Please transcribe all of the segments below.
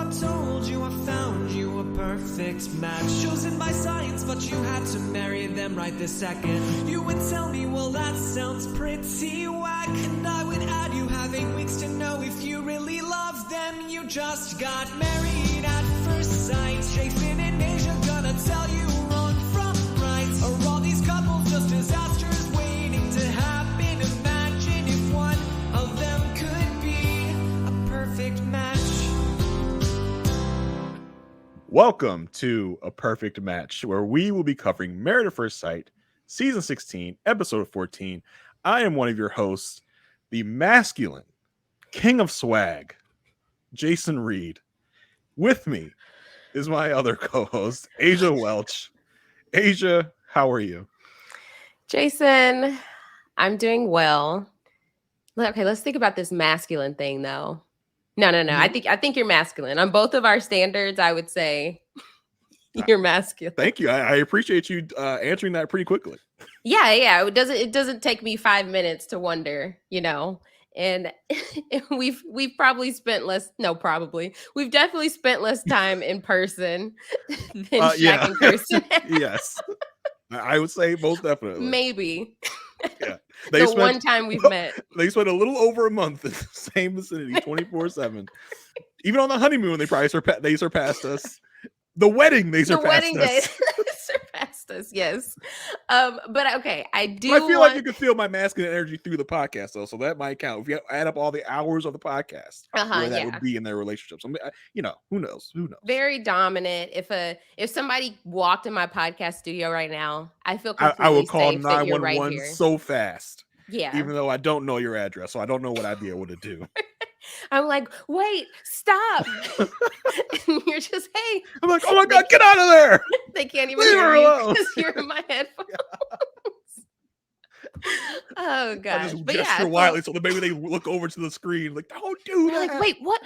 I told you I found you a perfect match. Chosen by science, but you had to marry them right this second. You would tell me, well, that sounds pretty whack. And I would add, you have 8 weeks to know if you really love them. You just got married at first sight. Jason and Aysha gonna tell you wrong from right. Are all these couples just disasters waiting to happen? Imagine if one of them could be a perfect match. Welcome to A Perfect Match, where we will be covering Married at First Sight, Season 16, Episode 14. I am one of your hosts, the masculine king of swag, Jason Reed. With me is my other co-host, Aysha Welch. Aysha, how are you? Jason, I'm doing well. Okay, let's think about this masculine thing, though. No. I think you're masculine. On both of our standards, I would say you're masculine. Thank you. I appreciate you answering that pretty quickly. Yeah. It doesn't take me 5 minutes to wonder, And we've probably spent we've definitely spent less time in person than Shaq and Kirsten. Yes. I would say most definitely. Maybe. Yeah. One time we've met. They spent a little over a month in the same vicinity, 24/7. Even on the honeymoon, they probably surpassed us. The wedding, they surpassed us. Surpassed us, yes. But okay, I feel like you can feel my masculine energy through the podcast, though, so that might count. If you add up all the hours of the podcast, where that would be in their relationships. I mean, who knows? Very dominant. If somebody walked in my podcast studio right now, I feel completely I would call safe that you're 911 right so fast. Yeah. Even though I don't know your address, so I don't know what I'd be able to do. I'm like, wait, stop. And you're just, hey. I'm like, oh my God, get out of there. They can't even hear you because you're in my headphones. Oh, gosh. I just gesture wildly so that maybe they look over to the screen like, don't do that. Like, wait, what?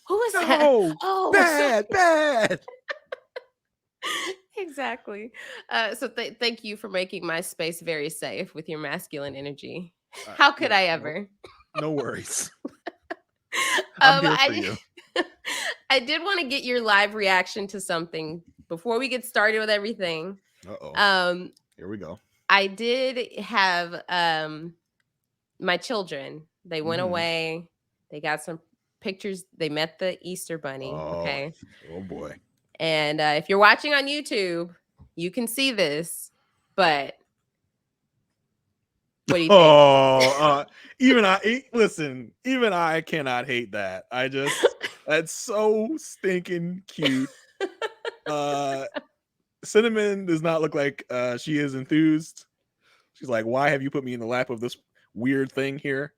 Who is that? Oh, bad. Exactly. So thank you for making my space very safe with your masculine energy. How could I ever? No worries. I'm here for you. I did want to get your live reaction to something before we get started with everything. Uh-oh. Here we go. I did have my children. They went away. They got some pictures. They met the Easter Bunny. Okay. Oh boy. And if you're watching on YouTube, you can see this. But what do you think? Even I cannot hate that. That's so stinking cute. Cinnamon does not look like she is enthused. She's like, why have you put me in the lap of this weird thing here?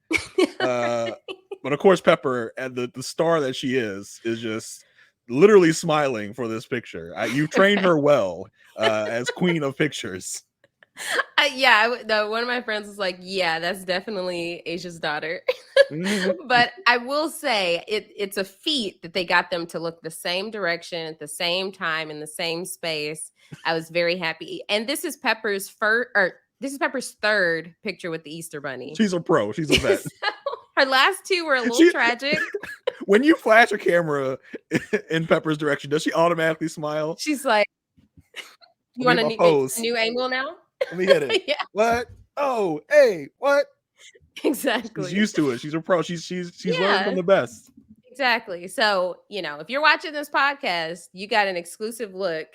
But of course, Pepper, and the star that she is just literally smiling for this picture. You trained her well as queen of pictures. One of my friends was like, yeah, that's definitely Aysha's daughter. But I will say it's a feat that they got them to look the same direction at the same time in the same space. I was very happy. And this is Pepper's third picture with the Easter Bunny. She's a pro. She's a vet. Her last two were a little tragic. When you flash a camera in Pepper's direction, does she automatically smile? She's like, you want a new angle now? Let me hit it. Yeah. What? Oh, hey, what? Exactly. She's used to it. She's a pro. She's learned from the best. Exactly. So, if you're watching this podcast, you got an exclusive look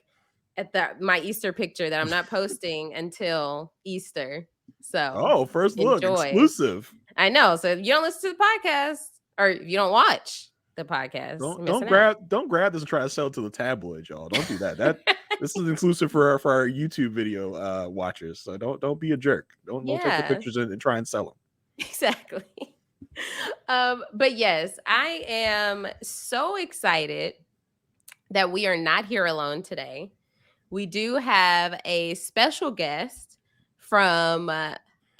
at my Easter picture that I'm not posting until Easter. So, first look, exclusive. I know. So if you don't listen to the podcast or if you don't watch the podcast, don't grab this and try to sell it to the tabloid, y'all. Don't do that. This is exclusive for our YouTube video watchers. So don't be a jerk. Don't take the pictures and try and sell them. Exactly. But yes, I am so excited that we are not here alone today. We do have a special guest from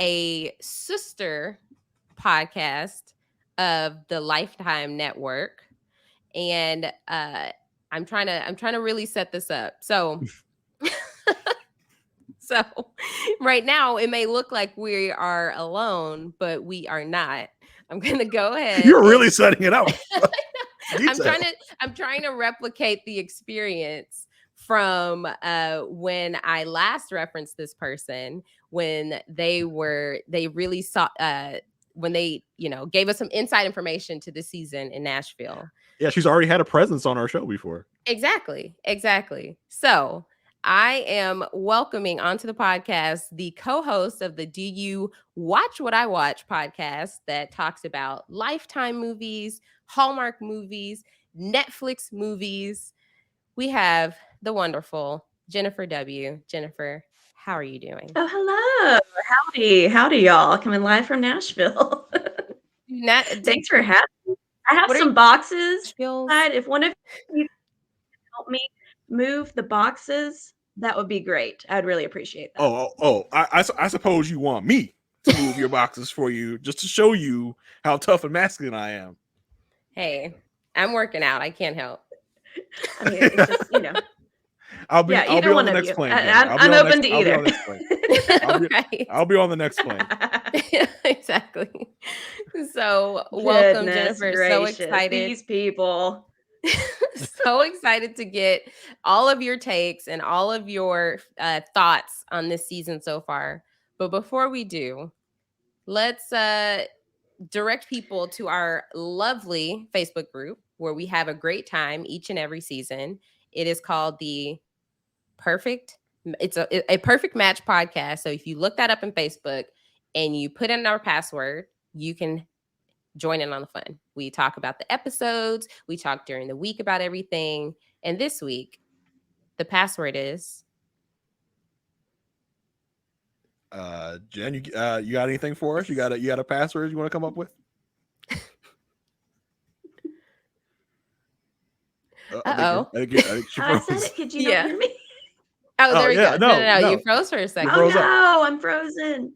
a sister podcast of the Lifetime Network, and I'm trying to really set this up. So right now it may look like we are alone, but we are not. I'm gonna go ahead. You're really setting it up. I'm trying to replicate the experience from when I last referenced this person, when they really saw when they, gave us some inside information to the season in Nashville. Yeah, she's already had a presence on our show before. Exactly. So I am welcoming onto the podcast the co-host of the Do You Watch What I Watch podcast that talks about Lifetime movies, Hallmark movies, Netflix movies. We have the wonderful Jennifer W. Jennifer, how are you doing? Oh, hello. Howdy, y'all. Coming live from Nashville. Thanks for having me. I have some boxes. If one of you can help me move the boxes, that would be great. I'd really appreciate that. I suppose you want me to move your boxes for you just to show you how tough and masculine I am. Hey, I'm working out. I can't help. I mean, it's just, I'll be on the next plane. I'm open to either. I'll be on the next plane. Exactly. So welcome, Jennifer. Gracious, so excited. These people. So excited to get all of your takes and all of your thoughts on this season so far. But before we do, let's direct people to our lovely Facebook group where we have a great time each and every season. It is called the It's a Perfect Match podcast. So if you look that up in Facebook and you put in our password, you can join in on the fun. We talk about the episodes. We talk during the week about everything. And this week, the password is... Jen, you got anything for us? You got a password you want to come up with? Uh-oh. I said it. Could you not hear me? Oh, there we go. No. You froze for a second. I'm frozen.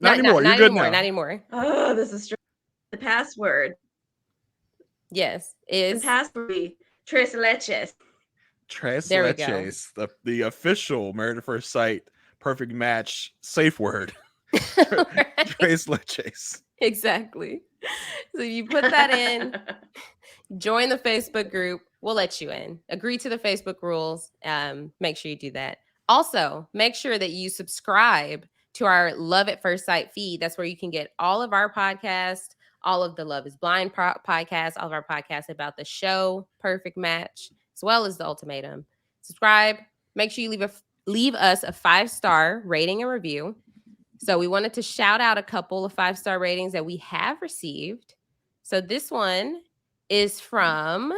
Not anymore. You're good now. Not anymore. Oh, this is strange. The password. Yes. Is the password Tres Leches. Tres Leches. The official Married at First Sight Perfect Match safe word. Tres Leches. Exactly. So you put that in, join the Facebook group. We'll let you in. Agree to the Facebook rules. Make sure you do that. Also, make sure that you subscribe to our Love at First Sight feed. That's where you can get all of our podcasts, all of the Love is Blind podcasts, all of our podcasts about the show Perfect Match, as well as the Ultimatum. Subscribe. Make sure you leave us a 5-star rating and review. So we wanted to shout out a couple of 5-star ratings that we have received. So this one is from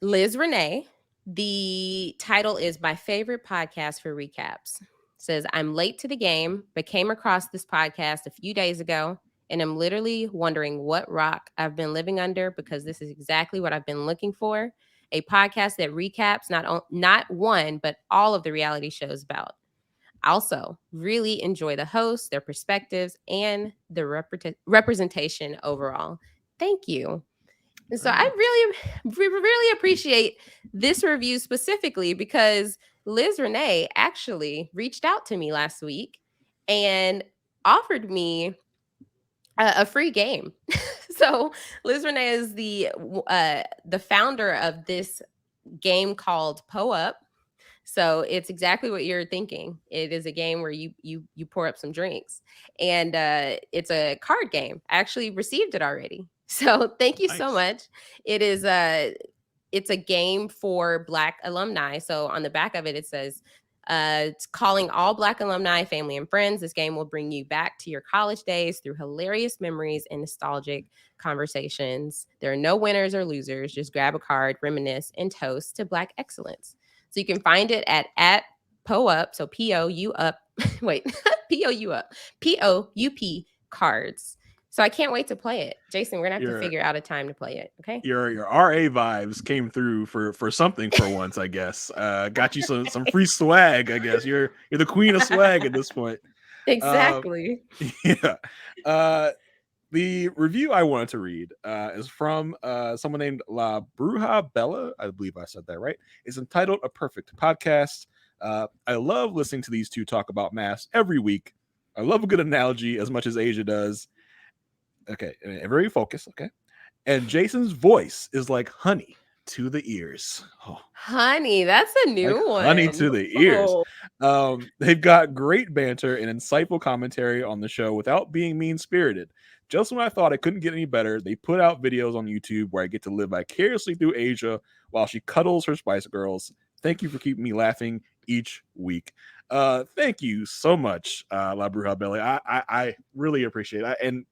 Liz Renee. The title is My Favorite Podcast for Recaps. It says, I'm late to the game, but came across this podcast a few days ago, and I'm literally wondering what rock I've been living under, because this is exactly what I've been looking for. A podcast that recaps not one, but all of the reality shows about. Also, really enjoy the hosts, their perspectives, and the representation overall. Thank you. And so I really appreciate this review specifically because Liz Renee actually reached out to me last week and offered me a free game. So Liz Renee is the founder of this game called Po Up. So it's exactly what you're thinking. It is a game where you pour up some drinks, and it's a card game. I actually received it already. So thank you so much. It's a game for Black alumni. So on the back of it, it says, it's calling all Black alumni, family, and friends. This game will bring you back to your college days through hilarious memories and nostalgic conversations. There are no winners or losers. Just grab a card, reminisce, and toast to Black excellence. So you can find it at POUP, so P-O-U-Up, P-O-U-Up, P-O-U-P cards. So I can't wait to play it. Jason, we're going to have to figure out a time to play it, okay? Your RA vibes came through for something for once, I guess. Got you some free swag, I guess. You're the queen of swag at this point. Exactly. The review I wanted to read is from someone named La Bruja Bella. I believe I said that right. It's entitled A Perfect Podcast. I love listening to these two talk about mafs every week. I love a good analogy as much as Aysha does. Okay, very focused. Okay. And Jason's voice is like honey to the ears. Oh, honey, that's a new one. Honey to the ears. They've got great banter and insightful commentary on the show without being mean-spirited. Just when I thought it couldn't get any better, they put out videos on YouTube where I get to live vicariously through Aysha while she cuddles her Spice Girls. Thank you for keeping me laughing each week. Thank you so much, La Bruja Belly. I really appreciate it. And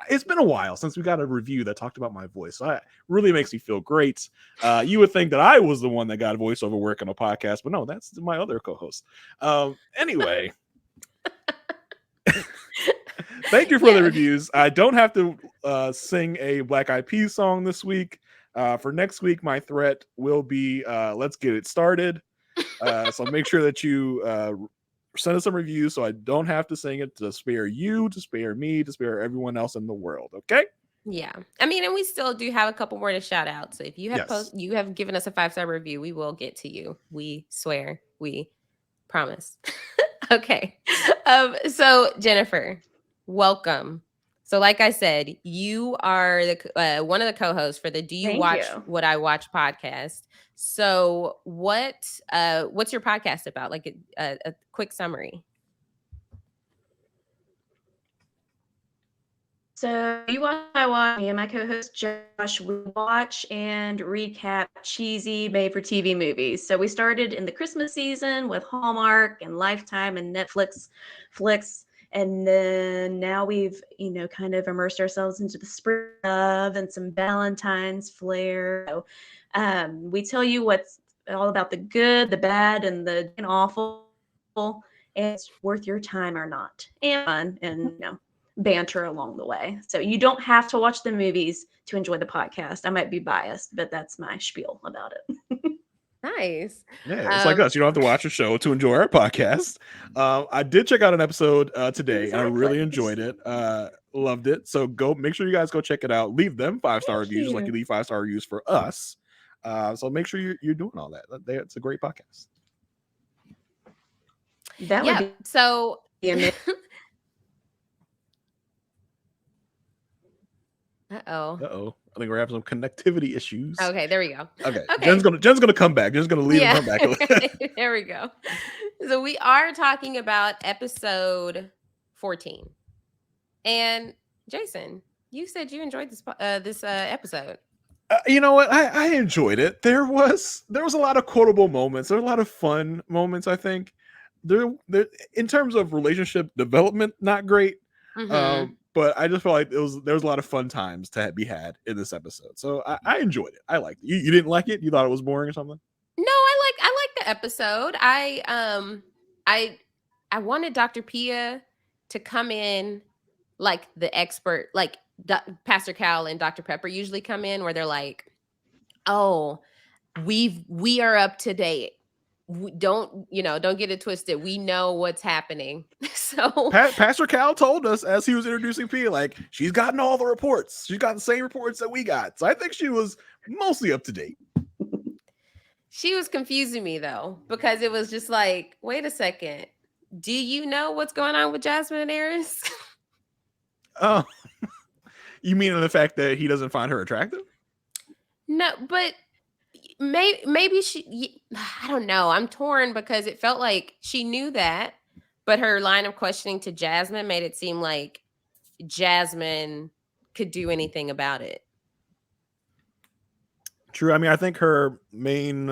it's been a while since we got a review that talked about my voice. So it really makes me feel great. You would think that I was the one that got voiceover work on a podcast, but no, that's my other co-host. Anyway, thank you for the reviews. I don't have to sing a Black Eyed Peas song this week. For next week, my threat will be let's get it started. So make sure that you send us some reviews so I don't have to sing it, to spare you, to spare me, to spare everyone else in the world. Okay? Yeah. I mean, and we still do have a couple more to shout out. So if you have you have given us a 5-star review, we will get to you. We swear. We promise. Okay. So Jennifer, welcome. So like I said, you are the one of the co-hosts for the Do You Watch What I Watch podcast. So what's your podcast about? Like a quick summary. So You Watch I Watch, me and my co-host Josh, we watch and recap cheesy made-for-TV movies. So we started in the Christmas season with Hallmark and Lifetime and Netflix flicks. And then now we've, kind of immersed ourselves into the spring of and some Valentine's flair. So, we tell you what's all about the good, the bad, and the awful, and it's worth your time or not, and fun, and banter along the way. So you don't have to watch the movies to enjoy the podcast. I might be biased, but that's my spiel about it. Nice. Yeah, it's like us. You don't have to watch a show to enjoy our podcast. I did check out an episode today, and I really enjoyed it. Loved it. So make sure you guys go check it out. Leave them 5-star reviews, just like you leave 5-star reviews for us. So make sure you're doing all that. It's a great podcast. That would be so. Uh-oh. I think we're having some connectivity issues. Okay, there we go. Okay. Jen's gonna come back. Jen's gonna leave and come back. There we go. So we are talking about episode 14. And Jason, you said you enjoyed this episode. You know what? I enjoyed it. There was a lot of quotable moments. There were a lot of fun moments, I think. There in terms of relationship development, not great. Mm-hmm. But I just felt like there was a lot of fun times to be had in this episode. So I enjoyed it. I liked it. You didn't like it? You thought it was boring or something? No, I like the episode. I wanted Dr. Pia to come in like the expert, like Pastor Cal and Dr. Pepper usually come in, where they're like, "Oh, we are up to date. Don't get it twisted. We know what's happening." So Pastor Cal told us as he was introducing Pia, like, she's gotten all the reports. She's got the same reports that we got. So I think she was mostly up to date. She was confusing me though, because it was just like, wait a second. Do you know what's going on with Jasmine and Eris? Oh, you mean the fact that he doesn't find her attractive? No, but maybe she, I don't know. I'm torn because it felt like she knew that, but her line of questioning to Jasmine made it seem like Jasmine could do anything about it. True. I mean, I think her main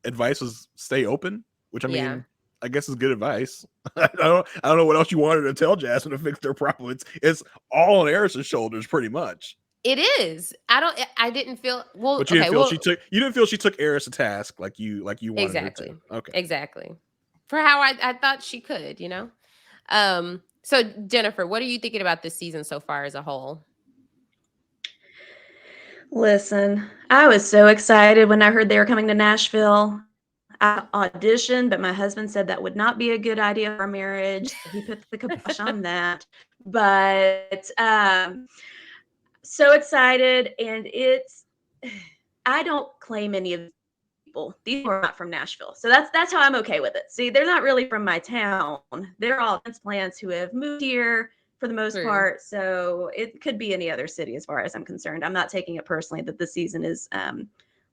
advice was stay open, which I mean, I guess is good advice. I don't know what else you wanted to tell Jasmine to fix their problems. It's all on Eris's shoulders, pretty much. It is. I didn't feel well. But you didn't feel she took Eris to task like you wanted exactly. her to. Okay. Exactly. For how I thought she could, So Jennifer, what are you thinking about this season so far as a whole? Listen, I was so excited when I heard they were coming to Nashville. I auditioned, but my husband said that would not be a good idea for our marriage. So he put the kibosh on that. But so excited, and I don't claim any of people. These are not from Nashville. So that's how I'm okay with it. See, they're not really from my town. They're all transplants who have moved here for the most part. So it could be any other city as far as I'm concerned. I'm not taking it personally that this season is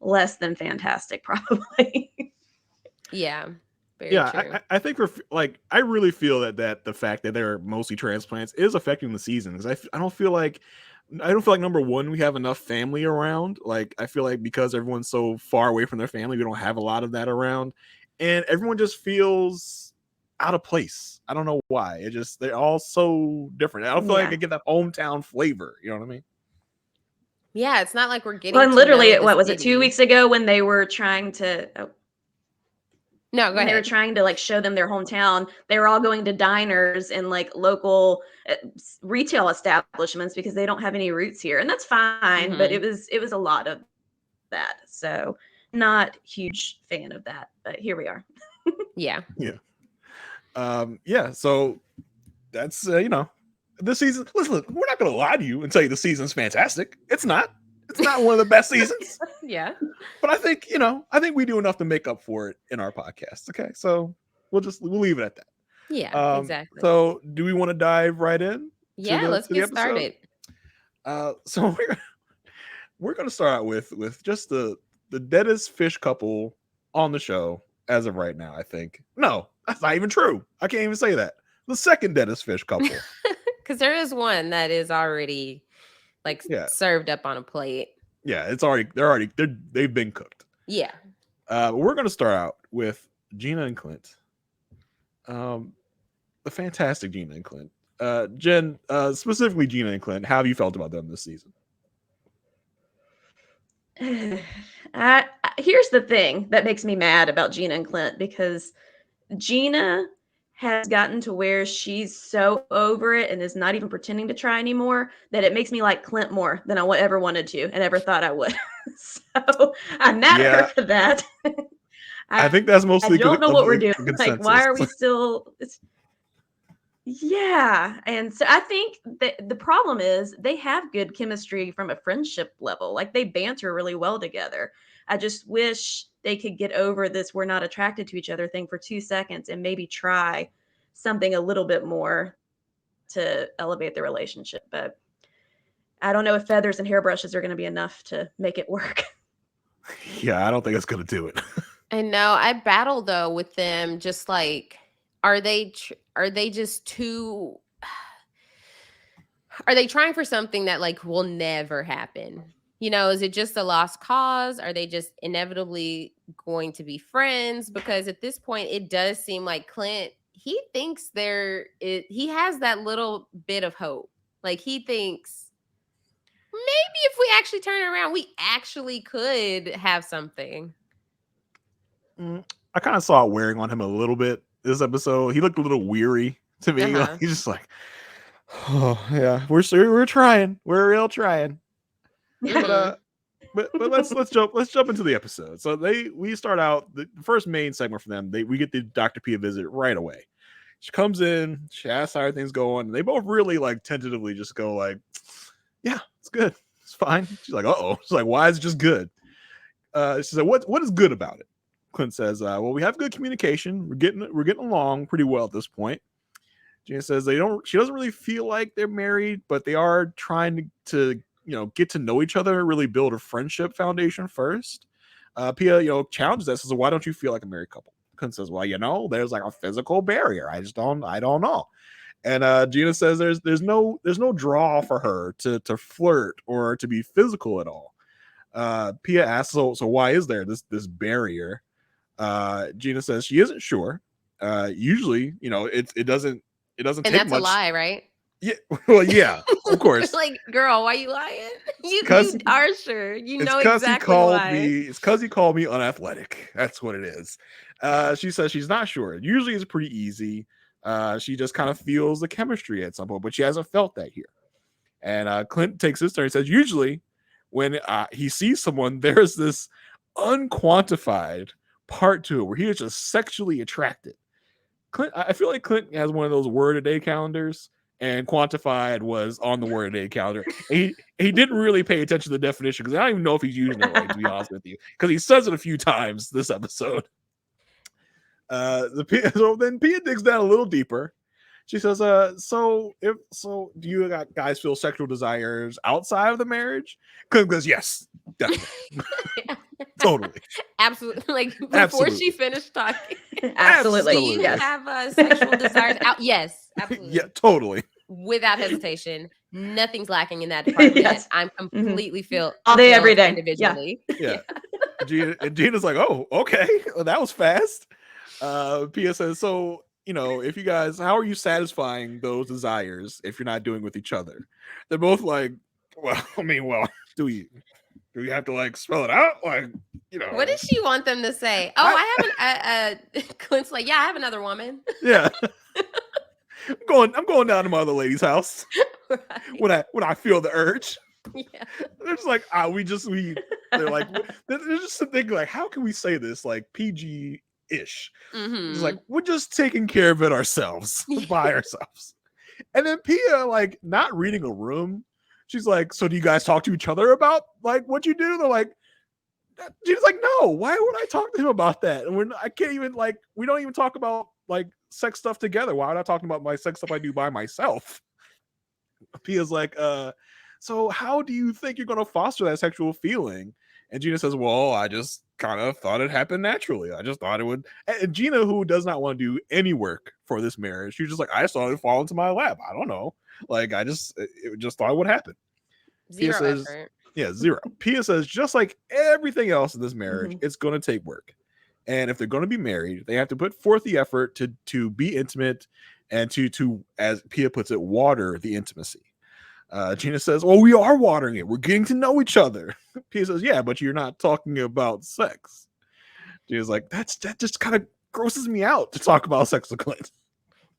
less than fantastic, probably. Yeah. Very true. I think I really feel that the fact that they're mostly transplants is affecting the season, because I don't feel like number one, we have enough family around. Like, I feel like because everyone's so far away from their family, we don't have a lot of that around, and everyone just feels out of place. I don't know why. They're all so different. I don't feel like I get that hometown flavor. You know what I mean? Yeah, it's not like we're getting. Well, and literally, what was it, 2 weeks ago when they were trying to? No, go ahead. They were trying to like show them their hometown. They were all going to diners and like local retail establishments because they don't have any roots here, and that's fine. But it was a lot of that. So not huge fan of that, but here we are. Yeah. So that's this season. Listen, we're not going to lie to you and tell you the season's fantastic. It's not. It's not one of the best seasons. Yeah. But I think we do enough to make up for it in our podcast. Okay. So we'll leave it at that. Yeah, exactly. So do we want to dive right in? Yeah, let's get started. So we're going to start out with just the deadest fish couple on the show as of right now, I think. No, that's not even true. I can't even say that. The second deadest fish couple. Because there is one that is already served up on a plate. Yeah, they've been cooked. Yeah. We're going to start out with Gina and Clint. The fantastic Gina and Clint. Jen, specifically Gina and Clint, how have you felt about them this season? Here's the thing that makes me mad about Gina and Clint, because Gina has gotten to where she's so over it and is not even pretending to try anymore that it makes me like Clint more than I ever wanted to and ever thought I would. So I'm mad at her for that. I think that's mostly. I don't know what we're doing. Like, why are we still? Yeah, and so I think that the problem is they have good chemistry from a friendship level. Like, they banter really well together. I just wish they could get over this "we're not attracted to each other" thing for 2 seconds and maybe try something a little bit more to elevate the relationship. But I don't know if feathers and hairbrushes are going to be enough to make it work. Yeah, I don't think it's going to do it. I know. I battle though with them. Just like, are they just too? Are they trying for something that like will never happen? You know, is it just a lost cause? Are they just inevitably going to be friends? Because at this point, it does seem like Clint, he thinks he has that little bit of hope. Like, he thinks maybe if we actually turn it around, we actually could have something. I kind of saw it wearing on him a little bit this episode. He looked a little weary to me. Like, he's just like, oh yeah, we're trying. We're real trying. But let's jump into the episode. So we start out the first main segment for them. We get the Dr. Pia visit right away. She comes in, she asks how everything's going. And they both really like tentatively just go like, yeah, it's good, it's fine. She's like, uh-oh. She's like, why is it just good? She said, what is good about it? Clint says, well, we have good communication. We're getting along pretty well at this point. Gina says she doesn't really feel like they're married, but they are trying to get to know each other, really build a friendship foundation first. Pia, challenges that, says, why don't you feel like a married couple? Clint says, well, there's like a physical barrier. I don't know. And Gina says there's no draw for her to flirt or to be physical at all. Pia asks, so why is there this barrier? Gina says she isn't sure. Usually, it doesn't take much. And that's a lie, right? Yeah, well, yeah, of course. Like, girl, why you lying? You are sure. You know exactly why. It's because he called me unathletic. That's what it is. She says she's not sure. Usually it's pretty easy. She just kind of feels the chemistry at some point, but she hasn't felt that here. And Clint takes his turn and says, usually when he sees someone, there's this unquantified part to it where he is just sexually attracted. I feel like Clint has one of those word-a-day calendars, and quantified was on the word-a-day calendar. He didn't really pay attention to the definition, because I don't even know if he's using it right, to be honest with you, because he says it a few times this episode. So then Pia digs down a little deeper. She says, so do you guys feel sexual desires outside of the marriage? Because yes, definitely. Totally. Absolutely. Like before she finished talking. Absolutely. Do you have sexual desires out? Yes, absolutely. Yeah, totally. Without hesitation. Nothing's lacking in that department. Yes. I'm completely all day, every day. Individually. Yeah. Gina's like, oh, okay. Well, that was fast. Pia says, so, if you guys, how are you satisfying those desires if you're not doing with each other? They're both like, well, do you have to like spell it out? Like, What does she want them to say? Oh, I haven't. Clint's like, yeah, I have another woman. Yeah. I'm going down to my other lady's house when I feel the urge. Yeah. They're just like, they're like, they're just thinking like, how can we say this like PG-ish? It's like, we're just taking care of it ourselves by ourselves. And then Pia, like, not reading a room, she's like, so do you guys talk to each other about like what you do? They're like, she's like, no, why would I talk to him about that? And I can't even like, we don't even talk about like sex stuff together. Why would I talk about my sex stuff I do by myself? Pia's like, so how do you think you're going to foster that sexual feeling? And Gina says, well, I just kind of thought it happened naturally. I just thought it would. And Gina, who does not want to do any work for this marriage, she's just like, I saw it fall into my lap. I don't know. Like, it just thought it would happen. Zero effort. Yeah, zero. Pia says, just like everything else in this marriage, it's going to take work. And if they're going to be married, they have to put forth the effort to be intimate and to, as Pia puts it, water the intimacy. Gina says, well, we are watering it. We're getting to know each other. Pia says, yeah, but you're not talking about sex. Gina's like, that just kind of grosses me out to talk about sex with Clint.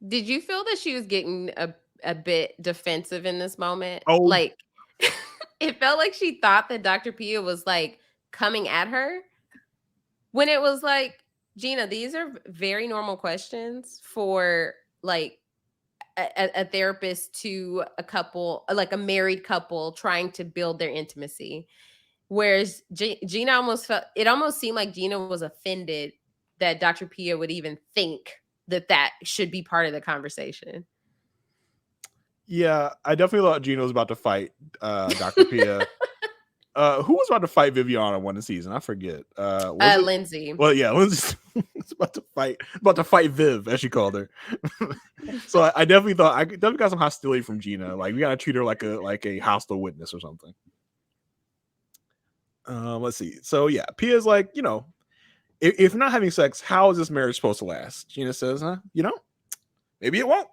Did you feel that she was getting a bit defensive in this moment? Oh, like it felt like she thought that Dr. Pia was like coming at her when it was like, Gina, these are very normal questions for like a therapist to a couple, like a married couple trying to build their intimacy. Whereas Gina almost seemed like Gina was offended that Dr. Pia would even think that should be part of the conversation. Yeah, I definitely thought Gina was about to fight Dr. Pia. Who was about to fight Viviana one season? I forget. Lindsay. Well, yeah, Lindsay was about to fight Viv, as she called her. So I definitely got some hostility from Gina. Like, we gotta treat her like a hostile witness or something. Let's see. So yeah, Pia's like, if you're not having sex, how is this marriage supposed to last? Gina says, maybe it won't.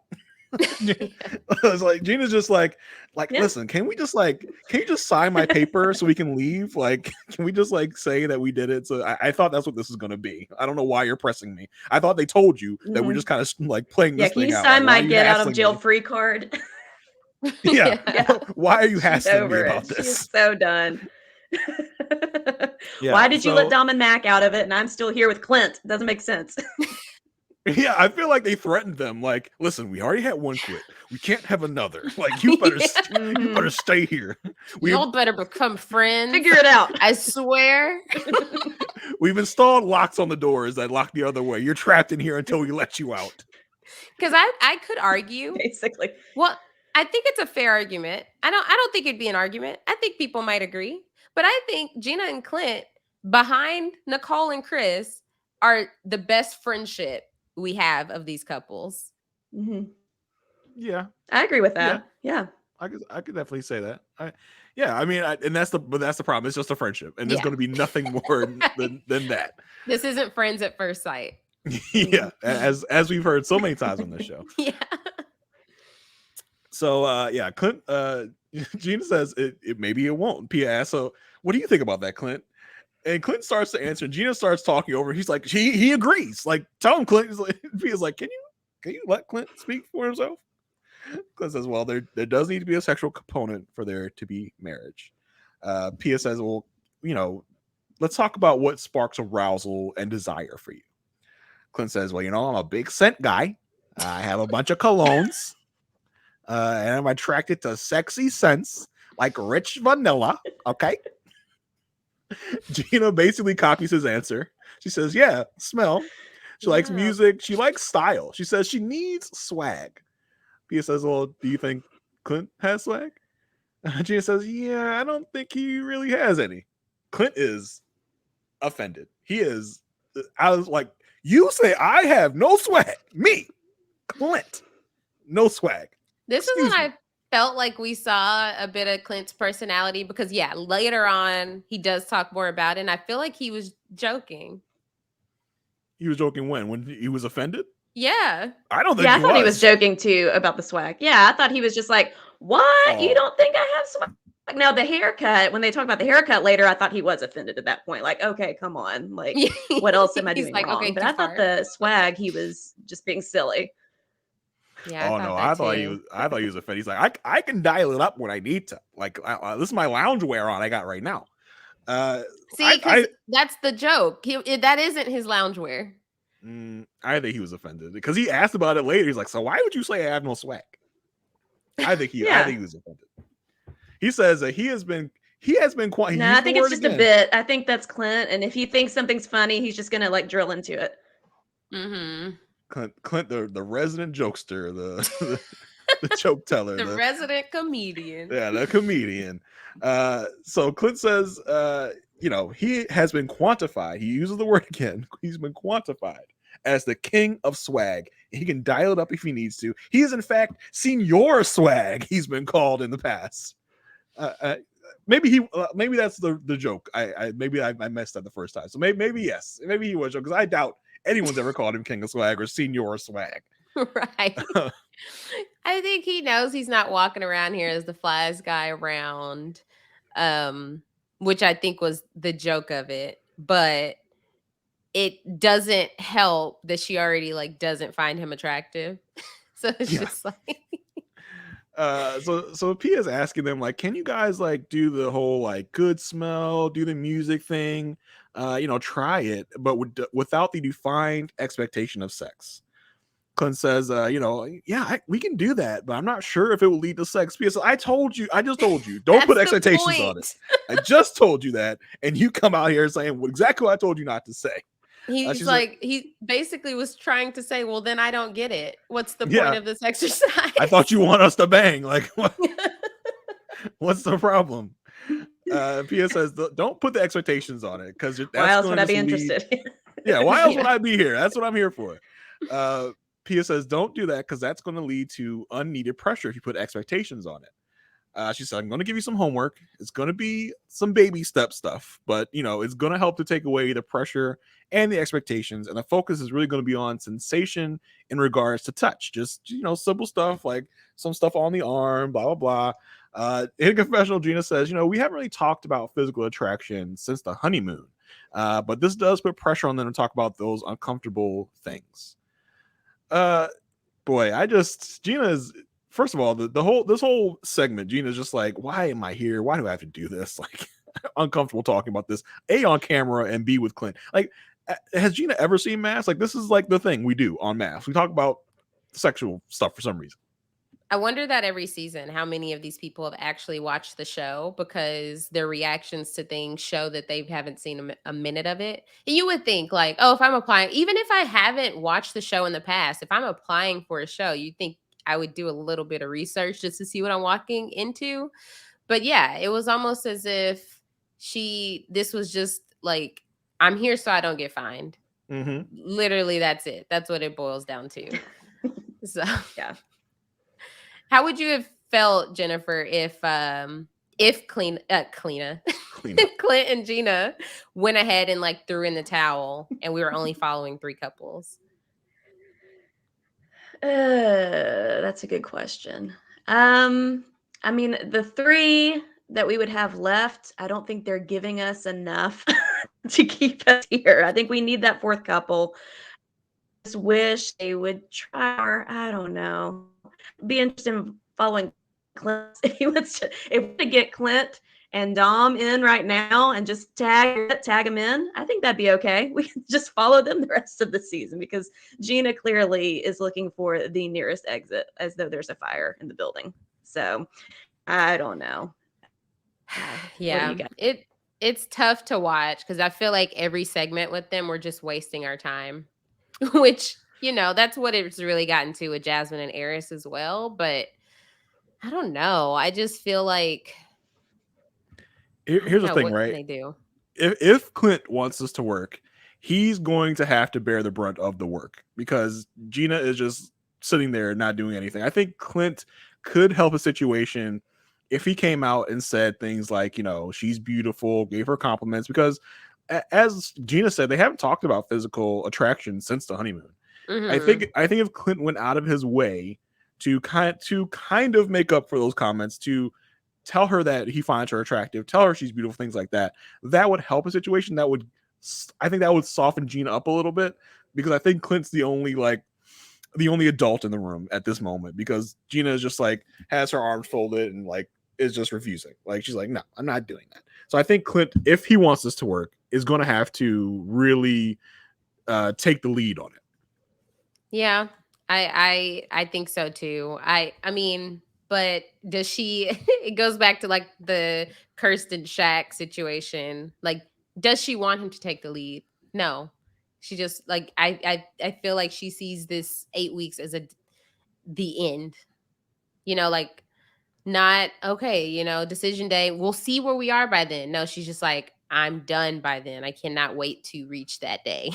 It's like Gina's just like listen, can you just sign my paper so we can leave? Like, can we just like say that we did it? So I thought that's what this is gonna be. I don't know why you're pressing me. I thought they told you that we're just kind of like playing this thing out. Yeah, can you sign my get out of jail free card? Yeah. Why are you hassling me about this? She's so done. Why did you let Dom and Mac out of it and I'm still here with Clint? Doesn't make sense. Yeah, I feel like they threatened them. Like, listen, we already had one quit. We can't have another. Like, you better stay here. Y'all better become friends. Figure it out. I swear. We've installed locks on the doors that lock the other way. You're trapped in here until we let you out. Because I could argue. Basically. Well, I think it's a fair argument. I don't think it'd be an argument. I think people might agree. But I think Gina and Clint, behind Nicole and Chris, are the best friendship we have of these couples. Yeah, I agree with that. Yeah. I could definitely say that. And that's the problem. It's just a friendship, and there's going to be nothing more than that. This isn't friends at first sight. Yeah, as we've heard so many times on this show. Yeah. So Clint, Gina says it maybe it won't. Pia asks, so what do you think about that, Clint? And Clint starts to answer. Gina starts talking over. He's like, he agrees. Like, tell him, Clint. Pia's like, can you let Clint speak for himself? Clint says, well, there does need to be a sexual component for there to be marriage. Pia says, well, let's talk about what sparks arousal and desire for you. Clint says, well, I'm a big scent guy. I have a bunch of colognes. And I'm attracted to sexy scents like rich vanilla. Okay. Gina basically copies his answer. She says, yeah, smell. She likes music. She likes style. She says she needs swag. Pia says, well, do you think Clint has swag? Gina says, yeah, I don't think he really has any. Clint is offended. He is, I was like, you say I have no swag. Me, Clint, no swag. This is when I felt like we saw a bit of Clint's personality because, yeah, later on he does talk more about it. And I feel like he was joking. He was joking when he was offended? Yeah. I don't think I thought he was joking too about the swag. Yeah, I thought he was just like, what? You don't think I have swag? Now the haircut, when they talk about the haircut later, I thought he was offended at that point. Like, okay, come on. Like, what else am I doing wrong? Okay, but I thought the swag, he was just being silly. Yeah. I thought he was offended. He's like, I can dial it up when I need to. Like, this is my loungewear on I got right now. See, that's the joke. That isn't his loungewear. I think he was offended because he asked about it later. He's like, so why would you say I have no swag? I think he was offended. He says that he has been quite. No, I think it's just a bit. I think that's Clint, and if he thinks something's funny, he's just gonna like drill into it. Mm-hmm. Clint, the resident jokester, the joke teller, the resident comedian. Yeah, the comedian. So Clint says, he has been quantified. He uses the word again. He's been quantified as the king of swag. He can dial it up if he needs to. He is, in fact, Senior Swag. He's been called in the past. Maybe that's the joke. I messed up the first time. So maybe yes, maybe he was joking because I doubt anyone's ever called him King of Swag or Senior Swag. Right. I think he knows he's not walking around here as the flyest guy around, which I think was the joke of it. But it doesn't help that she already doesn't find him attractive. So it's just like. So Pia's asking them can you guys do the whole good smell, do the music thing, try it, but without the defined expectation of sex. Clint says, we can do that, but I'm not sure if it will lead to sex. Pia says, I just told you, don't put expectations on it. I just told you that, and you come out here saying exactly what I told you not to say. He's he basically was trying to say, well, then I don't get it. What's the point of this exercise? I thought you want us to bang. What? What's the problem? Pia says, don't put the expectations on it because why else would I be interested? Why else would I be here? That's what I'm here for. Pia says, don't do that because that's going to lead to unneeded pressure if you put expectations on it. She said, I'm going to give you some homework. It's going to be some baby step stuff, but it's going to help to take away the pressure and the expectations. And the focus is really going to be on sensation in regards to touch. Just, simple stuff like some stuff on the arm, blah, blah, blah. In confessional, Gina says, we haven't really talked about physical attraction since the honeymoon. But this does put pressure on them to talk about those uncomfortable things. Gina's, first of all, this whole segment, Gina's just like, why am I here? Why do I have to do this? Uncomfortable talking about this, A, on camera, and B, with Clint. Has Gina ever seen MAFs? This is the thing we do on MAFs. We talk about sexual stuff for some reason. I wonder that every season, how many of these people have actually watched the show because their reactions to things show that they haven't seen a minute of it. And you would think if I'm applying, even if I haven't watched the show in the past, if I'm applying for a show, you'd think I would do a little bit of research just to see what I'm walking into. But yeah, it was almost as if this was just I'm here so I don't get fined. Mm-hmm. Literally, that's it. That's what it boils down to. So yeah. How would you have felt, Jennifer, if Clint and Gina went ahead and threw in the towel and we were only following 3 couples? That's a good question. The 3 that we would have left, I don't think they're giving us enough to keep us here. I think we need that 4th couple. I just wish they would try, or I don't know. Be interested in following Clint. If we to get Clint and Dom in right now and just tag them in, I think that'd be okay. We can just follow them the rest of the season because Gina clearly is looking for the nearest exit as though there's a fire in the building. So I don't know. Yeah, it's tough to watch because I feel like every segment with them, we're just wasting our time, which you know, that's what it's really gotten to with Jasmine and Eris as well. But I don't know. I just feel like here's the thing, what right? can they do? If Clint wants this to work, he's going to have to bear the brunt of the work because Gina is just sitting there not doing anything. I think Clint could help a situation if he came out and said things like, you know, she's beautiful, gave her compliments, because as Gina said, they haven't talked about physical attraction since the honeymoon. I think if Clint went out of his way to kind of make up for those comments, to tell her that he finds her attractive, tell her she's beautiful, things like that, that would help a situation. I think that would soften Gina up a little bit, because I think Clint's the only adult in the room at this moment, because Gina is just like has her arms folded and like is just refusing. Like she's like, no, I'm not doing that. So I think Clint, if he wants this to work, is going to have to really take the lead on it. Yeah, I think so too. I mean, but does she? It goes back to like the Kirsten Shaq situation. Like, does she want him to take the lead? No, she just like I feel like she sees this 8 weeks as the end. You know, like not okay. You know, decision day. We'll see where we are by then. No, she's just like, I'm done by then. I cannot wait to reach that day.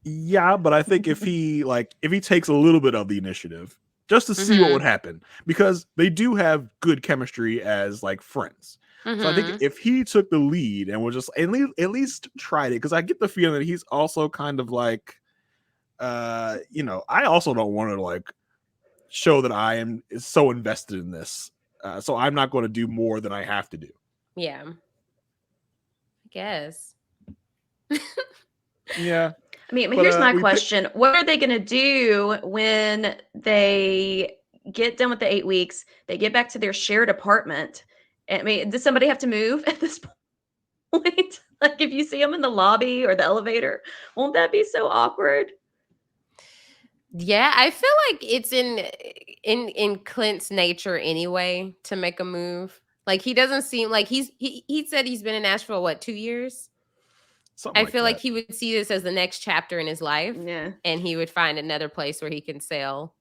Yeah, but I think if he takes a little bit of the initiative just to see what would happen, because they do have good chemistry as like friends. So I think if he took the lead and was just at least tried it, because I get the feeling that he's also kind of like, you know, I also don't want to like show that I am so invested in this, so I'm not going to do more than I have to do. Yeah, I guess. Yeah. I mean, here's my question. What are they going to do when they get done with the 8 weeks? They get back to their shared apartment. I mean, does somebody have to move at this point? Like if you see them in the lobby or the elevator, won't that be so awkward? Yeah, I feel like it's in Clint's nature anyway to make a move. Like he doesn't seem like he said he's been in Nashville what, 2 years? I feel like he would see this as the next chapter in his life. Yeah. And he would find another place where he can sail.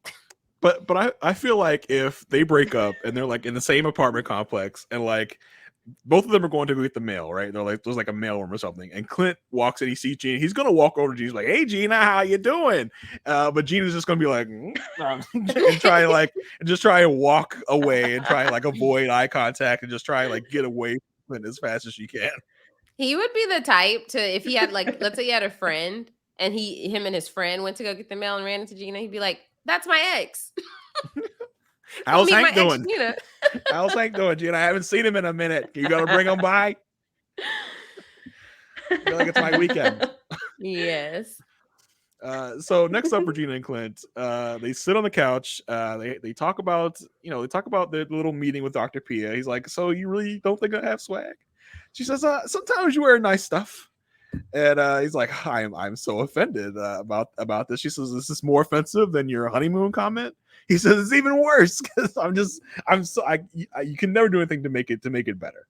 But I feel like if they break up and they're like in the same apartment complex and like both of them are going to go get the mail, right? They're like, there's like a mailroom or something. And Clint walks in, he sees Gina. He's going to walk over to Gina. He's like, hey, Gina, how you doing? But Gina's just going to be like, and try and walk away and try and like avoid eye contact and just try and like get away from Clint as fast as she can. He would be the type to, if he had like, let's say he had a friend and him and his friend went to go get the mail and ran into Gina, he'd be like, that's my ex. How's Hank doing? How's Hank doing, Gina? I haven't seen him in a minute. You gonna bring him by? I feel like it's my weekend. Yes. So next up for Gina and Clint, they sit on the couch. They talk about, their little meeting with Dr. Pia. He's like, so you really don't think I have swag? She says, sometimes you wear nice stuff. And he's like, I'm so offended about this. She says, this is more offensive than your honeymoon comment. He says it's even worse because you can never do anything to make it better.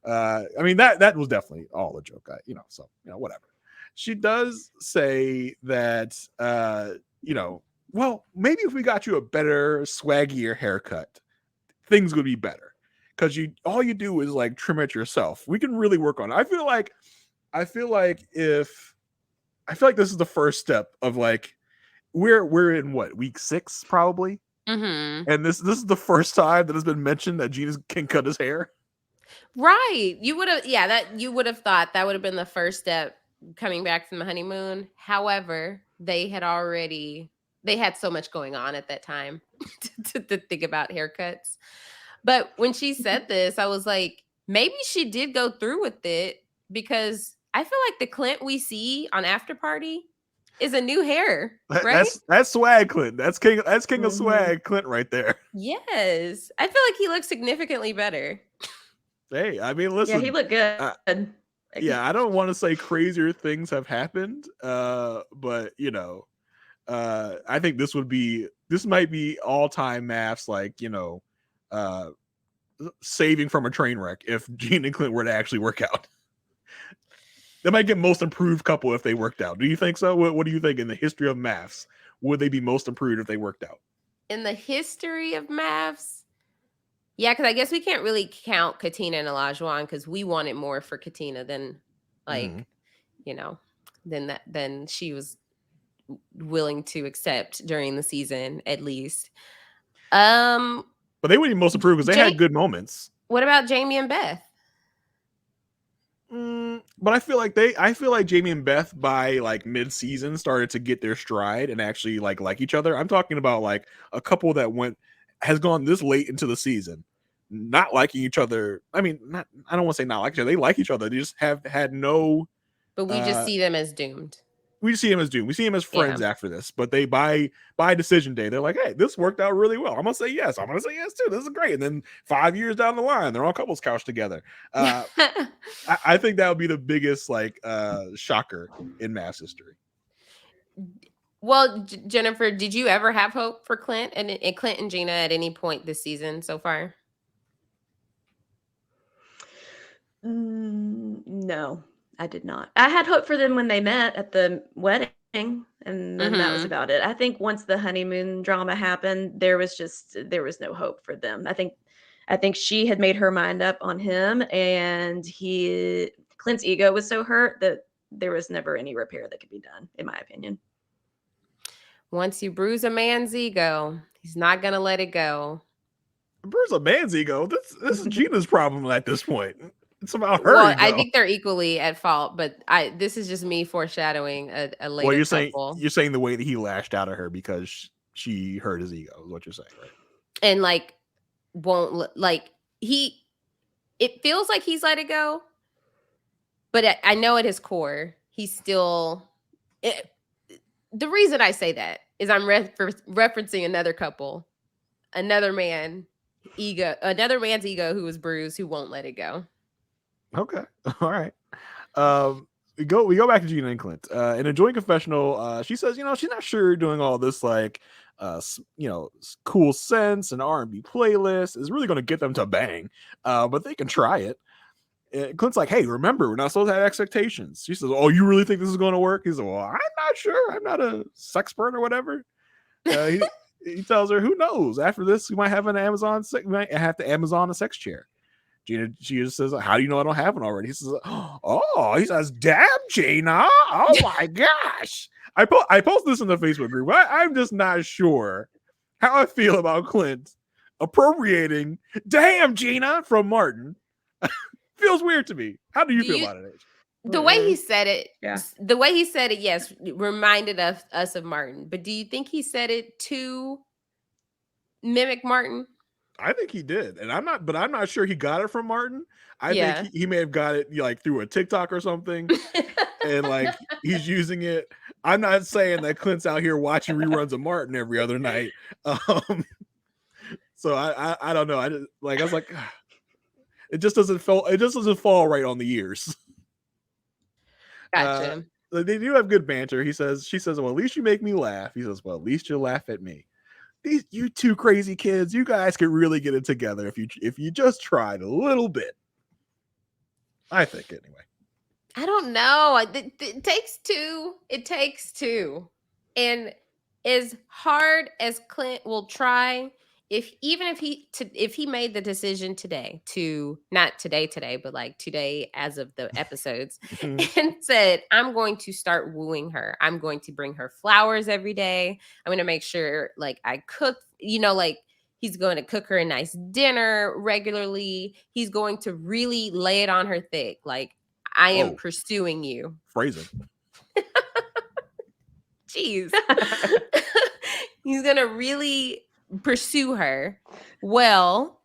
I mean that was definitely all a joke. Whatever. She does say that well, maybe if we got you a better, swaggier haircut, things would be better. Because all you do is like trim it yourself. We can really work on it. I feel like this is the first step of like we're in what, week 6 probably, and this is the first time that has been mentioned that Gina can cut his hair. Right, you would have thought that would have been the first step coming back from the honeymoon. However, they had so much going on at that time to think about haircuts. But when she said this, I was like, maybe she did go through with it, because I feel like the Clint we see on After Party is a new hair, right? That's swag Clint. That's king of swag Clint right there. Yes. I feel like he looks significantly better. Hey, I mean, listen. Yeah, he looked good. Yeah, I don't want to say crazier things have happened, but I think this might be all-time mafs, like, saving from a train wreck if Gene and Clint were to actually work out. They might get most improved couple if they worked out. Do you think so? What do you think in the history of mafs? Would they be most improved if they worked out? In the history of mafs? Yeah, because I guess we can't really count Katina and Olajuwon because we wanted more for Katina than, like, than she was willing to accept during the season, at least. But they would be most improved because they had good moments. What about Jamie and Beth? But I feel like Jamie and Beth by like mid-season started to get their stride and actually like each other. I'm talking about like a couple that has gone this late into the season not liking each other. I mean, I don't want to say not like each other. They like each other. They just have had no. But we just see them as doomed. We see him as doomed. We see him as friends after this. But they by decision day, they're like, hey, this worked out really well. I'm gonna say yes. I'm gonna say yes too. This is great. And then 5 years down the line, they're on couples couch together. I think that would be the biggest like shocker in mafs history. Well, Jennifer, did you ever have hope for Clint and Gina at any point this season so far? No, I did not. I had hope for them when they met at the wedding, and then that was about it. I think once the honeymoon drama happened, there was no hope for them. I think she had made her mind up on him, and Clint's ego was so hurt that there was never any repair that could be done, in my opinion. Once you bruise a man's ego, he's not gonna let it go. Bruise a man's ego? This is Gina's problem at this point. It's about her. Well, I think they're equally at fault, but this is just me foreshadowing a later. Well, you're saying the way that he lashed out at her because she hurt his ego is what you're saying, right? And like won't like it feels like he's let it go, but I know at his core he's still. The reason I say that is I'm referencing another couple, another man's ego who was bruised, who won't let it go. Okay. All right. We go back to Gina and Clint. In a joint confessional, she says, she's not sure doing all this like cool sense and R&B playlist is really going to get them to bang. But they can try it. Clint's like, hey, remember, we're not supposed to have expectations. She says, oh, you really think this is going to work? He's like, well, I'm not sure. I'm not a sexpert or whatever. He tells her, who knows? After this, we might have we might have to Amazon a sex chair. She just says, how do you know I don't have one already? He says, oh, he says, damn, Gina. Oh my gosh. I post this in the Facebook group. I'm just not sure how I feel about Clint appropriating damn Gina from Martin. Feels weird to me. How do you feel about it, Aysha? The way he said it, yes, reminded us of Martin. But do you think he said it to mimic Martin? I think he did, and I'm not sure he got it from Martin. I think he may have got it like through a TikTok or something, and like he's using it. I'm not saying that Clint's out here watching reruns of Martin every other night. So I don't know. I was like, it just doesn't fall right on the ears. Gotcha. They do have good banter. She says, well, at least you make me laugh. He says, well, at least you'll laugh at me. You two crazy kids, you guys could really get it together if you just tried a little bit. I think anyway. I don't know. It takes two. It takes two. And as hard as Clint will try, if he made the decision today to not today, but like today as of the episodes, and said, I'm going to start wooing her. I'm going to bring her flowers every day. I'm going to make sure like I cook, like he's going to cook her a nice dinner regularly. He's going to really lay it on her thick. Like, I am pursuing you. Phrasing. Jeez. He's going to really pursue her. Well,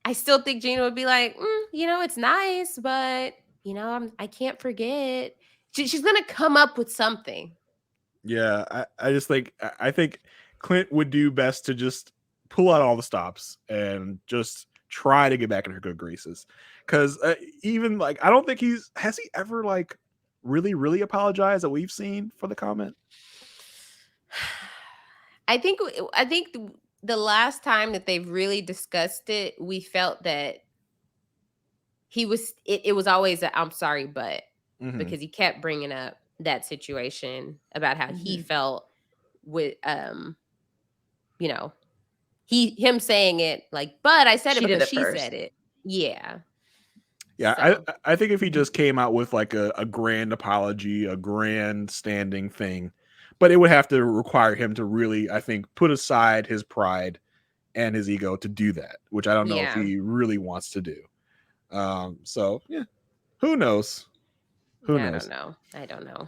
I still think Gina would be like, it's nice, but I can't forget. She's gonna come up with something. Yeah, I think Clint would do best to just pull out all the stops and just try to get back in her good graces. Because even like I don't think has he ever like really apologized that we've seen for the comment. I think the last time that they've really discussed it, we felt that it was always a, I'm sorry, but because he kept bringing up that situation about how he felt with, you know, him saying it like, but I said it because she said it. Yeah. Yeah, So. I think if he just came out with like a grand apology, a grand standing thing, but it would have to require him to really, I think, put aside his pride and his ego to do that, which I don't know if he really wants to do. So yeah, who knows? Who knows? I don't know.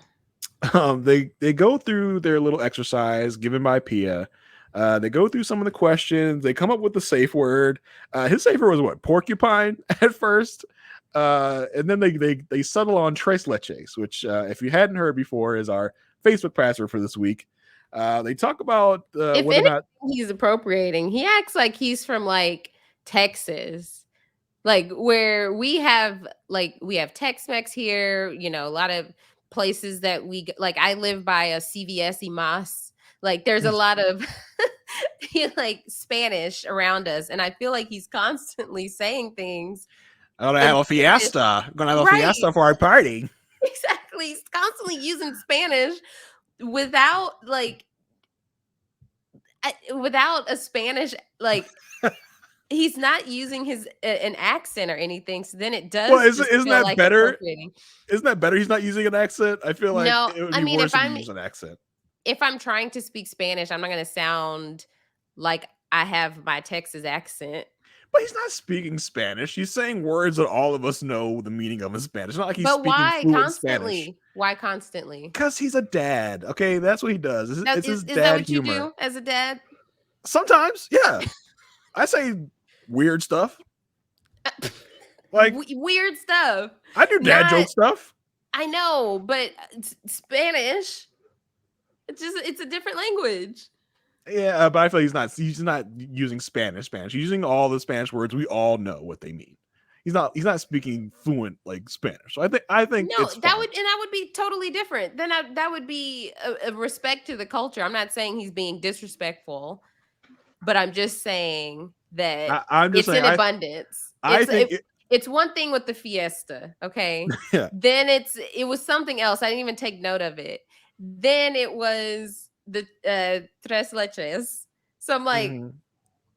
They go through their little exercise given by Pia. They go through some of the questions. They come up with the safe word. His safe word was what? Porcupine at first. And then they settle on tres leches, which if you hadn't heard before is our Facebook password for this week. They talk about if whether or not he's appropriating. He acts like he's from like Texas, like where we have Tex-Mex here. You know, a lot of places that we like. I live by a CVS Mas. Like there's a lot of like Spanish around us, and I feel like he's constantly saying things. I'm gonna have a fiesta. I'm gonna have a fiesta for our party. Exactly. He's constantly using Spanish without a Spanish, like he's not using an accent or anything. So then it does. Well, isn't that like better? Isn't that better? He's not using an accent. I feel like it would be worse if he used an accent. If I'm trying to speak Spanish, I'm not going to sound like I have my Texas accent. But he's not speaking Spanish. He's saying words that all of us know the meaning of in Spanish. It's not like he's speaking fluent Spanish. Why constantly? Because he's a dad. Okay, that's what he does. It's his dad that what humor. You do as a dad? Sometimes, yeah. I say weird stuff. Like weird stuff. I do dad joke stuff. I know, but Spanish. It's a different language. Yeah, but I feel like he's not using Spanish. He's using all the Spanish words we all know what they mean. He's not speaking fluent like Spanish. So I think no, it's that would be totally different. Then that would be a respect to the culture. I'm not saying he's being disrespectful, but I'm just saying that it's in abundance. It's one thing with the fiesta, okay? Yeah. Then it was something else. I didn't even take note of it. Then it was the tres leches. So I'm like,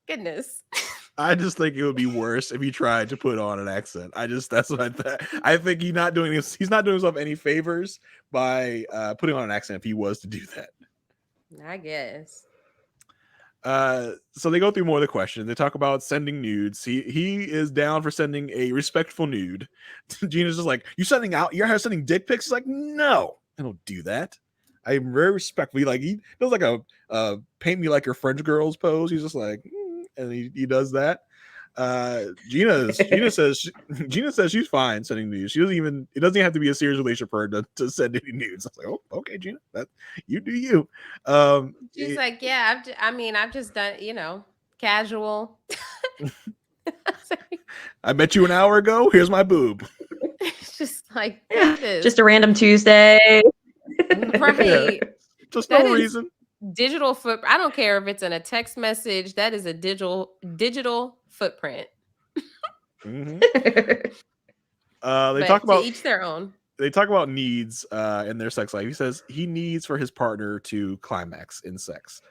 goodness. I just think it would be worse if he tried to put on an accent. That's what I think he's not doing himself any favors by putting on an accent if he was to do that. I guess. So they go through more of the questions. They talk about sending nudes. He is down for sending a respectful nude. Gina's just like, you're sending dick pics? He's like, no, I don't do that. I'm very respectful. He does like a paint me like your French girls pose. He's just like, and he does that. Gina says she's fine sending nudes. It doesn't even have to be a serious relationship for her to send any nudes. I was like, oh, okay, Gina, that you do you. She's like, yeah, I've just done, casual. I met you an hour ago. Here's my boob. It's just like just a random Tuesday. Right. Just no reason. Digital footprint. I don't care if it's in a text message. That is a digital footprint. They talk about each their own. They talk about needs in their sex life. He says he needs for his partner to climax in sex.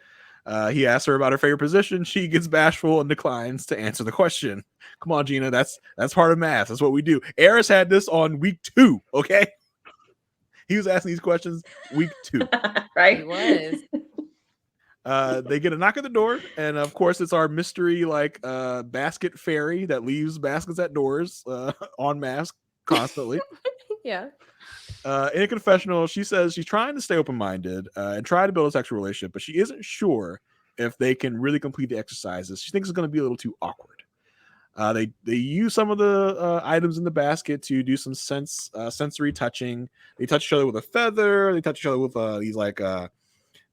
He asks her about her favorite position. She gets bashful and declines to answer the question. Come on, Gina. That's part of math. That's what we do. Eris had this on week 2. Okay. He was asking these questions week 2. Right. He was. They get a knock at the door, and of course it's our mystery basket fairy that leaves baskets at doors en masse constantly. Yeah. In a confessional, she says she's trying to stay open-minded and try to build a sexual relationship, but she isn't sure if they can really complete the exercises. She thinks it's going to be a little too awkward. They use some of the items in the basket to do some sensory touching. They touch each other with a feather. They touch each other with these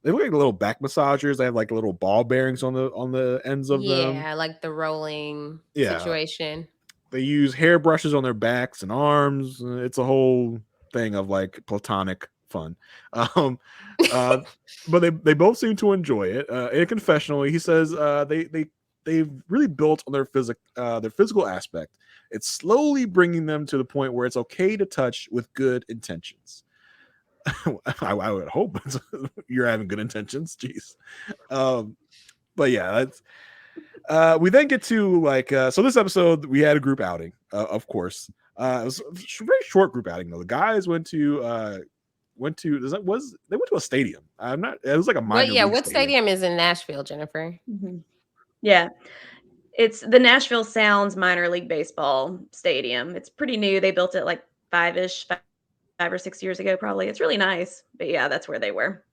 they look like little back massagers. They have like little ball bearings on the ends of them. Yeah, like the rolling situation. They use hair brushes on their backs and arms. It's a whole thing of like platonic fun. But they both seem to enjoy it. In a confessional, he says they they've really built on their physical aspect. It's slowly bringing them to the point where it's okay to touch with good intentions. I would hope you're having good intentions. Jeez. But yeah, that's we then get to like so this episode we had a group outing, of course. It was a very short group outing though. The guys went to they went to a stadium. I'm not. It was like a minor league what stadium is in Nashville, Jennifer? Mm-hmm. Yeah, it's the Nashville Sounds minor league baseball stadium. It's pretty new. They built it like 5 or 6 years ago, probably. It's really nice. But yeah, that's where they were.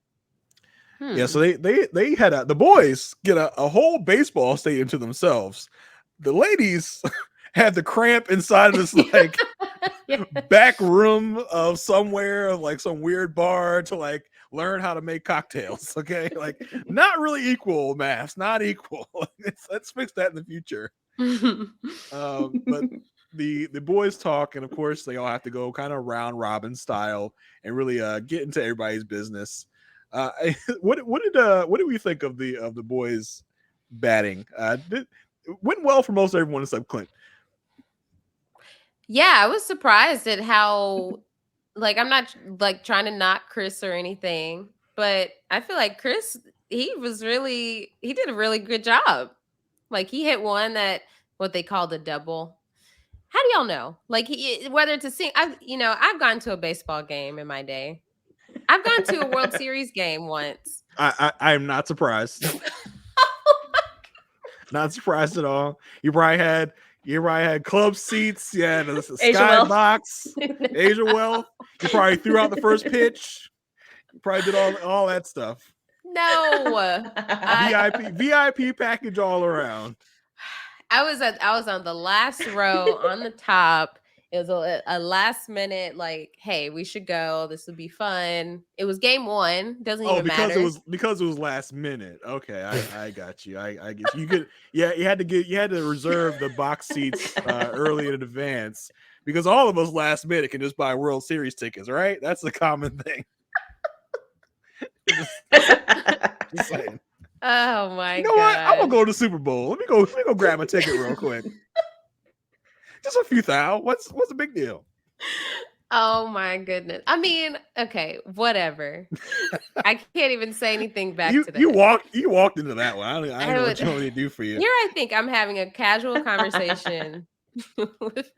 Yeah, so they had the boys get a whole baseball stadium to themselves. The ladies had the cramp inside of this like back room of somewhere, like some weird bar to like learn how to make cocktails. Okay, like not really equal, maths, not equal. Let's fix that in the future. But the boys talk, and of course they all have to go kind of round robin style and really get into everybody's business. What did we think of the boys batting? It went well for most everyone except Clint. Yeah, I was surprised at how, like, I'm not like trying to knock Chris or anything, but I feel like Chris, he did a really good job. Like he hit one that what they called a double. How do y'all know? Like whether to sing, I've gone to a baseball game in my day. I've gone to a World Series game once. I am not surprised. Not surprised at all. You probably had club seats. You had a sky box. Aysha Welch. You probably threw out the first pitch. You probably did all that stuff. No. VIP package all around. I was on the last row on the top. It was a last minute, like, hey, we should go. This would be fun. It was game 1. Doesn't even matter. Because it was last minute. Okay, I got you. I guess you could. Yeah, you had to reserve the box seats early in advance because all of us last minute can just buy World Series tickets, right? That's the common thing. Just saying. Oh my god! You know what? I'm gonna go to the Super Bowl. Let me go grab a ticket real quick. Just a few thou. What's the big deal? Oh my goodness. I mean, okay, whatever. I can't even say anything back to that. You walked into that one. I don't know what you want me to do for you. Here I think I'm having a casual conversation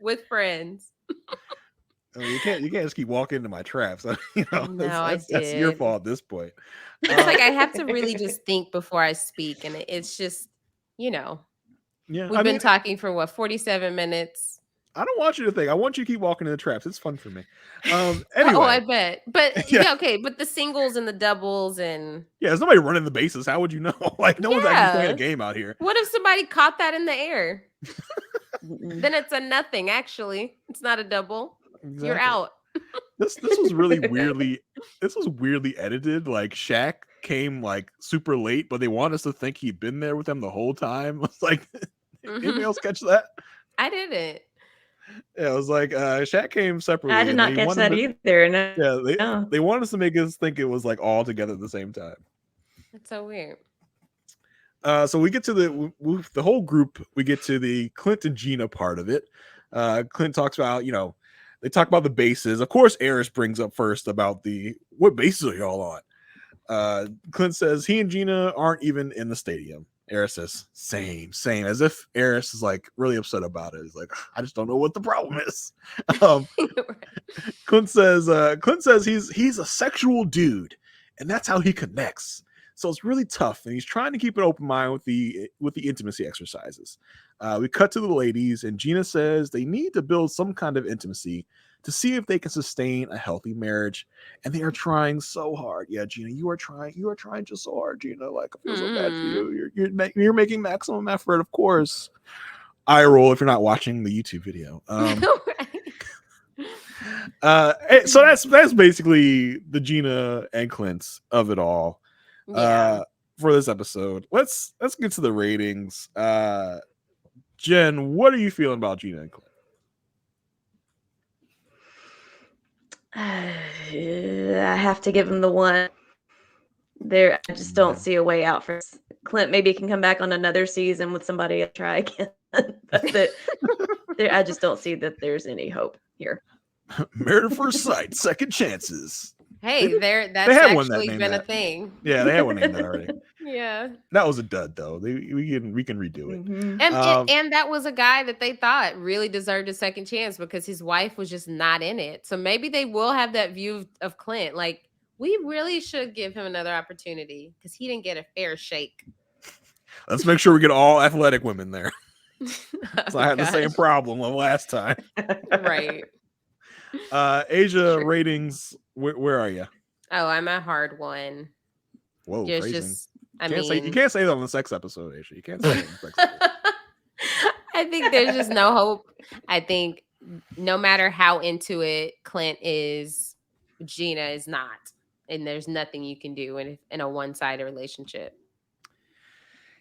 with friends. I mean, you can't just keep walking into my traps. That's your fault at this point. It's like I have to really just think before I speak, and it's just, yeah. We've been talking for 47 minutes. I don't want you to think. I want you to keep walking in the traps. It's fun for me. Anyway. Oh, I bet. But yeah, okay. But the singles and the doubles and there's nobody running the bases. How would you know? Like no one's actually playing a game out here. What if somebody caught that in the air? Then it's a nothing. Actually, it's not a double. Exactly. You're out. This was really weirdly. This was weirdly edited. Like Shaq came like super late, but they want us to think he'd been there with them the whole time. It's like, anybody else catch that? I didn't. Yeah, it was like Shaq came separately. I did not catch that either. No. Yeah, they wanted us to make us think it was like all together at the same time. That's so weird. So we get to the whole group. We get to the Clint and Gina part of it. Clint talks about, they talk about the bases. Of course, Eris brings up first about what bases are y'all on? Clint says he and Gina aren't even in the stadium. Eris says, same, as if Eris is like really upset about it. He's like, I just don't know what the problem is. Clint says he's a sexual dude, and that's how he connects. So it's really tough, and he's trying to keep an open mind with the intimacy exercises. We cut to the ladies, and Gina says they need to build some kind of intimacy to see if they can sustain a healthy marriage, and they are trying so hard. Yeah, Gina, you are trying just so hard, Gina. Like, I feel so bad for you. You're making maximum effort, of course. Eye roll if you're not watching the YouTube video. So that's basically the Gina and Clint of it all. For this episode. Let's get to the ratings. Jen, what are you feeling about Gina and Clint? I have to give them the 1. I just don't see a way out for Clint maybe can come back on another season with somebody and try again. But I just don't see that there's any hope here. Married at First Sight, Second Chances. Hey, that's actually been a thing. Yeah, they had one named that already. Yeah, that was a dud though. We can redo it. Mm-hmm. And that was a guy that they thought really deserved a second chance because his wife was just not in it. So maybe they will have that view of Clint. Like, we really should give him another opportunity because he didn't get a fair shake. Let's make sure we get all athletic women there. So I had the same problem last time. Right. Asia ratings. Where are you? Oh, I'm a hard one. Whoa, you can't say that on the sex episode, Aysha. You can't say that on the sex episode. I think there's just no hope. I think no matter how into it Clint is, Gina is not. And there's nothing you can do in a one-sided relationship.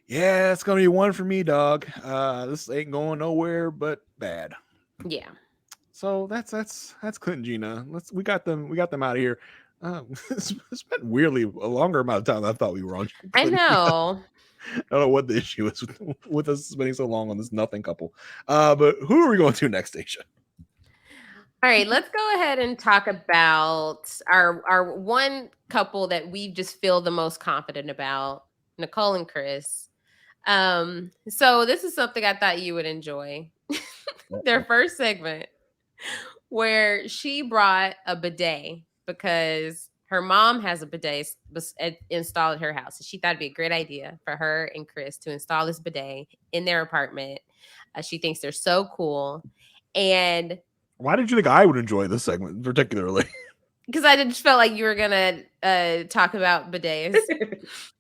Yeah, it's gonna be one for me, dog. This ain't going nowhere but bad. Yeah. So that's Clint and Gina. We got them out of here. It's been weirdly a longer amount of time than I thought we were on. I know. I don't know what the issue is with us spending so long on this nothing couple. But who are we going to next, Aysha? All right, let's go ahead and talk about our one couple that we just feel the most confident about, Nicole and Chris. So this is something I thought you would enjoy. Their first segment where she brought a bidet because her mom has a bidet installed at her house. So she thought it'd be a great idea for her and Chris to install this bidet in their apartment. She thinks they're so cool. And why did you think I would enjoy this segment particularly? Because I just felt like you were going to talk about bidets.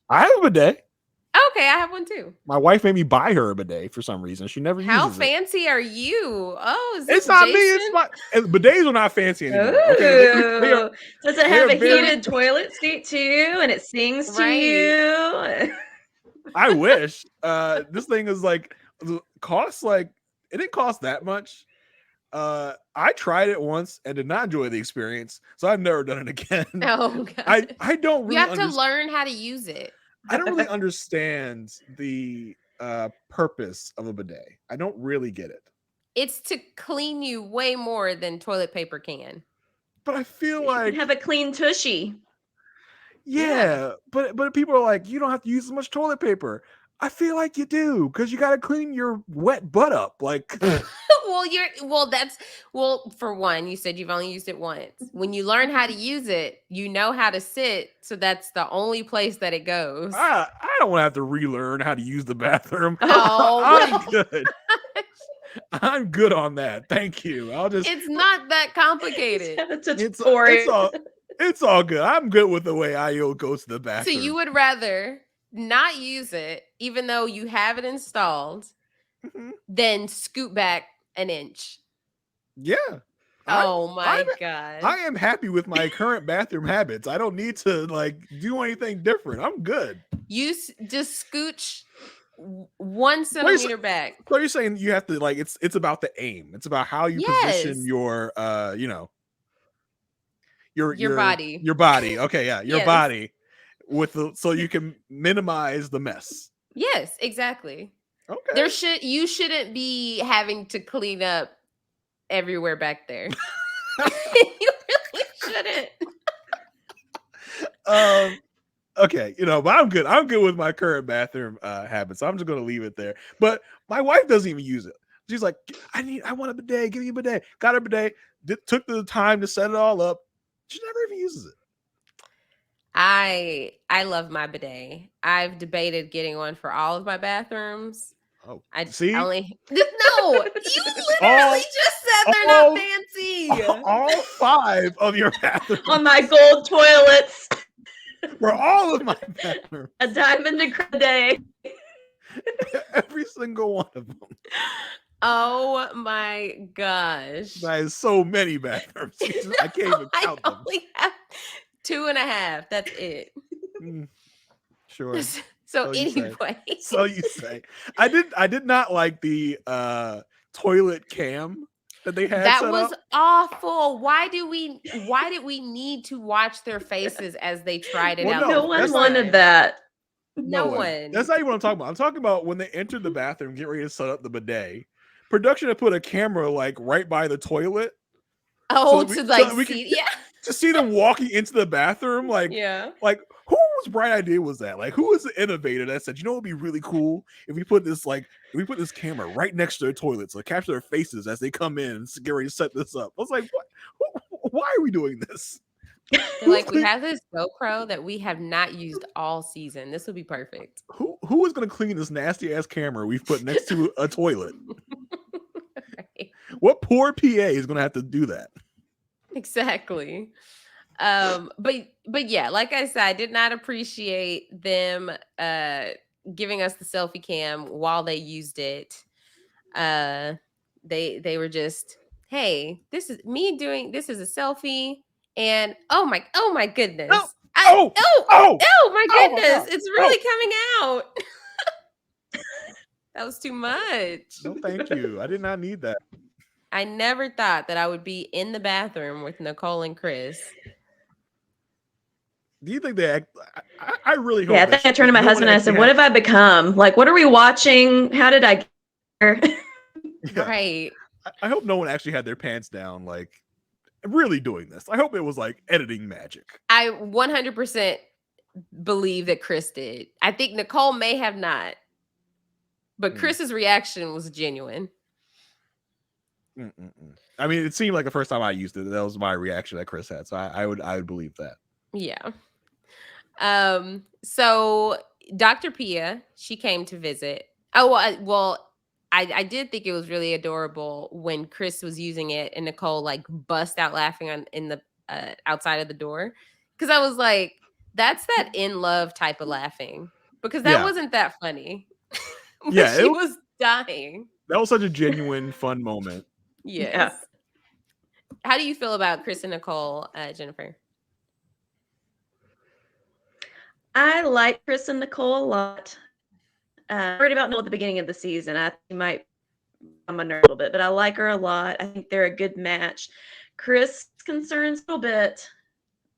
I have a bidet. Okay, I have one too. My wife made me buy her a bidet for some reason. She never uses it. How fancy are you? Oh, is this it's not Jason? me. It's my bidets are not fancy anymore. Okay, does it have a heated toilet seat too? And it sings to you? I wish. This thing is like costs like it didn't cost that much. I tried it once and did not enjoy the experience, so I've never done it again. Oh God. I don't really. You have to learn how to use it. I don't really understand the purpose of a bidet. I don't really get it. It's to clean you way more than toilet paper can. But I feel like you have a clean tushy. Yeah, but people are like, you don't have to use as much toilet paper. I feel like you do because you got to clean your wet butt up. Like, for one, you said you've only used it once. When you learn how to use it, you know how to sit. So that's the only place that it goes. I don't want to have to relearn how to use the bathroom. Oh, I'm good. I'm good on that. Thank you. It's not that complicated. It's all good. I'm good with the way Io goes to the bathroom. So you would rather not use it, even though you have it installed, than scoot back an inch. Yeah. Oh my God. I am happy with my current bathroom habits. I don't need to do anything different. I'm good. You just scooch 1 centimeter back. So you're saying you have to it's about the aim. It's about how you position your your body. Your body. Okay, yeah, your body so you can minimize the mess. Yes, exactly. Okay. You shouldn't be having to clean up everywhere back there. You really shouldn't. Okay, but I'm good. I'm good with my current bathroom habits. So I'm just gonna leave it there. But my wife doesn't even use it. She's like, I want a bidet. Give me a bidet. Got a bidet. Took the time to set it all up. She never even uses it. I love my bidet. I've debated getting one for all of my bathrooms. Oh, see? No, you literally just said they're not fancy. All 5 of your bathrooms on my gold toilets. For all of my bathrooms. A diamond a day. Every single one of them. Oh my gosh. That is so many bathrooms. I can't even count them. I only have 2.5. That's it. Sure. So anyway. So you say. I did not like the toilet cam that they had. That was awful. Why did we need to watch their faces as they tried it out? No one wanted that. No one. That's not even what I'm talking about. I'm talking about when they entered the bathroom, get ready to set up the bidet. Production had put a camera like right by the toilet. Oh, to see them walking into the bathroom, like whose bright idea was that? Like, who was the innovator that said, you know, it'd be really cool if we put this camera right next to their toilets, like capture their faces as they come in and get ready to set this up. I was like, what? Why are we doing this? They're like, we have this GoPro that we have not used all season. This would be perfect. Who is going to clean this nasty ass camera we've put next to a toilet? Right. What poor PA is going to have to do that? Exactly. But yeah, like I said, I did not appreciate them giving us the selfie cam while they used it. They were just, hey, this is me doing, this is a selfie. And oh my goodness. Oh my goodness. It's really coming out. That was too much. No, thank you. I did not need that. I never thought that I would be in the bathroom with Nicole and Chris. Do you think they act? I really hope. Yeah, I think I turned to my husband and I said, what have I become? Like, what are we watching? How did I get here? Yeah. Right. I hope no one actually had their pants down, like really doing this. I hope it was like editing magic. I 100% believe that Chris did. I think Nicole may have not, but Chris's reaction was genuine. I mean, it seemed like the first time I used it, that was my reaction that Chris had. So I would believe that. Yeah. So Dr. Pia, she came to visit. Oh, I did think it was really adorable when Chris was using it and Nicole like bust out laughing in the outside of the door. Cause I was like, that's that in love type of laughing, because that wasn't that funny. Yeah. She was dying. That was such a genuine, fun moment. Yes. Yeah. How do you feel about Chris and Nicole, Jennifer? I like Chris and Nicole a lot. Worried about Nicole at the beginning of the season. I think she might come under a little bit, but I like her a lot. I think they're a good match. Chris concerns a little bit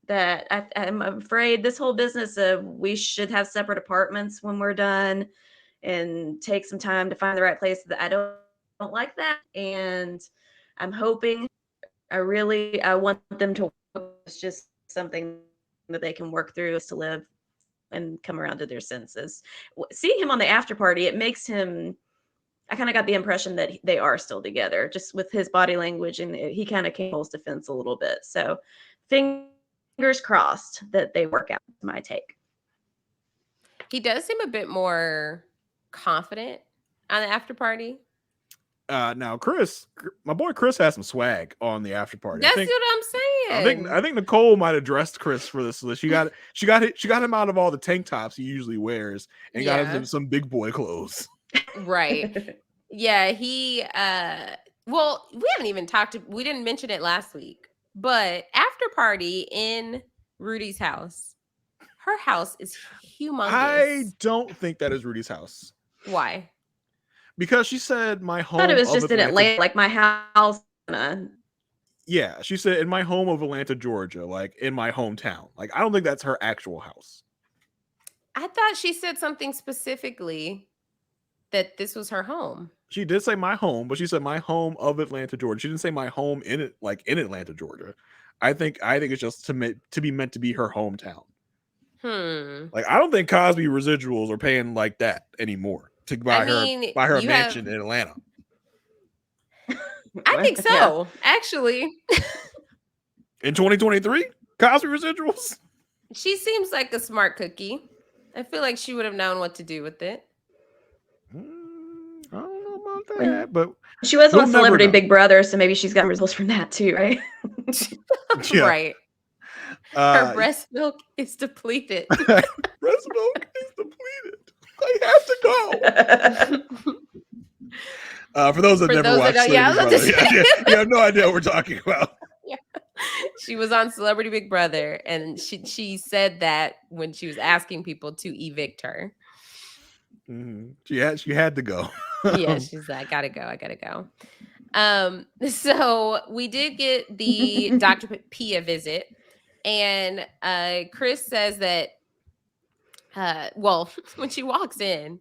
that I'm afraid this whole business of we should have separate apartments when we're done and take some time to find the right place. That I don't like that, and I'm hoping. I want them to. It's just something that they can work through to live and come around to their senses. Seeing him on the after party, it makes him. I kind of got the impression that they are still together, just with his body language, and he kind of came Nicole's defense a little bit. So, fingers crossed that they work out. My take. He does seem a bit more confident on the after party. Now Chris, my boy Chris has some swag on the after party. That's what I'm saying. I think Nicole might have dressed Chris for this. She got him out of all the tank tops he usually wears and got him some big boy clothes. Right. Yeah, he well, we haven't even we didn't mention it last week, but after party in Rudy's house. Her house is humongous. I don't think that is Rudy's house. Why? Because she said my home. I thought it was just in Atlanta, like my house. Yeah, she said in my home of Atlanta, Georgia, like in my hometown. Like I don't think that's her actual house. I thought she said something specifically that this was her home. She did say my home, but she said my home of Atlanta, Georgia. She didn't say my home in it, like in Atlanta, Georgia. I think it's just to be meant to be her hometown. Like I don't think Cosby residuals are paying like that anymore to buy her mansion in Atlanta. I think so, actually. In 2023, Cosby residuals. She seems like a smart cookie. I feel like she would have known what to do with it. I don't know about that, but she was on Celebrity Big Brother, so maybe she's got results from that too, right? Yeah. Right. Her breast milk is depleted. Breast milk is depleted. I have to go. For those that never watched Celebrity Big Brother, you have no idea what we're talking about. Yeah. She was on Celebrity Big Brother, and she said that when she was asking people to evict her. Mm-hmm. She had to go. Yeah, she's like, I gotta go. So we did get the Dr. Pia visit, and Chris says that well, when she walks in,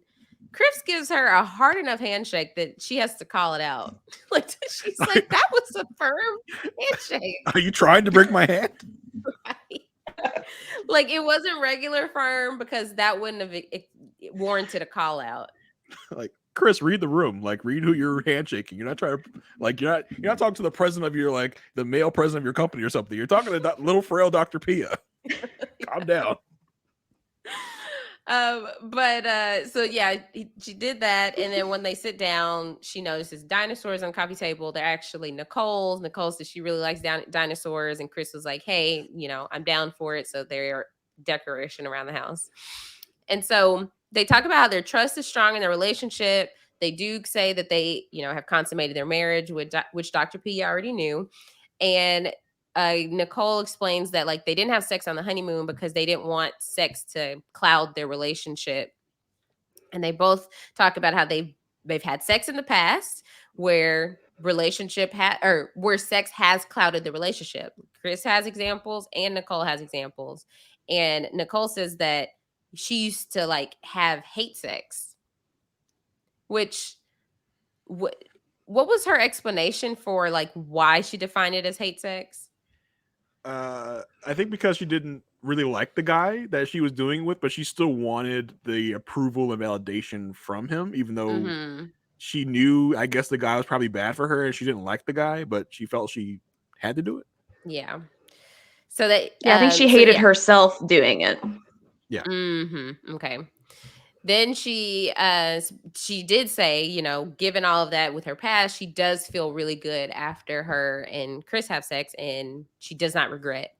Chris gives her a hard enough handshake that she has to call it out. Like, she's like, that was a firm handshake. Are you trying to break my hand? Right. Like, it wasn't regular firm because that wouldn't have warranted a call out. Like, Chris, read the room. Like, read who you're handshaking. You're not trying to, like, you're not talking to the president of your, like, the male president of your company or something. You're talking to little frail Dr. Pia. Calm down. So yeah, she did that, and then when they sit down, she notices dinosaurs on the coffee table. They're actually Nicole's. Nicole says she really likes dinosaurs, and Chris was like, "Hey, I'm down for it." So they're decoration around the house, and so they talk about how their trust is strong in their relationship. They do say that they, have consummated their marriage, which Dr. P already knew, and Nicole explains that like they didn't have sex on the honeymoon because they didn't want sex to cloud their relationship. And they both talk about how they've had sex in the past where where sex has clouded the relationship. Chris has examples and Nicole has examples. And Nicole says that she used to like have hate sex, which what was her explanation for like why she defined it as hate sex? I think because she didn't really like the guy that she was doing with, but she still wanted the approval and validation from him, even though she knew, I guess, the guy was probably bad for her and she didn't like the guy, but she felt she had to do it. Yeah. So that I think she hated herself doing it. Yeah. Okay. Then she did say, given all of that with her past, she does feel really good after her and Chris have sex, and she does not regret.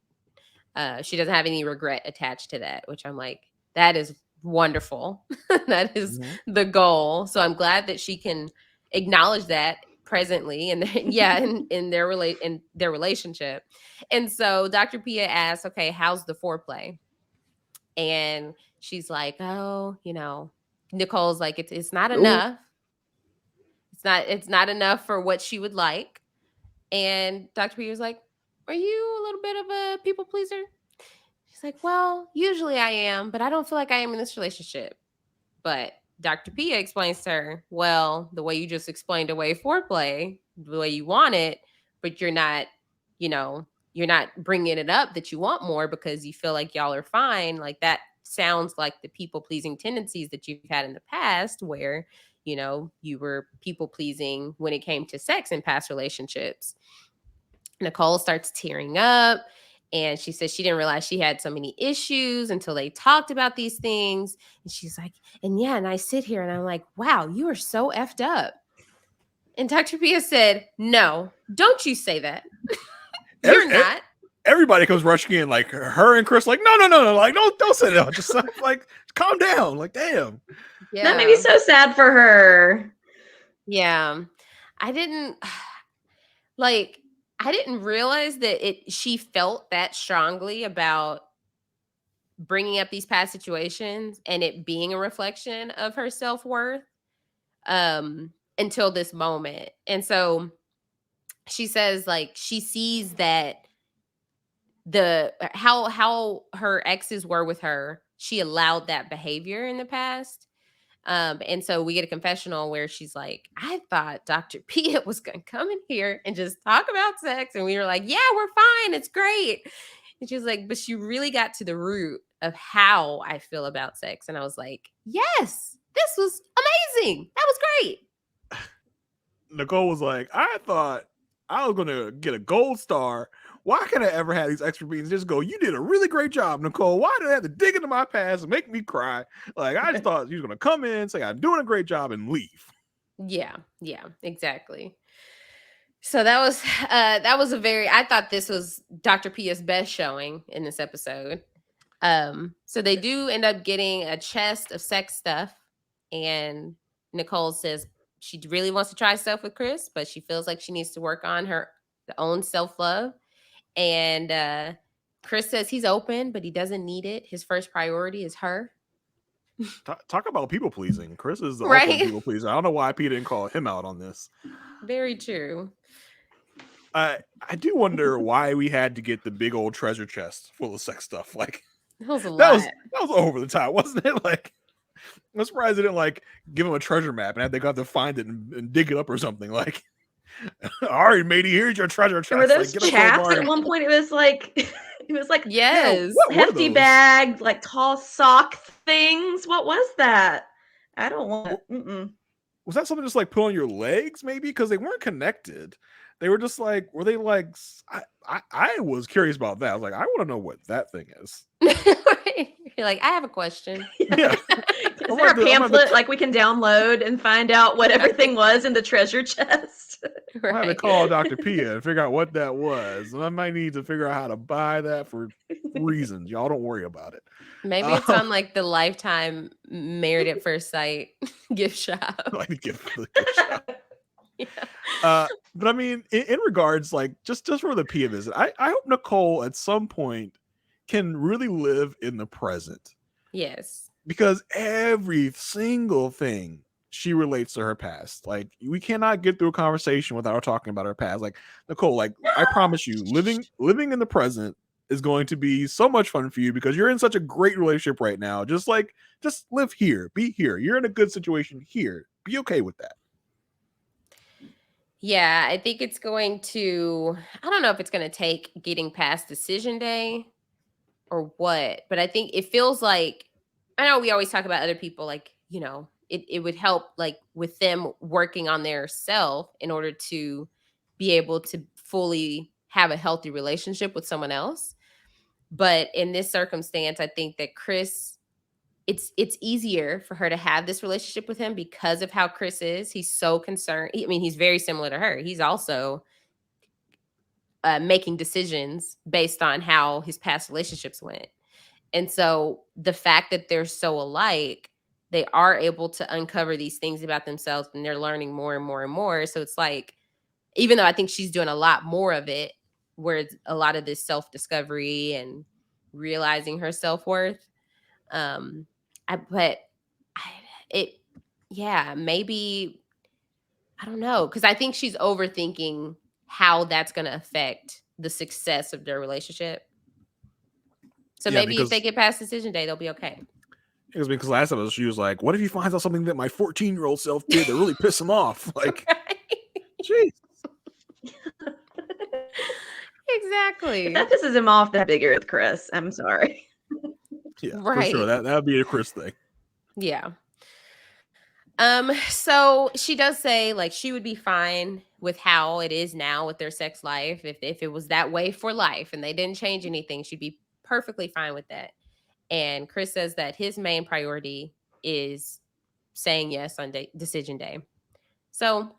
She doesn't have any regret attached to that, which I'm like, that is wonderful. That is the goal. So I'm glad that she can acknowledge that presently, and in their relationship. And so Dr. Pia asks, okay, how's the foreplay? And she's like, oh, Nicole's like, it's not enough. It's not enough for what she would like. And Dr. Pia was like, are you a little bit of a people pleaser? She's like, well, usually I am, but I don't feel like I am in this relationship. But Dr. Pia explains to her, well, the way you just explained away foreplay, the way you want it, but you're not, you're not bringing it up that you want more because you feel like y'all are fine. Like that sounds like the people pleasing tendencies that you've had in the past where, you were people pleasing when it came to sex in past relationships. Nicole starts tearing up and she says she didn't realize she had so many issues until they talked about these things. And she's like, and I sit here and I'm like, wow, you are so effed up. And Dr. Pia said, no, don't you say that. You're not. Everybody comes rushing in, like her and Chris, like, no, like, don't say that. Just like, calm down. Like, damn. Yeah. That made me so sad for her. Yeah. I didn't realize that she felt that strongly about bringing up these past situations and it being a reflection of her self-worth until this moment. And so she says like she sees that how her exes were with her, she allowed that behavior in the past. And so we get a confessional where she's like, I thought Dr. Pia was going to come in here and just talk about sex. And we were like, yeah, we're fine. It's great. And she was like, but she really got to the root of how I feel about sex. And I was like, yes, this was amazing. That was great. Nicole was like, I thought I was going to get a gold star. Why can't I ever have these extra beats? Just go, you did a really great job, Nicole. Why did I have to dig into my past and make me cry? Like, I just thought you was going to come in, say I'm doing a great job and leave. Yeah, exactly. So that was I thought this was Dr. Pia's best showing in this episode. So they do end up getting a chest of sex stuff. And Nicole says she really wants to try stuff with Chris, but she feels like she needs to work on her own self-love. And Chris says he's open, but he doesn't need it. His first priority is her. Talk about people pleasing. Chris is the ultimate people pleaser. I don't know why Pete didn't call him out on this. Very true. I do wonder why we had to get the big old treasure chest full of sex stuff. Like, That was a That lot. was over the top, wasn't it? Like, I'm surprised they didn't like give him a treasure map and they got to find it and dig it up or something. Like, all right, matey, here's your treasure chest. Were those like, get chaps at one point? It was like yes, hefty bag, like tall sock things. What was that? I don't want. Was that something just like put on your legs, maybe? Because they weren't connected. They were just like, were they like? I was curious about that. I was like, I want to know what that thing is. You're like, I have a question. Yeah. Is there a pamphlet like we can download and find out what everything was in the treasure chest? I had to call Dr. Pia and figure out what that was. And I might need to figure out how to buy that for reasons. Y'all don't worry about it. Maybe it's on like the Lifetime Married at First Sight gift shop. Like the gift shop. Yeah. But I mean, in regards, like just for the Pia visit, I hope Nicole at some point can really live in the present. Yes. Because every single thing she relates to her past. Like, we cannot get through a conversation without her talking about her past. Like, Nicole, like, I promise you, living in the present is going to be so much fun for you because you're in such a great relationship right now. Just live here, be here. You're in a good situation here. Be okay with that. Yeah, I think it's going to, I don't know if it's going to take getting past decision day or what, but I think it feels like, I know we always talk about other people, like, you know, it would help like with them working on their self in order to be able to fully have a healthy relationship with someone else. But in this circumstance, I think that Chris, it's easier for her to have this relationship with him because of how Chris is. He's so concerned. I mean, he's very similar to her. He's also making decisions based on how his past relationships went. And so the fact that they're so alike, they are able to uncover these things about themselves and they're learning more and more and more. So it's like, even though I think she's doing a lot more of it, where it's a lot of this self-discovery and realizing her self-worth. Maybe, I don't know. Cause I think she's overthinking how that's going to affect the success of their relationship. So maybe if they get past decision day, they'll be okay. It was because last time she was like, what if he finds out something that my 14-year-old self did that really piss him off? Like, jeez. Exactly. If that pisses him off, that bigger with Chris. I'm sorry. Yeah, right. For sure. That would be a Chris thing. Yeah. So she does say like she would be fine with how it is now with their sex life. If it was that way for life and they didn't change anything, she'd be perfectly fine with that. And Chris says that his main priority is saying yes on decision day. So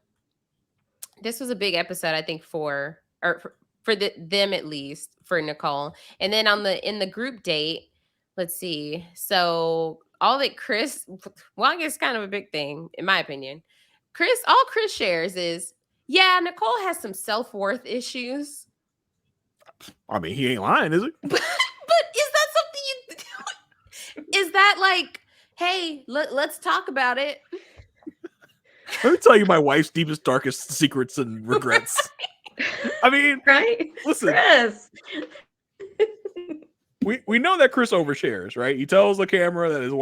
this was a big episode, I think, for them at least, for Nicole. And then in the group date, let's see. So all that Chris, well, I guess kind of a big thing, in my opinion. All Chris shares is, yeah, Nicole has some self-worth issues. I mean, he ain't lying, is he? But is that something is that like, hey, let's talk about it? Let me tell you my wife's deepest, darkest secrets and regrets. Right. I mean, right? Listen, Chris. we know that Chris overshares, right? He tells the camera that his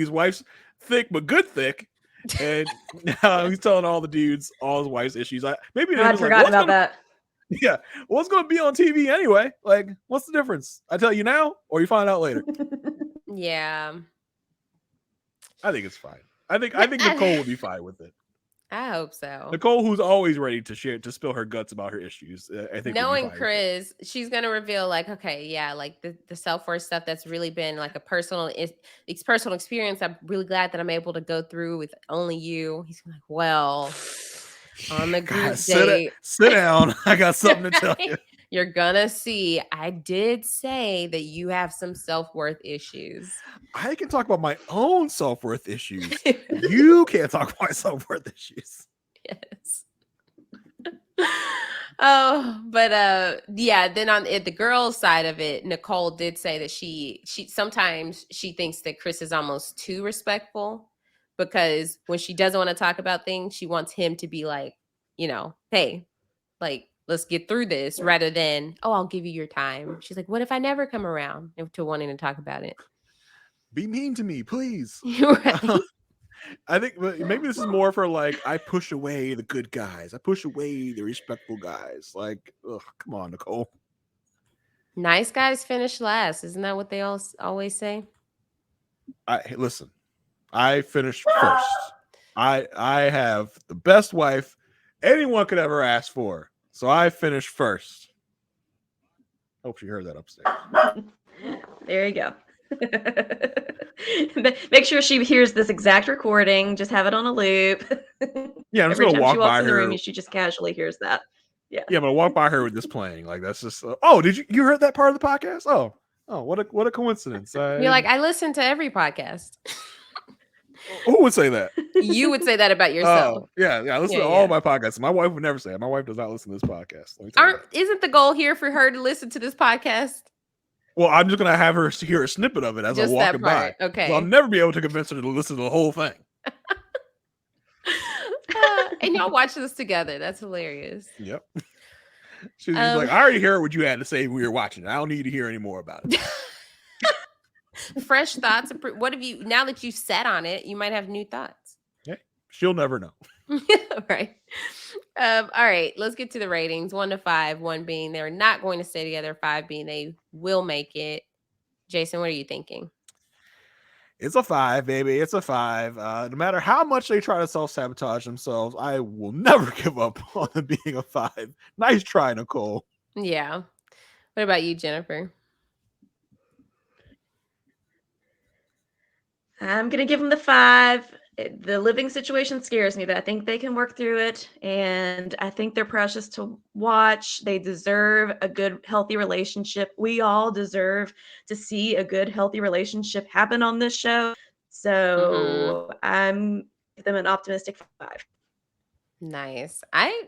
wife's thick but good thick, and now he's telling all the dudes all his wife's issues. Maybe I'd forgotten about that. Yeah, what's going to be on TV anyway? Like, what's the difference? I tell you now, or you find out later. Yeah, I think it's fine. I think Nicole would be fine with it. I hope so. Nicole, who's always ready to spill her guts about her issues, I think. Knowing Chris, she's gonna reveal like, okay, yeah, like the self-worth stuff that's really been like a personal experience. I'm really glad that I'm able to go through with only you. He's like, well, on the group date, sit down. I got something to tell you. You're gonna see. I did say that you have some self-worth issues. I can talk about my own self-worth issues. You can't talk about my self-worth issues. Yes. Oh, but yeah, then on the girls' side of it, Nicole did say that she sometimes she thinks that Chris is almost too respectful, because when she doesn't want to talk about things, she wants him to be like, you know, hey, like, let's get through this, rather than, oh, I'll give you your time. She's like, what if I never come around? To wanting to talk about it. Be mean to me, please. Right. I think maybe this is more for like, I push away the good guys. I push away the respectful guys. Like, ugh, come on, Nicole. Nice guys finish last. Isn't that what they always say? Listen, I finished first. I have the best wife anyone could ever ask for. So I finished first. Hope she heard that upstairs. There you go. Make sure she hears this exact recording. Just have it on a loop. Yeah, I'm just gonna walk by in the her. room, she just casually hears that. Yeah, I'm gonna walk by her with this playing. Like, that's just. Oh, did you heard that part of the podcast? Oh, what a coincidence. You're like, I listen to every podcast. Who would say that? You would say that about yourself. Yeah. I listen to all my podcasts. My wife would never say it. My wife does not listen to this podcast. Isn't the goal here for her to listen to this podcast? Well, I'm just gonna have her hear a snippet of it as I'm walking by. Okay. So I'll never be able to convince her to listen to the whole thing. And y'all watch this together. That's hilarious. Yep. She's like, I already heard what you had to say when we were watching. I don't need to hear any more about it. Fresh thoughts. What have you, now that you sat on it, you might have new thoughts. Yeah, she'll never know. Right. All right, let's get to the ratings. 1 to 5, 1 being they're not going to stay together, 5 being they will make it. Jason, what are you thinking? It's a 5, baby. It's a 5. No matter how much they try to self-sabotage themselves, I will never give up on them being a 5. Nice try, Nicole. Yeah. What about you, Jennifer? I'm going to give them the 5. The living situation scares me, but I think they can work through it. And I think they're precious to watch. They deserve a good, healthy relationship. We all deserve to see a good, healthy relationship happen on this show. So I'm giving them an optimistic 5. Nice. I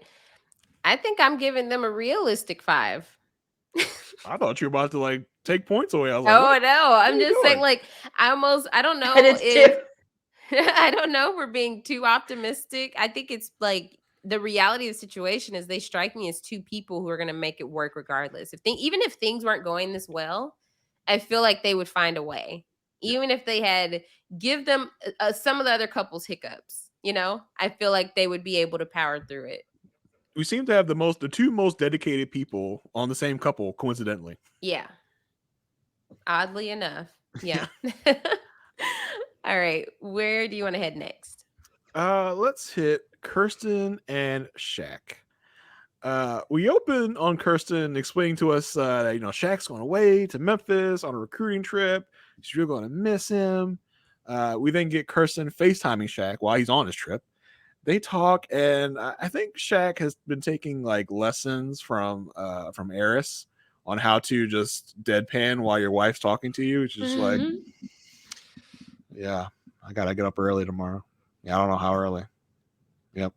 think I'm giving them a realistic 5. I thought you were about to like take points away. I was like, no, I'm just saying, like, I don't know if I don't know if we're being too optimistic. I think it's like the reality of the situation is they strike me as two people who are going to make it work regardless. Even if things weren't going this well, I feel like they would find a way. Even if they had give them some of the other couples hiccups, I feel like they would be able to power through it. We seem to have the two most dedicated people on the same couple, coincidentally. Yeah. Oddly enough. Yeah. All right. Where do you want to head next? Let's hit Kirsten and Shaq. We open on Kirsten explaining to us that Shaq's going away to Memphis on a recruiting trip. She's really going to miss him. We then get Kirsten FaceTiming Shaq while he's on his trip. They talk, and I think Shaq has been taking like lessons from Eris on how to just deadpan while your wife's talking to you. It's just like, yeah, I gotta get up early tomorrow. Yeah, I don't know how early. Yep,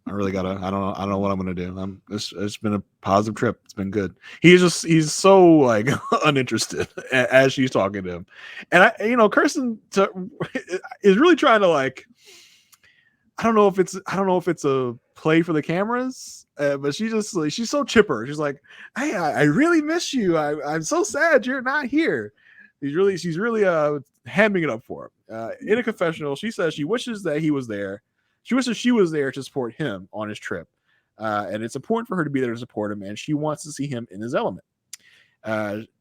I really gotta. I don't know what I'm gonna do. It's been a positive trip. It's been good. He's so like uninterested as she's talking to him, and Kirsten is really trying to like. I don't know if it's a play for the cameras, but she's so chipper. She's like, hey, I really miss you. I'm so sad you're not here. She's really hamming it up for him. In a confessional, she says she wishes that he was there. She wishes she was there to support him on his trip. And it's important for her to be there to support him, and she wants to see him in his element.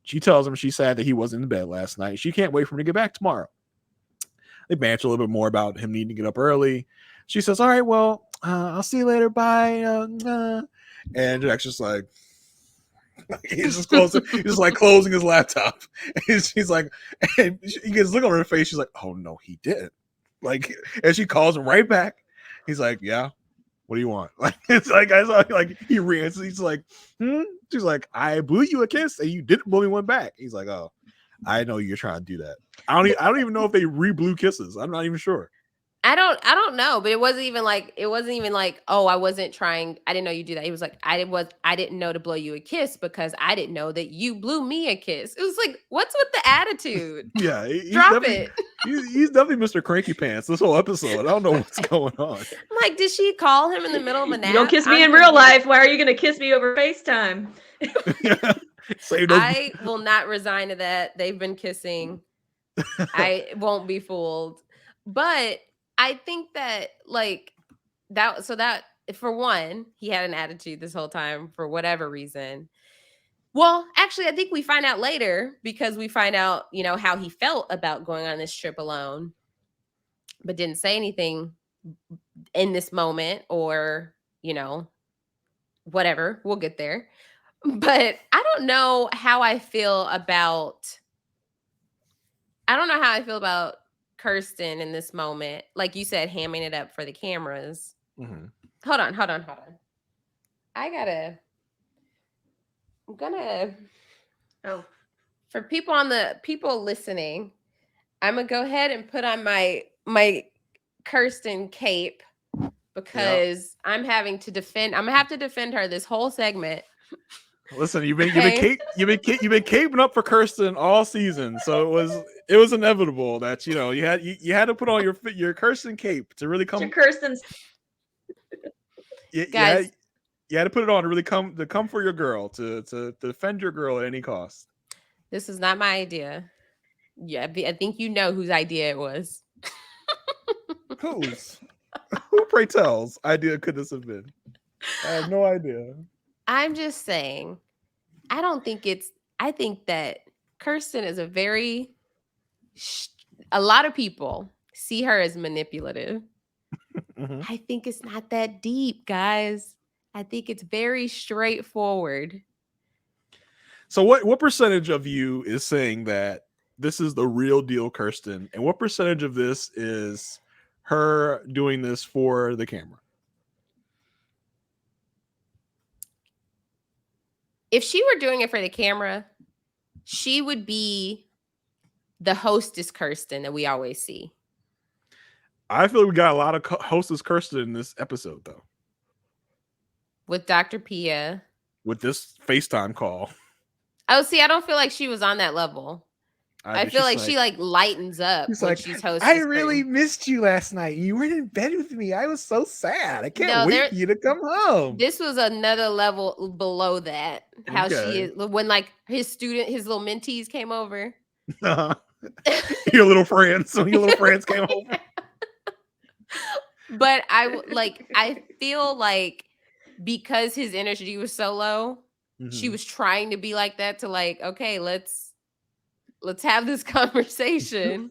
She tells him she's sad that he wasn't in bed last night. She can't wait for him to get back tomorrow. They banter a little bit more about him needing to get up early. She says, all right, well, I'll see you later. Bye. And Jack's just like, he's just closing his laptop. And she's like, and he gets a look on her face. She's like, oh no, he didn't. Like, and she calls him right back. He's like, yeah, what do you want? Like, it's like, he reads. He's like, She's like, I blew you a kiss and you didn't blow me one back. He's like, oh, I know you're trying to do that. I don't even know if they re-blew kisses. I'm not even sure. I don't know, but it wasn't even like, oh, I wasn't trying. I didn't know you do that. He was like, I didn't know to blow you a kiss because I didn't know that you blew me a kiss. It was like, what's with the attitude? Yeah. Drop it. He's definitely Mr. Cranky Pants this whole episode. I don't know what's going on. I'm like, did she call him in the middle of a nap? You don't kiss me in real life. Why are you going to kiss me over FaceTime? I will not resign to that. They've been kissing. I won't be fooled. But I think that that for one, he had an attitude this whole time for whatever reason. Well, actually, I think we find out later because we find out, how he felt about going on this trip alone, but didn't say anything in this moment or, whatever. We'll get there. But I don't know how I feel about Kirsten in this moment. Like you said, hamming it up for the cameras. Mm-hmm. Hold on. For people listening, I'm gonna go ahead and put on my Kirsten cape because I'm having to defend. I'm gonna have to defend her this whole segment. Listen, you've been caping up for Kirsten all season, so it was inevitable that you had to put on your Kirsten cape to really come. Your Kirsten's. Guys, you had to put it on to really come for your girl to defend your girl at any cost. This is not my idea. Yeah, I think you know whose idea it was. Whose? Who, pray tell's idea could this have been? I have no idea. I'm just saying, I think that Kirsten is a lot of people see her as manipulative. Mm-hmm. I think it's not that deep, guys. I think it's very straightforward. So what percentage of you is saying that this is the real deal Kirsten, and what percentage of this is her doing this for the camera? If she were doing it for the camera, she would be the hostess Kirsten that we always see. I feel like we got a lot of hostess Kirsten in this episode, though. With Dr. Pia. With this FaceTime call. Oh, see, I don't feel like she was on that level. I feel like she lightens up when she's hosting. I really missed you last night. You weren't in bed with me. I was so sad. I can't wait for you to come home. This was another level below that. How she is when his little mentees came over. Your little friends. So your little friends came over. But I feel like because his energy was so low, she was trying to be like that to okay, let's have this conversation.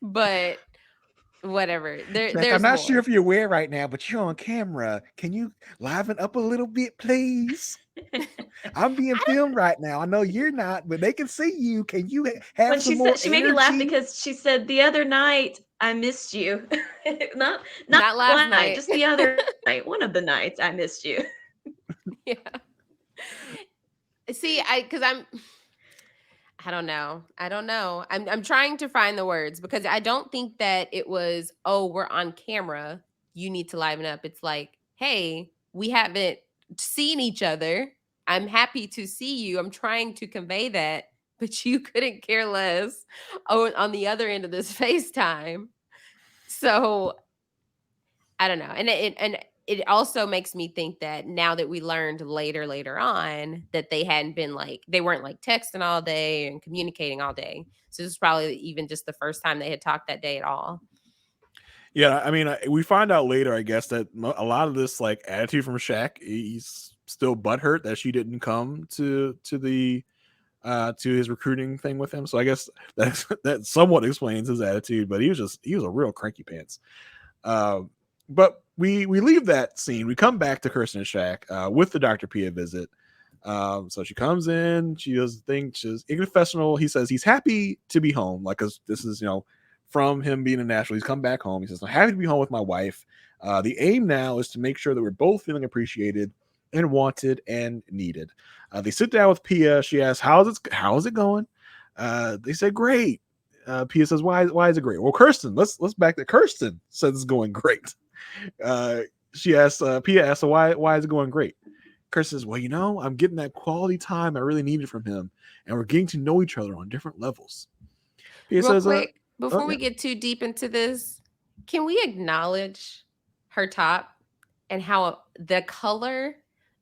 But whatever. I'm not sure if you're aware right now, but you're on camera. Can you liven up a little bit, please? I'm being filmed right now. I know you're not, but they can see you. Can you have some more energy? She made me laugh because she said the other night I missed you. not last night, just the other night. One of the nights I missed you. Yeah. See, I don't know. I'm trying to find the words because I don't think that it was, oh, we're on camera, you need to liven up. It's like, hey, we haven't seen each other. I'm happy to see you. I'm trying to convey that, but you couldn't care less on the other end of this FaceTime. So I don't know. And it also makes me think that now that we learned later on that they weren't texting all day and communicating all day. So this is probably even just the first time they had talked that day at all. Yeah, I mean, we find out later, I guess, that a lot of this attitude from Shaq, he's still butthurt that she didn't come to his recruiting thing with him. So I guess that somewhat explains his attitude, but he was a real cranky pants. But we leave that scene. We come back to Kirsten and Shaq with the Dr. Pia visit. So she comes in, she does the thing, she's in confessional. He says he's happy to be home, cause this is, from him being in Nashville, he's come back home. He says, I'm happy to be home with my wife. The aim now is to make sure that we're both feeling appreciated and wanted and needed. They sit down with Pia. She asks, how is it going? They say, great. Pia says, why is it great? Well, Kirsten, let's back to Kirsten says it's going great. Pia asks, why is it going great? Kirsten says, well, I'm getting that quality time I really needed from him, and we're getting to know each other on different levels. Pia says, before we get too deep into this, can we acknowledge her top and how the color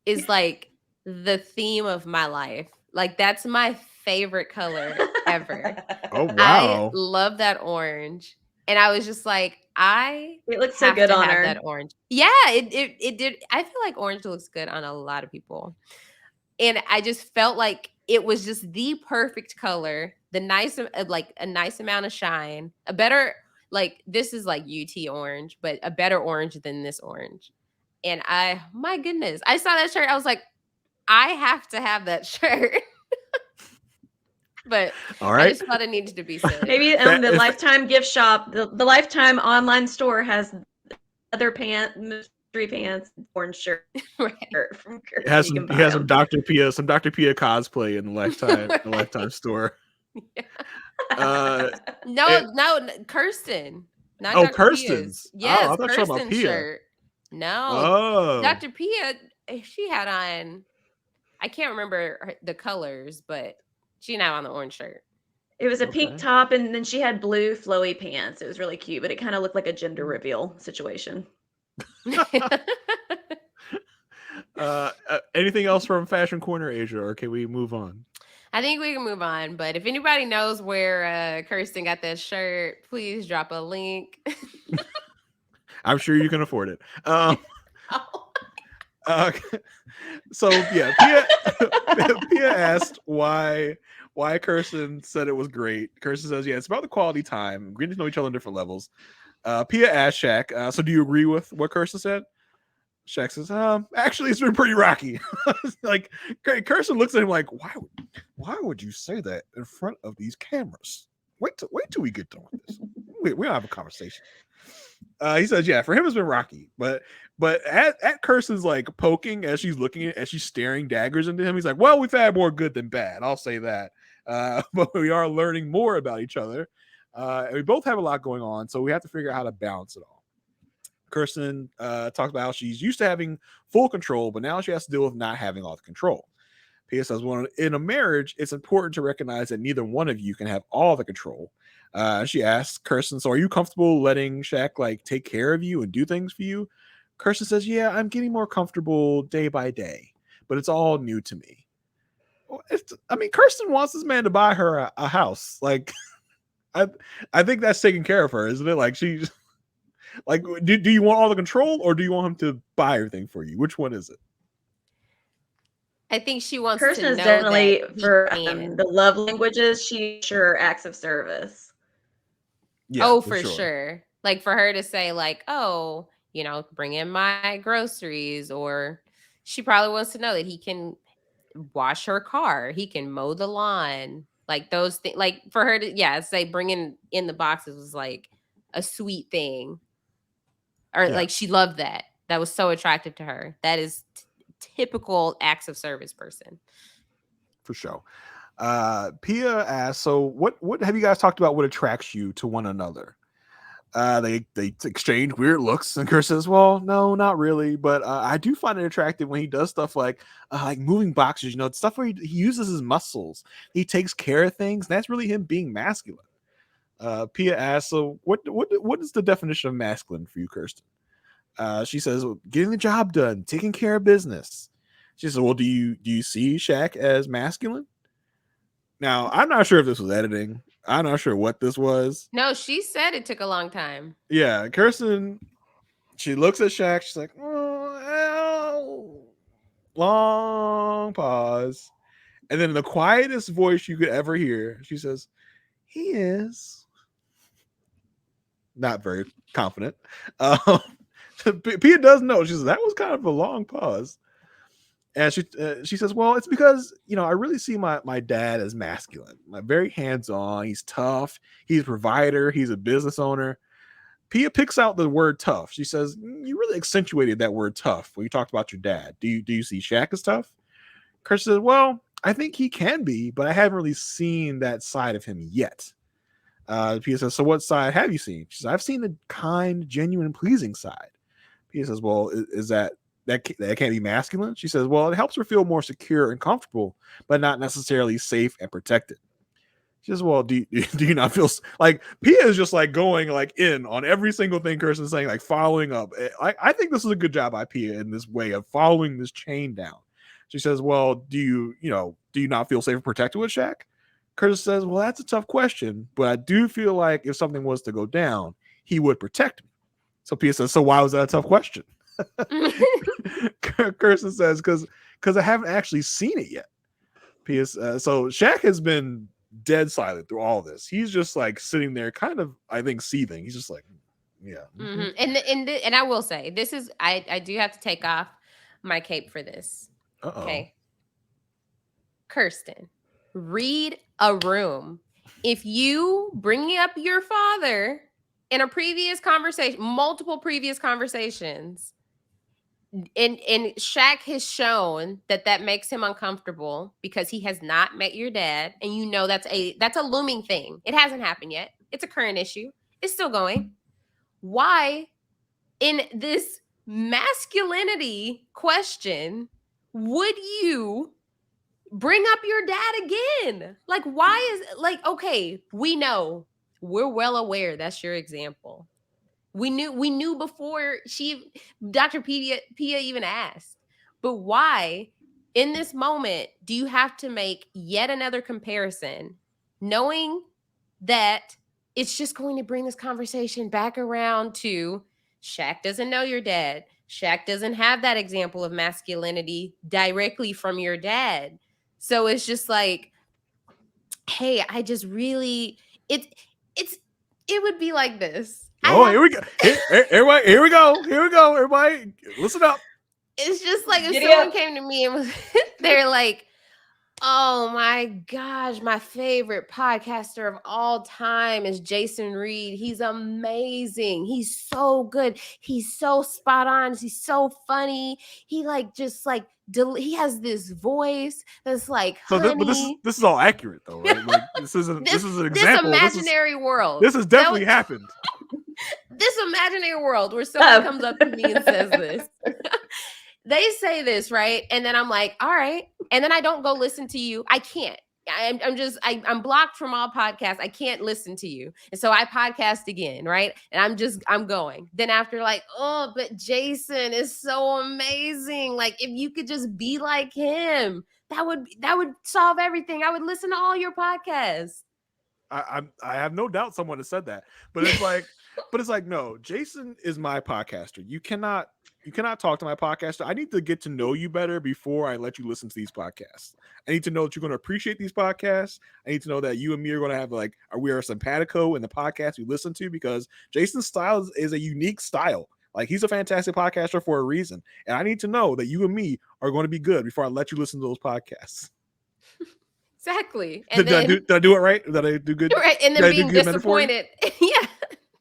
is like the theme of my life? Like, that's my favorite color ever. Oh, wow. I love that orange. And I was just like, it looks so good on her. That orange. Yeah, it did. I feel like orange looks good on a lot of people. And I just felt like it was just the perfect color, the nice, like a nice amount of shine, a better, like this is like UT orange, but a better orange than this orange. And my goodness, I saw that shirt. I was like, I have to have that shirt. But all right. I just thought it needed to be said. Maybe the Lifetime gift shop, the Lifetime online store has other mystery pants, orange shirt. Right. From it has some Dr. Pia cosplay in the Lifetime the Lifetime store. Yeah. No, Kirsten. Not Dr. Kirsten's. Pia's. Yes, I thought Kirsten's Pia. shirt. No. Oh. Dr. Pia, she had on, I can't remember the colors, but she didn't have on the orange shirt. It was a pink top, and then she had blue flowy pants. It was really cute, but it kind of looked like a gender reveal situation. Anything else from Fashion Corner, Asia, or can we move on? I think we can move on, but if anybody knows where Kirsten got that shirt, please drop a link. I'm sure you can afford it. So yeah, Pia asked why Kirsten said it was great. Kirsten says, yeah, it's about the quality time, getting to know each other on different levels. Pia asked Shaq, so do you agree with what Kirsten said? Shaq says, actually, it's been pretty rocky. Like, Kirsten looks at him like, why would you say that in front of these cameras? Wait till we get done with this. We don't have a conversation. He says, yeah, for him it's been rocky, but at Kirsten's like poking as she's as she's staring daggers into him, he's like, well, we've had more good than bad. I'll say that. But we are learning more about each other. And we both have a lot going on, so we have to figure out how to balance it all. Kirsten talks about how she's used to having full control, but now she has to deal with not having all the control. Pia says, well, in a marriage, it's important to recognize that neither one of you can have all the control. She asks Kirsten, so are you comfortable letting Shaq like take care of you and do things for you? Kirsten says, yeah, I'm getting more comfortable day by day, but it's all new to me. Kirsten wants this man to buy her a house. Like, I think that's taking care of her, isn't it? Like, she's like, do you want all the control, or do you want him to buy everything for you? Which one is it? I think she wants Kirsten to is know definitely that for the love languages. She sure acts of service. Yeah, for sure. Like for her to say like, oh, bring in my groceries, or she probably wants to know that he can wash her car, he can mow the lawn, like those things. Like for her to say bringing in the boxes was like a sweet thing, or like she loved that. That was so attractive to her. That is typical acts of service person. For sure. Pia asks, so what have you guys talked about? What attracts you to one another? They exchange weird looks, and Kirsten says, well, no, not really, but I do find it attractive when he does stuff like moving boxes, stuff where he uses his muscles, he takes care of things. That's really him being masculine. Pia asks, so what is the definition of masculine for you, Kirsten? She says, well, getting the job done, taking care of business. She says, well, do you see Shaq as masculine? Now, I'm not sure if this was editing. I'm not sure what this was. No, she said it took a long time. Yeah, Kirsten, she looks at Shaq. She's like, oh, long pause. And then in the quietest voice you could ever hear, she says, he is. Not very confident. Pia does know. She says, that was kind of a long pause. And she says, well, it's because, I really see my dad as masculine, very hands-on. He's tough. He's a provider. He's a business owner. Pia picks out the word tough. She says, you really accentuated that word tough when you talked about your dad. Do you see Shaq as tough? Kirsten says, well, I think he can be, but I haven't really seen that side of him yet. Pia says, so what side have you seen? She says, I've seen the kind, genuine, pleasing side. Pia says, well, is that can't be masculine? She says, well, it helps her feel more secure and comfortable, but not necessarily safe and protected. She says, well, do you not feel like Pia is just like going like in on every single thing Kirsten's saying, like following up. I think this is a good job by Pia in this way of following this chain down. She says, well, do you not feel safe and protected with Shaq? Curtis says, well, that's a tough question, but I do feel like if something was to go down, he would protect me. So Pia says, so why was that a tough question? Kirsten says, because I haven't actually seen it yet. Pia, so Shaq has been dead silent through all this. He's just like sitting there, kind of, I think, seething. He's just like, yeah. Mm-hmm. And I will say, this is I do have to take off my cape for this. Uh-oh. Okay, Kirsten, read a room. If you bring up your father in a previous conversation, multiple previous conversations, and Shaq has shown that makes him uncomfortable because he has not met your dad, and you know that's a looming thing. It hasn't happened yet. It's a current issue. It's still going. Why, in this masculinity question, would you bring up your dad again? Like, why is like, okay, we're well aware that's your example. We knew before Dr. Pia even asked. But why, in this moment, do you have to make yet another comparison, knowing that it's just going to bring this conversation back around to Shaq doesn't know your dad. Shaq doesn't have that example of masculinity directly from your dad. So it's just like, hey, I just really, it would be like this. Here we go. Here we go. Everybody, listen up. It's just like if someone came to me and was, they're like, oh my gosh, my favorite podcaster of all time is Jason Reed. He's amazing. He's so good. He's so spot on. He's so funny. He he has this voice that's like honey. But this is all accurate though, right? Like this is an example. This imaginary world. This has definitely happened. This imaginary world where someone comes up to me and says this. They say this, right? And then I'm like, all right. And then I don't go listen to you. I can't. I'm blocked from all podcasts. I can't listen to you. And so I podcast again, right? And I'm going. Then after like, oh, but Jason is so amazing. Like if you could just be like him, that would solve everything. I would listen to all your podcasts. I have no doubt someone has said that, but it's like, no, Jason is my podcaster. You cannot talk to my podcaster. I need to get to know you better before I let you listen to these podcasts. I need to know that you're going to appreciate these podcasts. I need to know that you and me are going to have we are simpatico in the podcast we listen to, because Jason's style is a unique style. Like he's a fantastic podcaster for a reason. And I need to know that you and me are going to be good before I let you listen to those podcasts. Exactly. And did I do it right? Did I do good? Right. And then being disappointed. Yeah.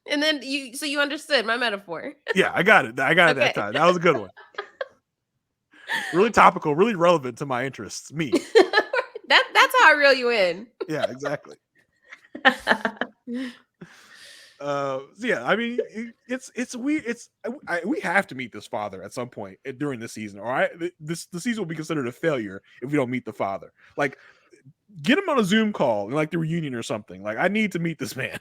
And then you understood my metaphor. Yeah, I got it. Okay. That time. That was a good one. Really topical, really relevant to my interests. Me. That's how I reel you in. Yeah, exactly. Yeah, I mean, it's weird. We have to meet this father at some point during the season. All right, the season will be considered a failure if we don't meet the father. Like, get him on a Zoom call, like the reunion or something. Like, I need to meet this man.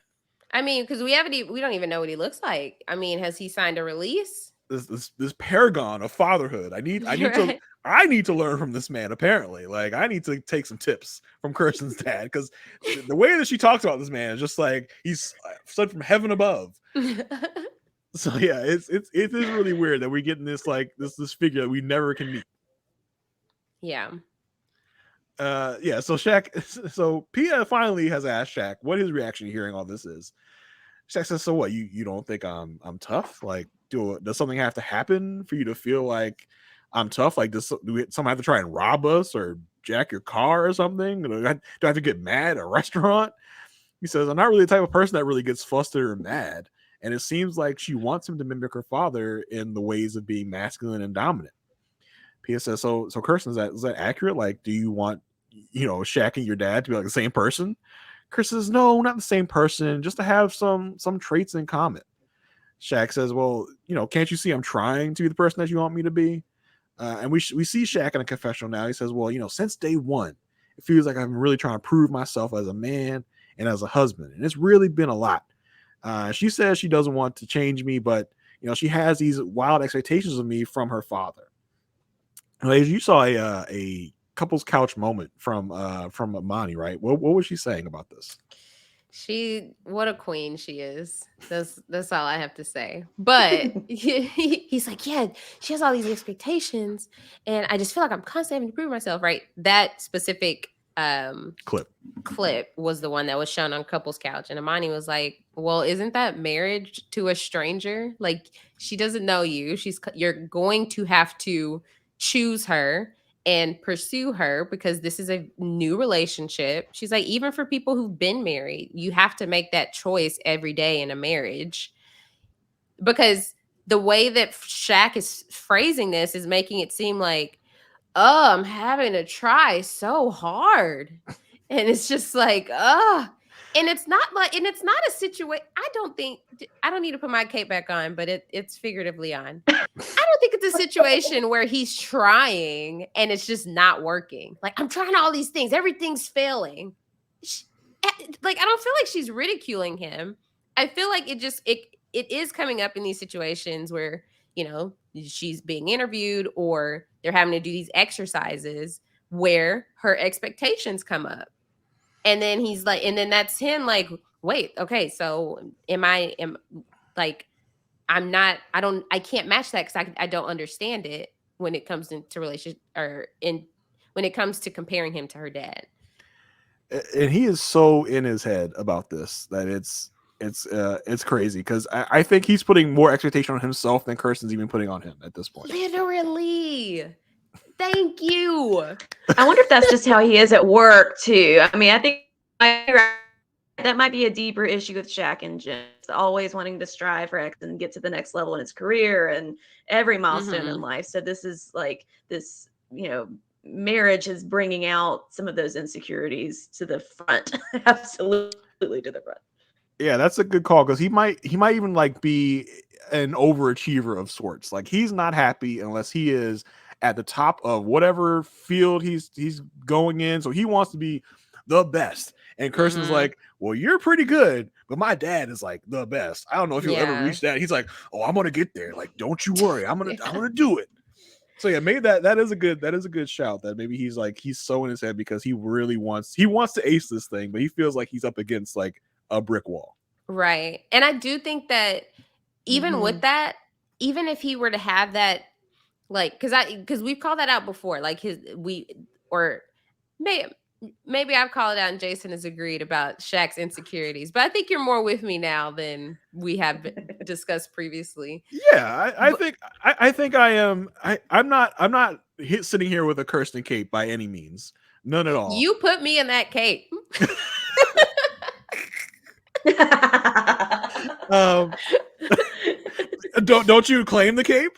I mean, because we don't even know what he looks like. I mean, has he signed a release? This paragon of fatherhood. I need to learn from this man. Apparently, like I need to take some tips from Kirsten's dad, because the way that she talks about this man is just like he's sent from heaven above. So yeah, it is really weird that we're getting this this figure that we never can meet. Yeah. Yeah. So Pia finally has asked Shaq what his reaction to hearing all this is. Shaq says, "So what? You don't think I'm tough? Like, does something have to happen for you to feel like I'm tough? Like, does someone have to try and rob us or jack your car or something? Do I have to get mad at a restaurant?" He says, "I'm not really the type of person that really gets flustered or mad." And it seems like she wants him to mimic her father in the ways of being masculine and dominant. Pia says, "So Kirsten, is that accurate? Like, do you want Shaq and your dad to be like the same person?" Chris says, "No, not the same person, just to have some traits in common." Shaq says, "Well, can't you see I'm trying to be the person that you want me to be?" And we see Shaq in a confessional now. He says, "Well, since day one, It feels like I'm really trying to prove myself as a man and as a husband. And it's really been a lot. She says she doesn't want to change me, but she has these wild expectations of me from her father. You saw a couple's couch moment from Amani, right? What was she saying about this? What a queen she is. That's all I have to say. But he's like, yeah, she has all these expectations, and I just feel like I'm constantly having to prove myself, right? That specific clip was the one that was shown on couple's couch, and Amani was like, well, isn't that marriage to a stranger? Like, she doesn't know you. You're going to have to choose her and pursue her because this is a new relationship. She's like, even for people who've been married, you have to make that choice every day in a marriage. Because the way that Shaq is phrasing this is making it seem like, oh, I'm having to try so hard. And it's just like, oh. And it's not a situation. I don't need to put my cape back on, but it's figuratively on. I don't think it's a situation where he's trying and it's just not working. Like, I'm trying all these things. Everything's failing. Like, I don't feel like she's ridiculing him. I feel like it is coming up in these situations where, she's being interviewed or they're having to do these exercises where her expectations come up. And then he's like, and then that's him like, wait, okay, so I can't match that because I don't understand it when it comes into relationship when it comes to comparing him to her dad. And he is so in his head about this that it's crazy because I think he's putting more expectation on himself than Kirsten's even putting on him at this point. Literally. Thank you. I wonder if that's just how he is at work too. I mean, I think that might be a deeper issue with Shaq and Jen. Always wanting to strive for X and get to the next level in his career and every milestone in life. So this is like this, marriage is bringing out some of those insecurities to the front. Absolutely to the front. Yeah, that's a good call because he might even like be an overachiever of sorts. Like, he's not happy unless he is at the top of whatever field he's going in. So he wants to be the best. And Kirsten's like, well, you're pretty good, but my dad is like the best. I don't know if you'll ever reach that. He's like, oh, I'm gonna get there. Like, don't you worry, I'm gonna do it. So yeah, maybe that is a good shout. That maybe he's so in his head because he really wants to ace this thing, but he feels like he's up against like a brick wall. Right. And I do think that even with that, even if he were to have that, like, because we've called that out before, like maybe I've called it out and Jason has agreed about Shaq's insecurities, but I think you're more with me now than we have discussed previously. Yeah, I think I am. I'm not sitting here with a Kirsten cape by any means. None at all. You put me in that cape. Don't you claim the cape?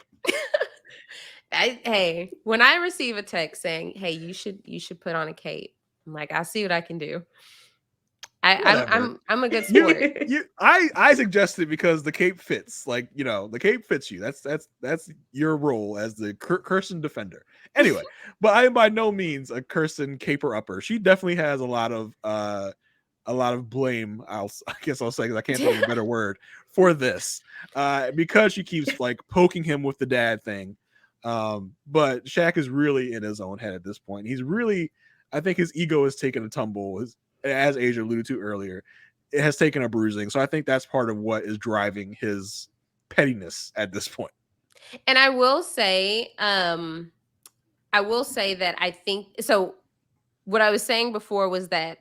Hey, when I receive a text saying, "Hey, you should put on a cape," I'm like, I'll see what I can do. I'm a good sport. I suggested because the cape fits. Like, the cape fits you. That's your role as the Kirsten defender. Anyway, but I am by no means a Kirsten caper upper. She definitely has a lot of blame. I guess I'll say, because I can't think of a better word for this, because she keeps like poking him with the dad thing. But Shaq is really in his own head at this point. He's really, I think his ego has taken a tumble, as Aysha alluded to earlier. It has taken a bruising. So I think that's part of what is driving his pettiness at this point. And I will say that I think so. What I was saying before was that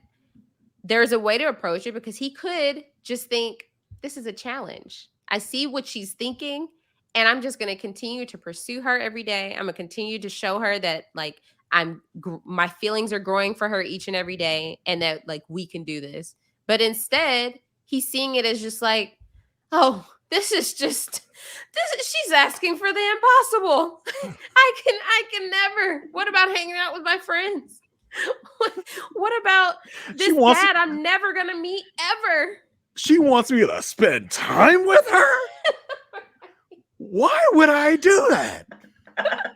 there's a way to approach it, because he could just think, this is a challenge. I see what she's thinking, and I'm just going to continue to pursue her every day. I'm going to continue to show her that, like, my feelings are growing for her each and every day, and that, like, we can do this. But instead, he's seeing it as just like, oh, she's asking for the impossible. I can never. What about hanging out with my friends? What about this dad I'm never going to meet ever? She wants me to spend time with her? Why would I do that? I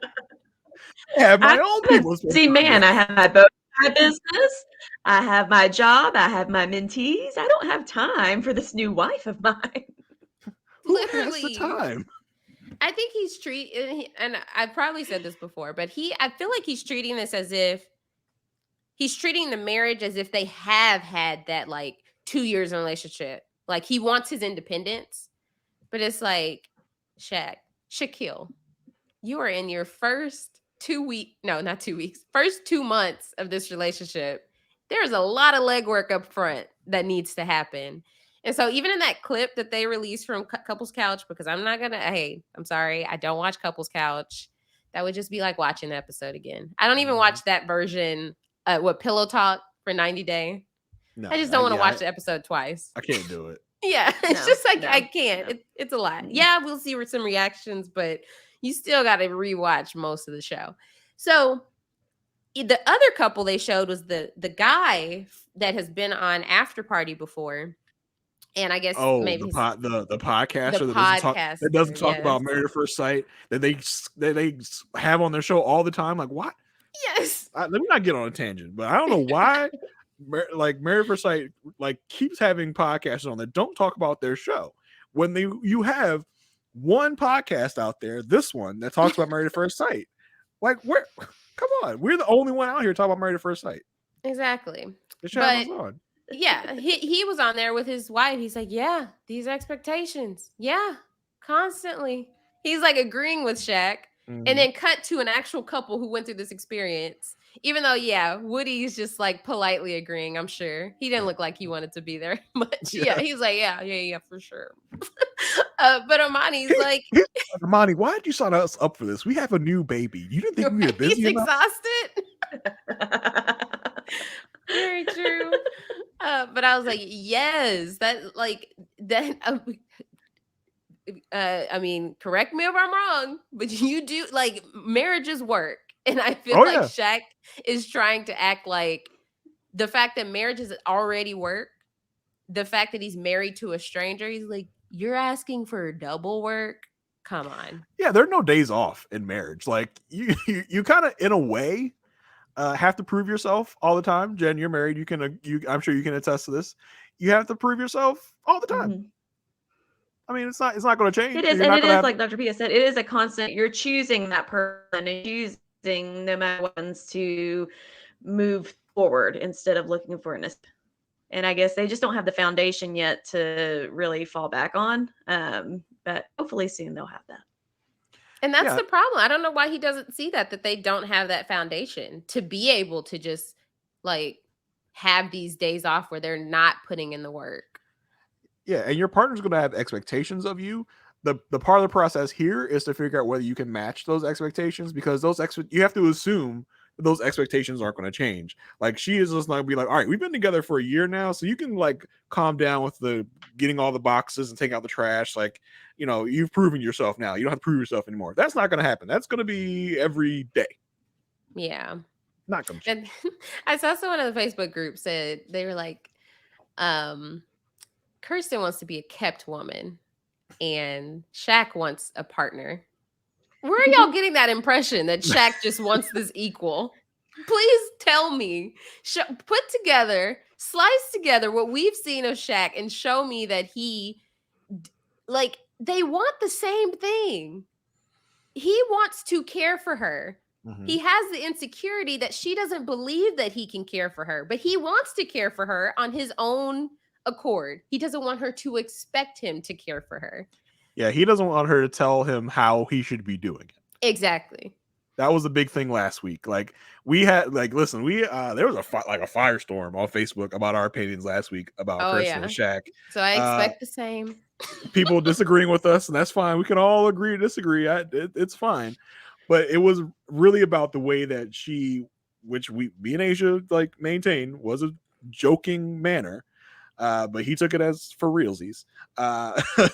have my own people. See, man, I have my bow my business. I have my job. I have my mentees. I don't have time for this new wife of mine. Who has the time? I think he's treating, and I've probably said this before, but I feel like he's treating this as if he's treating the marriage as if they have had that like 2 years in a relationship. Like he wants his independence, but it's like, Shaquille, you are in your first 2 weeks, no, not 2 weeks, first 2 months of this relationship. There's a lot of legwork up front that needs to happen. And so even in that clip that they released from Couples Couch, because I'm sorry, I don't watch Couples Couch. That would just be like watching the episode again. I don't even watch that version, Pillow Talk for 90 Day. No, I just don't want to watch the episode twice. I can't do it. Yeah, it's just like, I can't. It's a lot. Yeah, we'll see some reactions, but you still got to rewatch most of the show. So the other couple they showed was the guy that has been on After Party before. And I guess maybe the podcaster that doesn't talk about Married at First Sight that they have on their show all the time. Like, what? Yes. Let me not get on a tangent, but I don't know why like Married at First Sight like keeps having podcasts on that don't talk about their show when you have one podcast out there, this one that talks about Married at First Sight. Like, where? Come on, we're the only one out here talking about Married at First Sight. Exactly. The show was on. Yeah, he was on there with his wife. He's like, yeah, these expectations. Yeah, constantly. He's like agreeing with Shaq. Mm-hmm. And then cut to an actual couple who went through this experience. Even though, Woody's just like politely agreeing, I'm sure. He didn't look like he wanted to be there much. Yeah, he's like, yeah, for sure. But Amani's like... Amani, why did you sign us up for this? We have a new baby. You didn't think we were busy enough? He's exhausted. Very true. But I was like, yes, that like that. I mean, correct me if I'm wrong, but you do like marriages work, and I feel like Shaq is trying to act like the fact that marriages already work, the fact that he's married to a stranger, he's like, you're asking for double work. Come on. Yeah, there are no days off in marriage. Like you kind of in a way. Have to prove yourself all the time. Jen, you're married. I'm sure you can attest to this. You have to prove yourself all the time. Mm-hmm. I mean, it's not going to change. It is, and it is like Dr. Pia said. It is a constant. You're choosing that person and choosing no matter what ones to move forward instead of looking for an. And I guess they just don't have the foundation yet to really fall back on. But hopefully soon they'll have that. And that's the problem. I don't know why he doesn't see that they don't have that foundation to be able to just like have these days off where they're not putting in the work. Yeah. And your partner's going to have expectations of you. The part of the process here is to figure out whether you can match those expectations, because you have to assume that those expectations aren't going to change. Like she is just going to be like, all right, we've been together for a year now. So you can like calm down with the getting all the boxes and take out the trash. Like, you've proven yourself now. You don't have to prove yourself anymore. That's not going to happen. That's going to be every day. Yeah. Not going to change. And I saw someone in the Facebook group said, they were like, Kirsten wants to be a kept woman and Shaq wants a partner. Where are y'all getting that impression that Shaq just wants this equal? Please tell me. Slice together what we've seen of Shaq and show me that they want the same thing. He wants to care for her. Mm-hmm. He has the insecurity that she doesn't believe that he can care for her, but he wants to care for her on his own accord. He doesn't want her to expect him to care for her. Yeah, he doesn't want her to tell him how he should be doing it. Exactly. That was a big thing last week. Like we had, there was a firestorm on Facebook about our opinions last week about Kirsten and Shaq. So I expect the same. People disagreeing with us, and that's fine. We can all agree to disagree. It's fine. But it was really about the way that which me and Aysha like maintain, was a joking manner. But he took it as for realsies.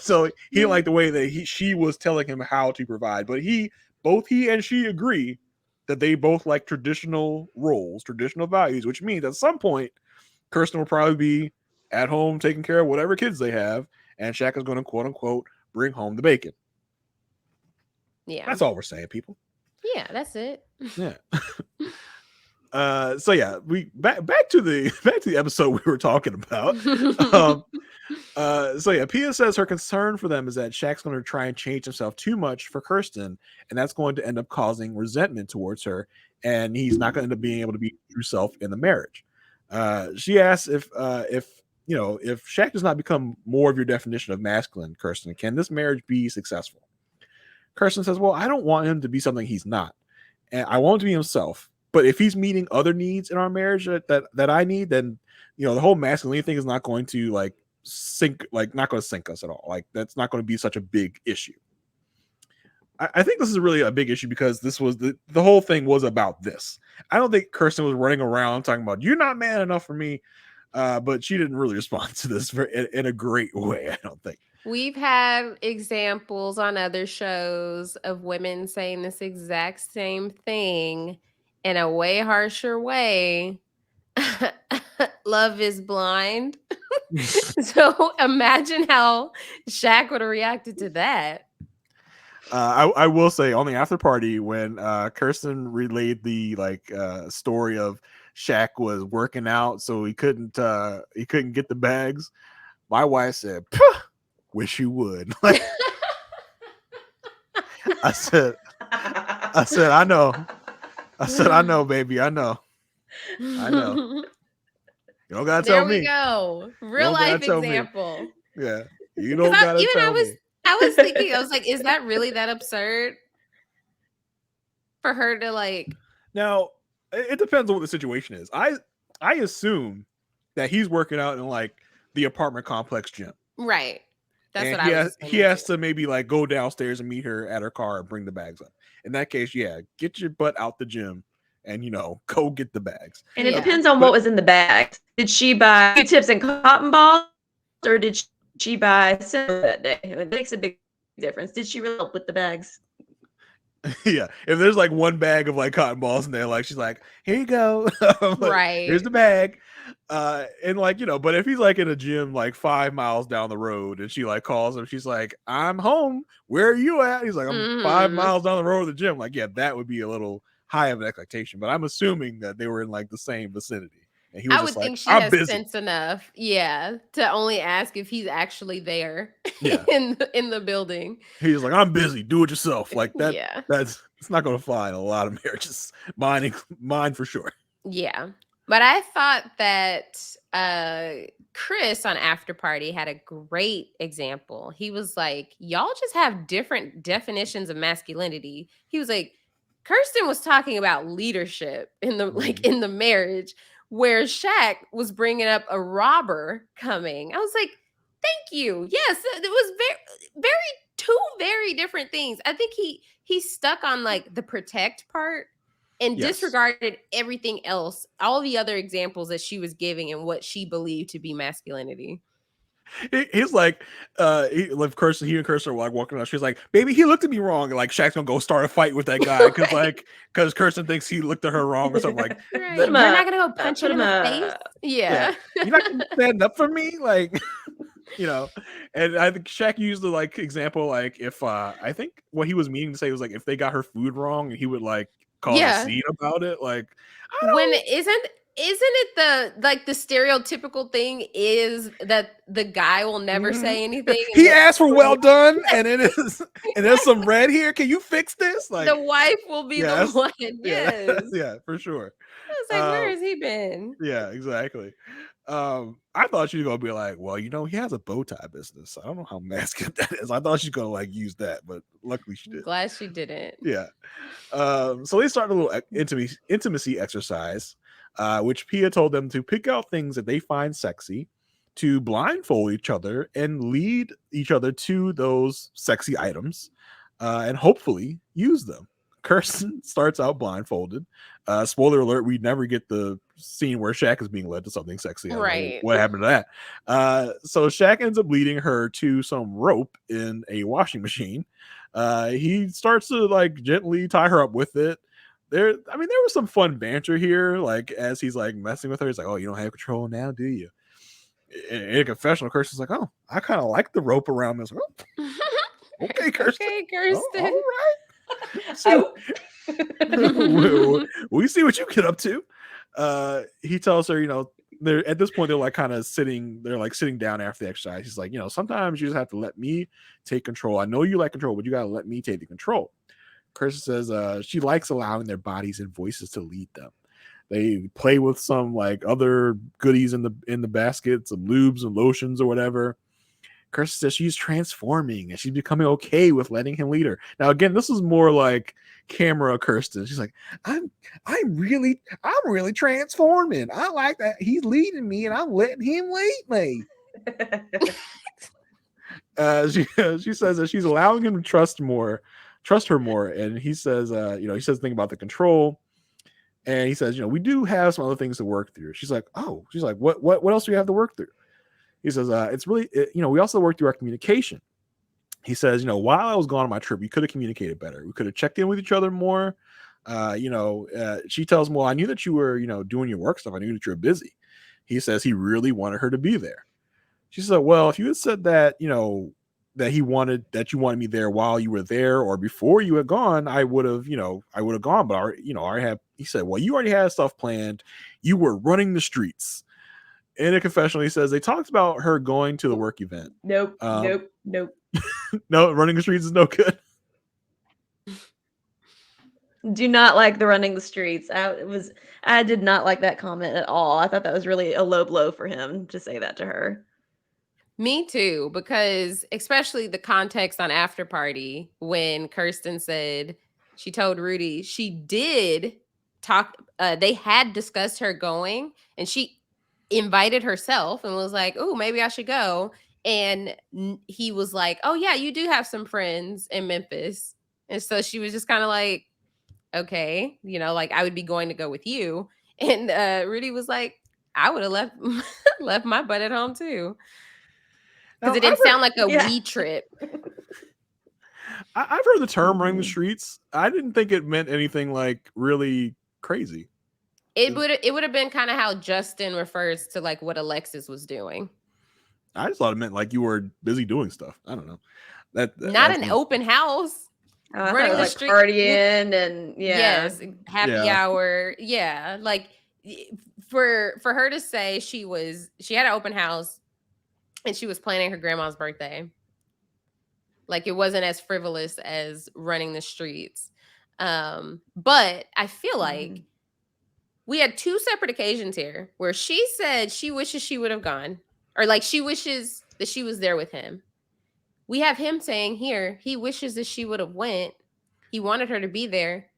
So he didn't like the way that she was telling him how to provide. But both he and she agree that they both like traditional roles, traditional values, which means at some point, Kirsten will probably be at home taking care of whatever kids they have, and Shaq is going to quote unquote bring home the bacon. Yeah, that's all we're saying, people. Yeah, that's it. Yeah. So yeah, we back to the episode we were talking about. So yeah, Pia says her concern for them is that Shaq's going to try and change himself too much for Kirsten, and that's going to end up causing resentment towards her, and he's not going to end up being able to be true self in the marriage. She asks if if Shaq does not become more of your definition of masculine, Kirsten, can this marriage be successful? Kirsten says, well, I don't want him to be something he's not, and I want him to be himself. But if he's meeting other needs in our marriage that I need, then the whole masculinity thing is not going to not going to sink us at all. Like, that's not going to be such a big issue. I think this is really a big issue because this was the whole thing was about this. I don't think Kirsten was running around talking about you're not man enough for me, but she didn't really respond to this in a great way. I don't think. We've had examples on other shows of women saying this exact same thing in a way harsher way. Love is blind. So imagine how Shaq would have reacted to that. I will say on the after party when Kirsten relayed the story of Shaq was working out, so he couldn't get the bags. My wife said, "Wish you would." Like, I said, I know. I said, I know, baby, I know. You don't gotta tell me. There we go. Real life example. Yeah, you don't gotta tell me. I was thinking, I was like, is that really that absurd for her to like? Now, it depends on what the situation is. I assume that he's working out in like the apartment complex gym. Right. That's and what I was he has to maybe like go downstairs and meet her at her car and bring the bags up. In that case, yeah, get your butt out the gym and go get the bags. And it depends on what was in the bags. Did she buy Q-tips and cotton balls, or did she buy cinnamon that day? It makes a big difference. Did she really help with the bags? Yeah, if there's like one bag of like cotton balls in there, like she's like, here you go. Like, right, here's the bag. And like, but if he's like in a gym like 5 miles down the road and she like calls him, she's like, I'm home, where are you at? He's like, I'm 5 miles down the road to the gym. Like, yeah, that would be a little high of an expectation, but I'm assuming that they were in like the same vicinity. And he was I would think she has sense enough, to only ask if he's actually there in the building. He's like, I'm busy, do it yourself. Like that. Yeah. It's not going to fly in a lot of marriages. Mine for sure. Yeah. But I thought that Chris on After Party had a great example. He was like, y'all just have different definitions of masculinity. He was like, Kirsten was talking about leadership in the in the marriage, where Shaq was bringing up a robber coming. I was like, thank you. Yes, it was two very different things. I think he stuck on like the protect part and disregarded everything else, all the other examples that she was giving and what she believed to be masculinity. He's like, he and Kirsten are like walking around. She's like, baby, he looked at me wrong. And like, Shaq's gonna go start a fight with that guy because Kirsten thinks he looked at her wrong or something. Like, you're not gonna go punch him in the face. Yeah. You're not gonna stand up for me, like, And I think Shaq used the like example, like if I think what he was meaning to say was like if they got her food wrong, he would like cause a scene about it. Like, when isn't it the stereotypical thing is that the guy will never say anything? He asked for well done, and there's some red here. Can you fix this? Like, the wife will be the one. Yes. Yeah, for sure. I was like, where has he been? Yeah, exactly. I thought she was gonna be like, well, he has a bow tie business. I don't know how masculine that is. I thought she's gonna like use that, but luckily she did. Glad she didn't. Yeah. So they started a little intimacy exercise. Which Pia told them to pick out things that they find sexy, to blindfold each other and lead each other to those sexy items, and hopefully use them. Kirsten starts out blindfolded. Spoiler alert, we never get the scene where Shaq is being led to something sexy. Right. What happened to that? So Shaq ends up leading her to some rope in a washing machine. He starts to like gently tie her up with it. There was some fun banter here, like as he's like messing with her. He's like, oh, you don't have control now, do you? In a confessional, Kirsten's like, oh, I kind of like the rope around this. Oh, okay, Kirsten. Okay, Kirsten. All right. So, we see what you get up to. he tells her, they're at this point they're like kind of sitting down after the exercise. He's like, sometimes you just have to let me take control. I know you like control, but you gotta let me take the control. Kirsten says she likes allowing their bodies and voices to lead them. They play with some like other goodies in the basket, some lubes and lotions or whatever. Kirsten says she's transforming and she's becoming okay with letting him lead her. Now, again, this is more like camera Kirsten. She's like, I'm really transforming. I like that he's leading me and I'm letting him lead me. She says that she's allowing him to trust her more. And he says, he says the thing about the control. And he says, we do have some other things to work through. She's like, what else do we have to work through? He says, it's really, we also work through our communication. He says, while I was gone on my trip, we could have communicated better. We could have checked in with each other more. She tells him, well, I knew that you were, doing your work stuff. I knew that you were busy. He says he really wanted her to be there. She said, well, if you had said that, that you wanted me there while you were there or before you had gone, I would have gone. But he said, well, you already had stuff planned. You were running the streets. In a confessional, he says they talked about her going to the work event. Nope. No, running the streets is no good. Do not like the running the streets. I did not like that comment at all. I thought that was really a low blow for him to say that to her. Me too, because especially the context on After Party when Kirsten said she told Rudy she did talk. They had discussed her going, and she invited herself and was like, "Oh, maybe I should go." And he was like, "Oh yeah, you do have some friends in Memphis," and so she was just kind of like, "Okay, like I would be going to go with you." And Rudy was like, "I would have left my butt at home too." Because it didn't sound like a wee trip. I've heard the term running the streets. I didn't think it meant anything like really crazy. It would have been kind of how Justin refers to like what Alexis was doing. I just thought it meant like you were busy doing stuff. I don't know. Not an open house. Running the street, partying and yes, happy hour. Yeah, like for her to say she had an open house. And she was planning her grandma's birthday. Like it wasn't as frivolous as running the streets. But I feel like we had two separate occasions here where she said she wishes she would have gone. Or like she wishes that she was there with him. We have him saying here, he wishes that she would have went. He wanted her to be there.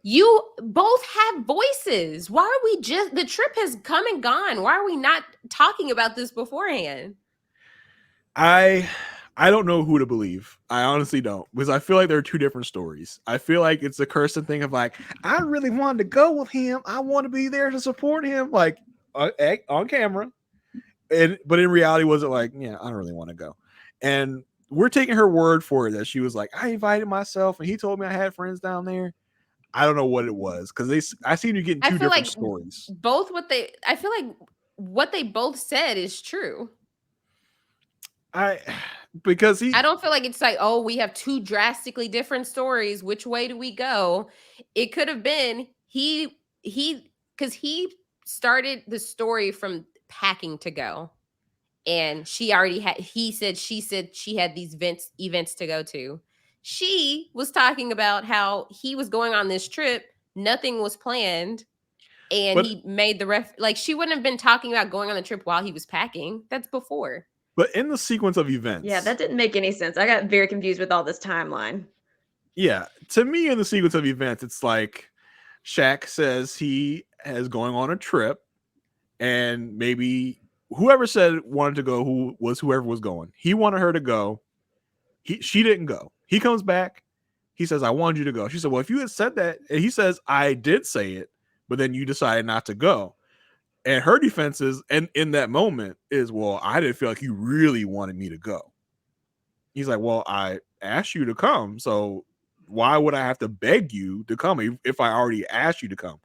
You both have voices. Why are we the trip has come and gone. Why are we not talking about this beforehand? I don't know who to believe. I honestly don't, because I feel like there are two different stories. I feel like it's a Kirsten thing of like, I really wanted to go with him. I want to be there to support him, like on camera. But in reality, was it like, yeah, I don't really want to go. And we're taking her word for it that she was like, I invited myself and he told me I had friends down there. I don't know what it was, because I seem to get two different stories. I feel like what they both said is true. I don't feel like it's like, oh, we have two drastically different stories. Which way do we go? It could have been because he started the story from packing to go. And she said she had these events to go to. She was talking about how he was going on this trip. Nothing was planned. And he made like she wouldn't have been talking about going on the trip while he was packing. That's before. But in the sequence of events. Yeah, that didn't make any sense. I got very confused with all this timeline. Yeah. To me, in the sequence of events, it's like Shaq says he is going on a trip, and maybe whoever said wanted to go, whoever was going. He wanted her to go. She didn't go. He comes back. He says, I wanted you to go. She said, well, if you had said that, and he says, I did say it, but then you decided not to go. And her defense is, and in that moment is, well, I didn't feel like you really wanted me to go. He's like, well, I asked you to come, so why would I have to beg you to come if I already asked you to come?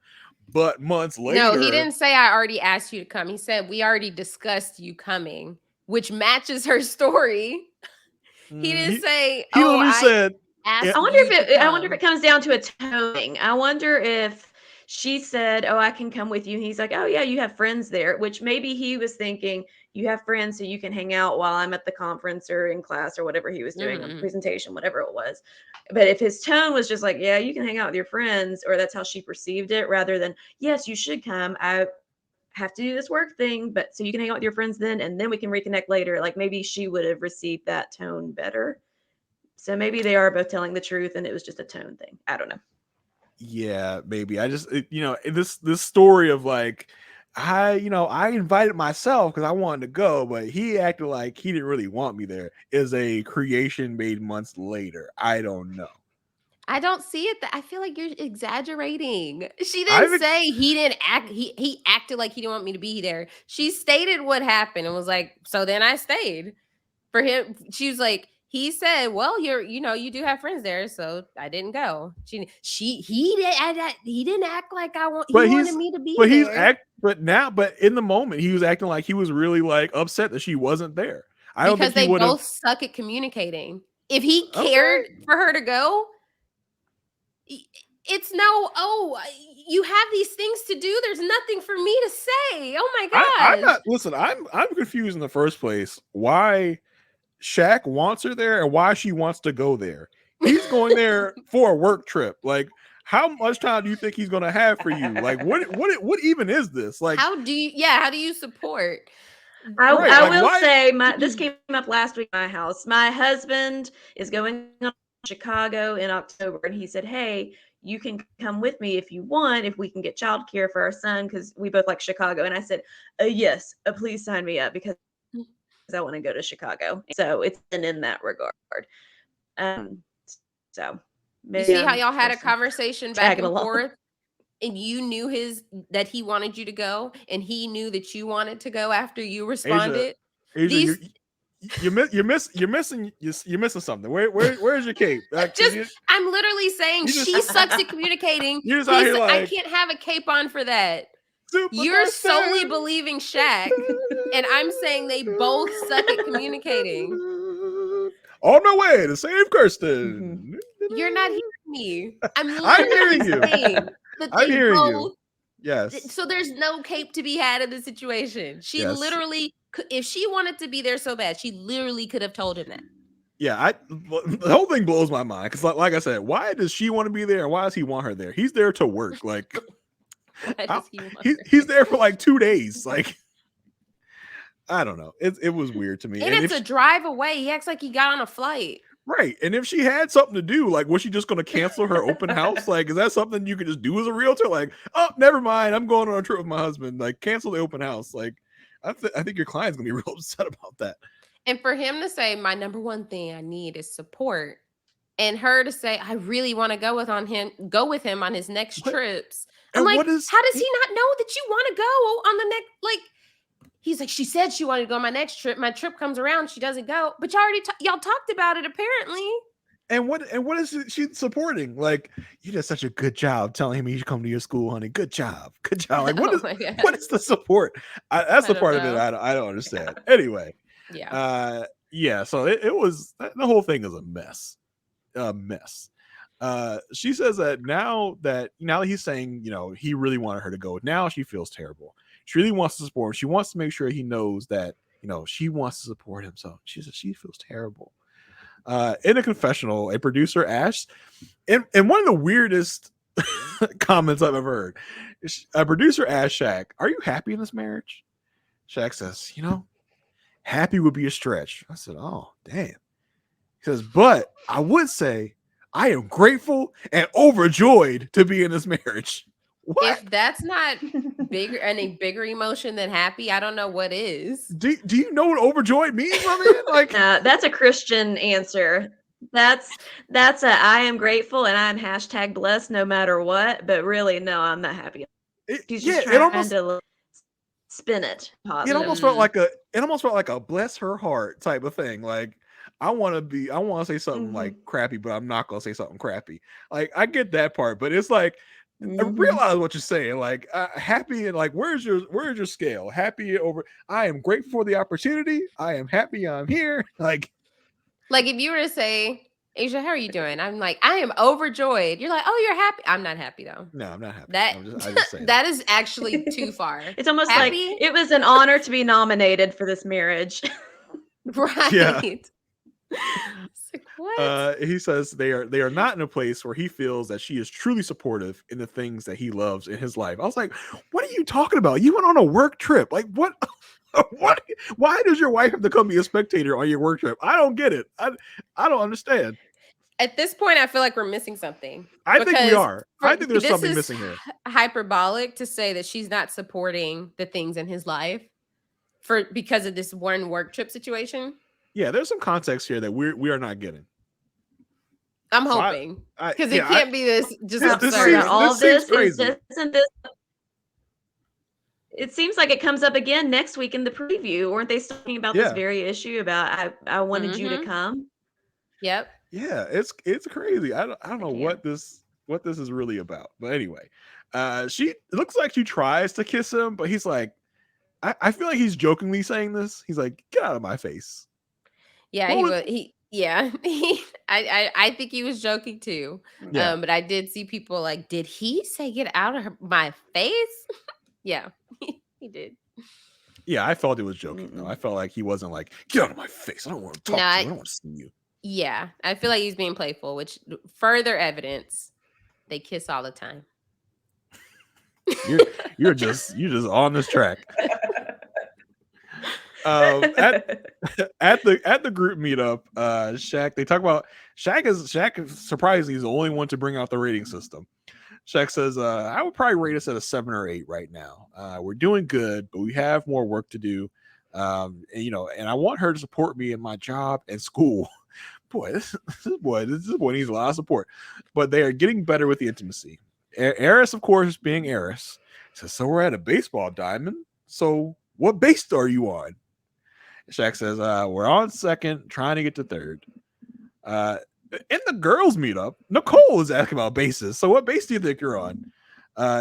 But months later... No, he didn't say I already asked you to come. He said, we already discussed you coming, which matches her story. He didn't say, he literally said... I wonder if it comes down to a toning. I wonder if she said, "Oh, I can come with you." And he's like, "Oh yeah, you have friends there," which maybe he was thinking, you have friends so you can hang out while I'm at the conference or in class or whatever he was doing, a presentation, whatever it was. But if his tone was just like, "Yeah, you can hang out with your friends," or that's how she perceived it, rather than, "Yes, you should come. I have to do this work thing, but so you can hang out with your friends then, and then we can reconnect later." Like maybe she would have received that tone better. So maybe they are both telling the truth and it was just a tone thing. I don't know. Yeah, maybe. This story of like, I invited myself because I wanted to go, but he acted like he didn't really want me there, is a creation made months later. I don't know. I don't see it. I feel like you're exaggerating. She didn't say he didn't act. He acted like he didn't want me to be there. She stated what happened and was like, so then I stayed. For him, she was like, he said, well, you do have friends there, so I didn't go. He didn't act like he wanted me to be there. But in the moment, he was acting like he was really like upset that she wasn't there. I don't think because they both suck at communicating. If he cared for her to go, it's you have these things to do. There's nothing for me to say. Oh my gosh. I'm confused in the first place. Why Shaq wants her there and why she wants to go there. He's going there for a work trip. Like, how much time do you think he's going to have for you? Like, what even is this? Like, how do you support? I will say this came up last week at my house. My husband is going to Chicago in October, and he said, "Hey, you can come with me if you want, if we can get childcare for our son, because we both like Chicago." And I said, "Yes, please sign me up because I want to go to Chicago." So it's been in that regard. So you see how y'all had a conversation back and forth, and you knew that he wanted you to go, and he knew that you wanted to go after you responded. Aysha, you're missing something. Where's your cape? I'm literally saying she sucks at communicating. I can't have a cape on for that. You're solely believing Shaq, and I'm saying they both suck at communicating. On my way to save Kirsten. You're not hearing me. I'm hearing you. I'm hearing you. Yes. So there's no cape to be had in the situation. She literally, if she wanted to be there so bad, she literally could have told him that. Yeah, the whole thing blows my mind because, like I said, why does she want to be there and why does he want her there? He's there to work. Like, he's there for like 2 days. Like, I don't know. It was weird to me. And it's a drive away. He acts like he got on a flight. Right. And if she had something to do, like, was she just going to cancel her open house? Like, is that something you could just do as a realtor? Like, oh, never mind. I'm going on a trip with my husband. Like, cancel the open house. Like, I think your client's going to be real upset about that. And for him to say, my number one thing I need is support. And her to say, I really want to go with him on his next trips. I'm like, how does he not know that you want to go on the next, like, he's like, she said she wanted to go on my next trip. My trip comes around, she doesn't go. But y'all talked about it apparently. And what is she supporting? Like, you did such a good job telling him he should come to your school, honey. Good job. Like, what is the support? That's the part of it I don't understand. Anyway, yeah. So it was, the whole thing is a mess. She says that now that he's saying, he really wanted her to go. Now she feels terrible. She really wants to support him. She wants to make sure he knows that, she wants to support him. So she says she feels terrible. In a confessional, a producer asked, and one of the weirdest comments I've ever heard, a producer asked Shaq, "Are you happy in this marriage?" Shaq says, "Happy would be a stretch." I said, "Oh, damn." He says, "But I would say I am grateful and overjoyed to be in this marriage." What? If that's not a bigger emotion than happy, I don't know what is. Do you know what overjoyed means? I mean, like, that's a Christian answer. That's I am grateful and I'm #blessed no matter what. But really, no, I'm not happy. He's just trying to spin it positive. It almost felt like a bless her heart type of thing. Like, I want to say something like crappy, but I'm not going to say something crappy. Like, I get that part, but it's like, I realize what you're saying. Like, happy and like, where's your scale? Happy over, I am grateful for the opportunity. I am happy I'm here. Like if you were to say, Aysha, how are you doing? I'm like, I am overjoyed. You're like, oh, you're happy. I'm not happy though. No, I'm not happy. That I just say that is actually too far. It's almost happy? like it was an honor to be nominated for this marriage. Right. Yeah. Like, what? He says they are not in a place where he feels that she is truly supportive in the things that he loves in his life. I was like, what are you talking about? You went on a work trip. Like, what? What? Why does your wife have to come be a spectator on your work trip? I don't get it. I don't understand. At this point, I feel like we're missing something. I think we are. I think there's something missing here. Hyperbolic to say that she's not supporting the things in his life because of this one work trip situation. Yeah, there's some context here that we are not getting. I'm hoping because it can't be this just absurd. All this crazy. Isn't this? It seems like it comes up again next week in the preview. Weren't they talking about this very issue about I wanted you to come? Yep. Yeah, it's crazy. I don't know what this is really about. But anyway, it looks like she tries to kiss him, but he's like, I feel like he's jokingly saying this. He's like, get out of my face. Yeah, I think he was joking too. Yeah. But I did see people like, did he say get out of my face? Yeah, he did. Yeah, I felt it was joking though. I felt like he wasn't like, get out of my face. I don't want to talk to you. I don't want to see you. Yeah, I feel like he's being playful, which further evidence they kiss all the time. You're just on this track. At the group meetup, Shaq, they talk about Shaq is surprisingly he's the only one to bring out the rating system. Shaq says, I would probably rate us at a 7 or 8 right now. We're doing good, but we have more work to do. And I want her to support me in my job and school. Boy, this boy needs a lot of support. But they are getting better with the intimacy. Eris, of course, being Eris, says, so we're at a baseball diamond. So what base are you on? Shaq says, we're on second, trying to get to third. In the girls meetup, Nicole is asking about bases. So what base do you think you're on?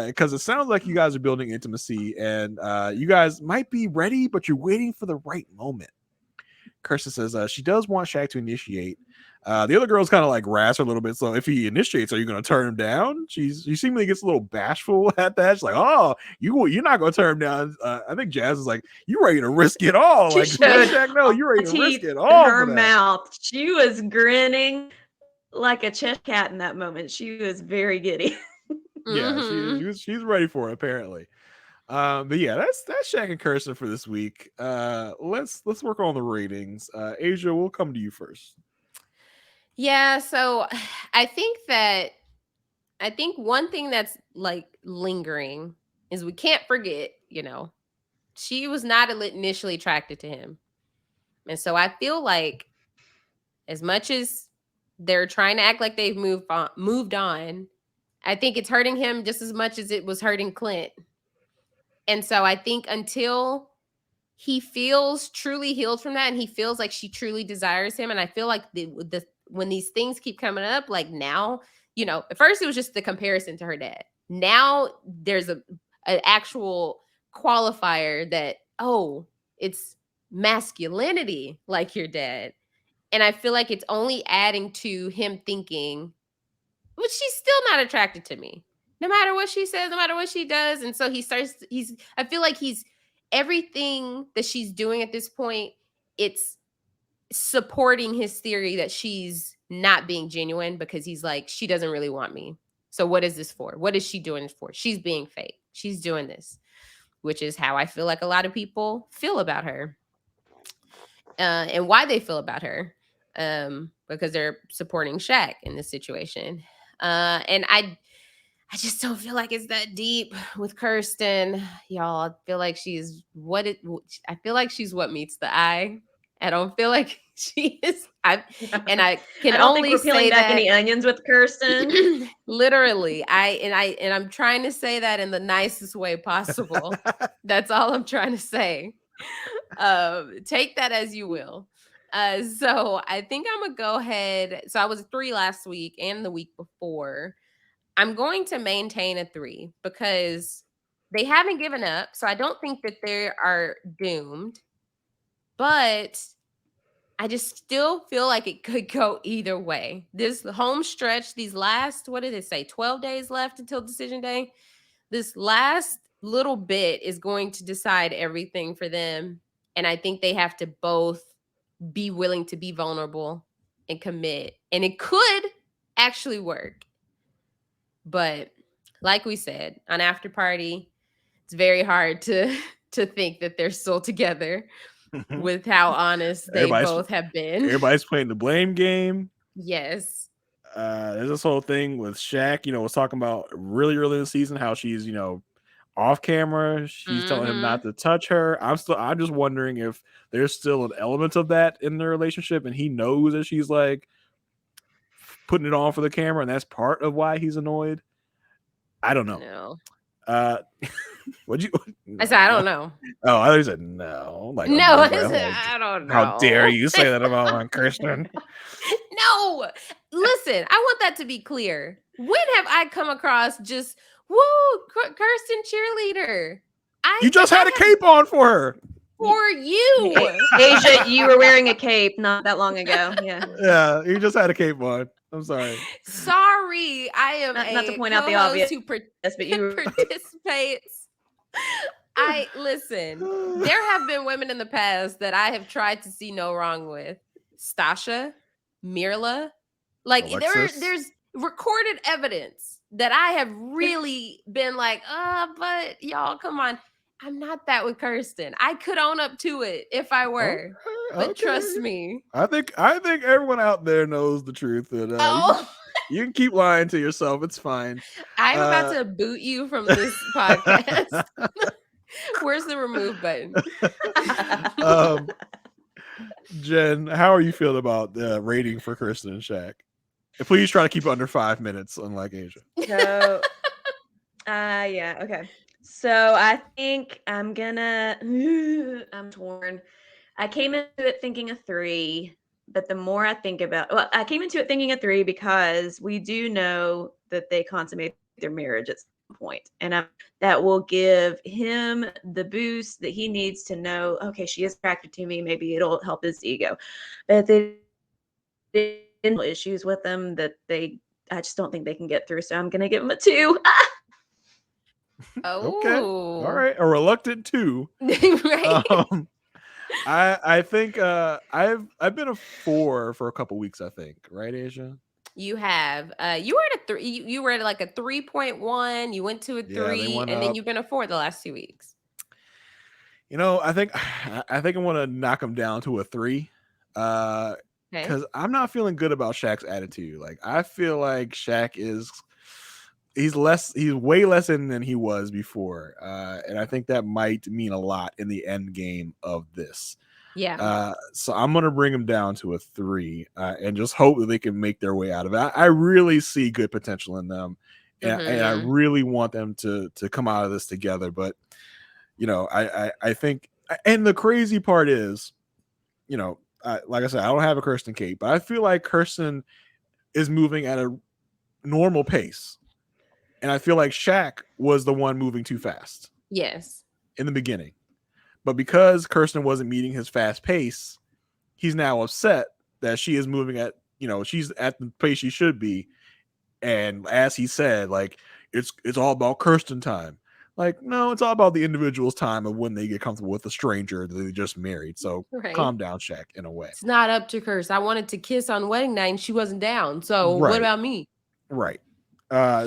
Because it sounds like you guys are building intimacy and you guys might be ready, but you're waiting for the right moment. Kirsten says she does want Shaq to initiate. The other girls kind of like razz her a little bit. So if he initiates, are you going to turn him down? She seemingly gets a little bashful at that. She's like, oh, you're not going to turn him down. I think Jazz is like, you ready to risk it all? Like, Shaq, no, you're ready to risk it all. Her mouth. She was grinning like a Cheshire cat in that moment. She was very giddy. Yeah, she's ready for it apparently. But yeah, that's Shaq and Kirsten for this week. Let's work on the ratings. Aysha, we'll come to you first. Yeah, so I think one thing that's like lingering is we can't forget, she was not initially attracted to him. And so I feel like as much as they're trying to act like they've moved on, I think it's hurting him just as much as it was hurting Clint. And so I think until he feels truly healed from that and he feels like she truly desires him, and I feel like when these things keep coming up, like now, at first it was just the comparison to her dad. Now there's an actual qualifier that, oh, it's masculinity like your dad. And I feel like it's only adding to him thinking, but she's still not attracted to me. No matter what she says, no matter what she does. And so I feel like everything that she's doing at this point, it's supporting his theory that she's not being genuine because he's like, she doesn't really want me. So what is this for? What is she doing this for? She's being fake. She's doing this, which is how I feel like a lot of people feel about her. And why they feel about her. Because they're supporting Shaq in this situation. And I just don't feel like it's that deep with Kirsten, y'all. I feel like she's what meets the eye. I don't feel like she is. I can only think we're peeling back any onions with Kirsten. Literally, I'm trying to say that in the nicest way possible. That's all I'm trying to say. Take that as you will. So I think I'm gonna go ahead. So I was a 3 last week and the week before. I'm going to maintain a 3 because they haven't given up. So I don't think that they are doomed. But I just still feel like it could go either way. This home stretch, these last, what did it say, 12 days left until decision day? This last little bit is going to decide everything for them. And I think they have to both be willing to be vulnerable and commit. And it could actually work. But like we said, on After Party, it's very hard to think that they're still together with how honest they both have been. Everybody's playing the blame game. Yes. There's this whole thing with Shaq, was talking about really early in the season how she's, off camera. She's telling him not to touch her. I'm just wondering if there's still an element of that in their relationship and he knows that she's like putting it on for the camera and that's part of why he's annoyed. I don't know. No. What'd you? No. I said I don't know. Oh, I thought you said no. Like no, I don't know. How dare you say that about my Christian? No, listen. I want that to be clear. When have I come across just woo Kirsten cheerleader? You just had a cape on for her. For you, Aysha, you were wearing a cape not that long ago. Yeah. Yeah, you just had a cape on. I'm sorry. Sorry, I am not to point out the obvious, who but you participates. I listen. There have been women in the past that I have tried to see no wrong with. Stasha, Mirla, like there's recorded evidence that I have really been like, but y'all, come on. I'm not that with Kirsten. I could own up to it if I were, but trust me. I think everyone out there knows the truth. That you can keep lying to yourself. It's fine. I'm about to boot you from this podcast. Where's the remove button? Jen, how are you feeling about the rating for Kirsten and Shaq? And please try to keep it under 5 minutes, unlike Aysha. So, yeah, okay. So I think I'm torn. I came into it thinking a 3, but the more I think I came into it thinking a 3 because we do know that they consummate their marriage at some point, and that will give him the boost that he needs to know, okay, she is attracted to me. Maybe it'll help his ego. But they issues with them that I just don't think they can get through. So I'm going to give them a 2. Oh, okay, all right, a reluctant 2. Right. I think I've been a 4 for a couple weeks. I think, right, Aysha? You have. You were at a 3. You were at like a 3.1. You went to a 3, and then you've been a 4 the last 2 weeks. I think I want to knock him down to a 3. Because I'm not feeling good about Shaq's attitude. Like I feel like Shaq he's way less in than he was before. And I think that might mean a lot in the end game of this. Yeah. So I'm going to bring him down to a 3 and just hope that they can make their way out of it. I really see good potential in them. And, and I really want them to come out of this together. But, I think, and the crazy part is, like I said, I don't have a Kirsten cape, but I feel like Kirsten is moving at a normal pace. And I feel like Shaq was the one moving too fast. Yes. In the beginning. But because Kirsten wasn't meeting his fast pace, he's now upset that she is moving at, she's at the pace she should be. And as he said, like, it's all about Kirsten time. Like, no, it's all about the individual's time of when they get comfortable with a stranger that they just married. So calm down, Shaq, in a way. It's not up to Kirsten. I wanted to kiss on wedding night and she wasn't down. So what about me? Right.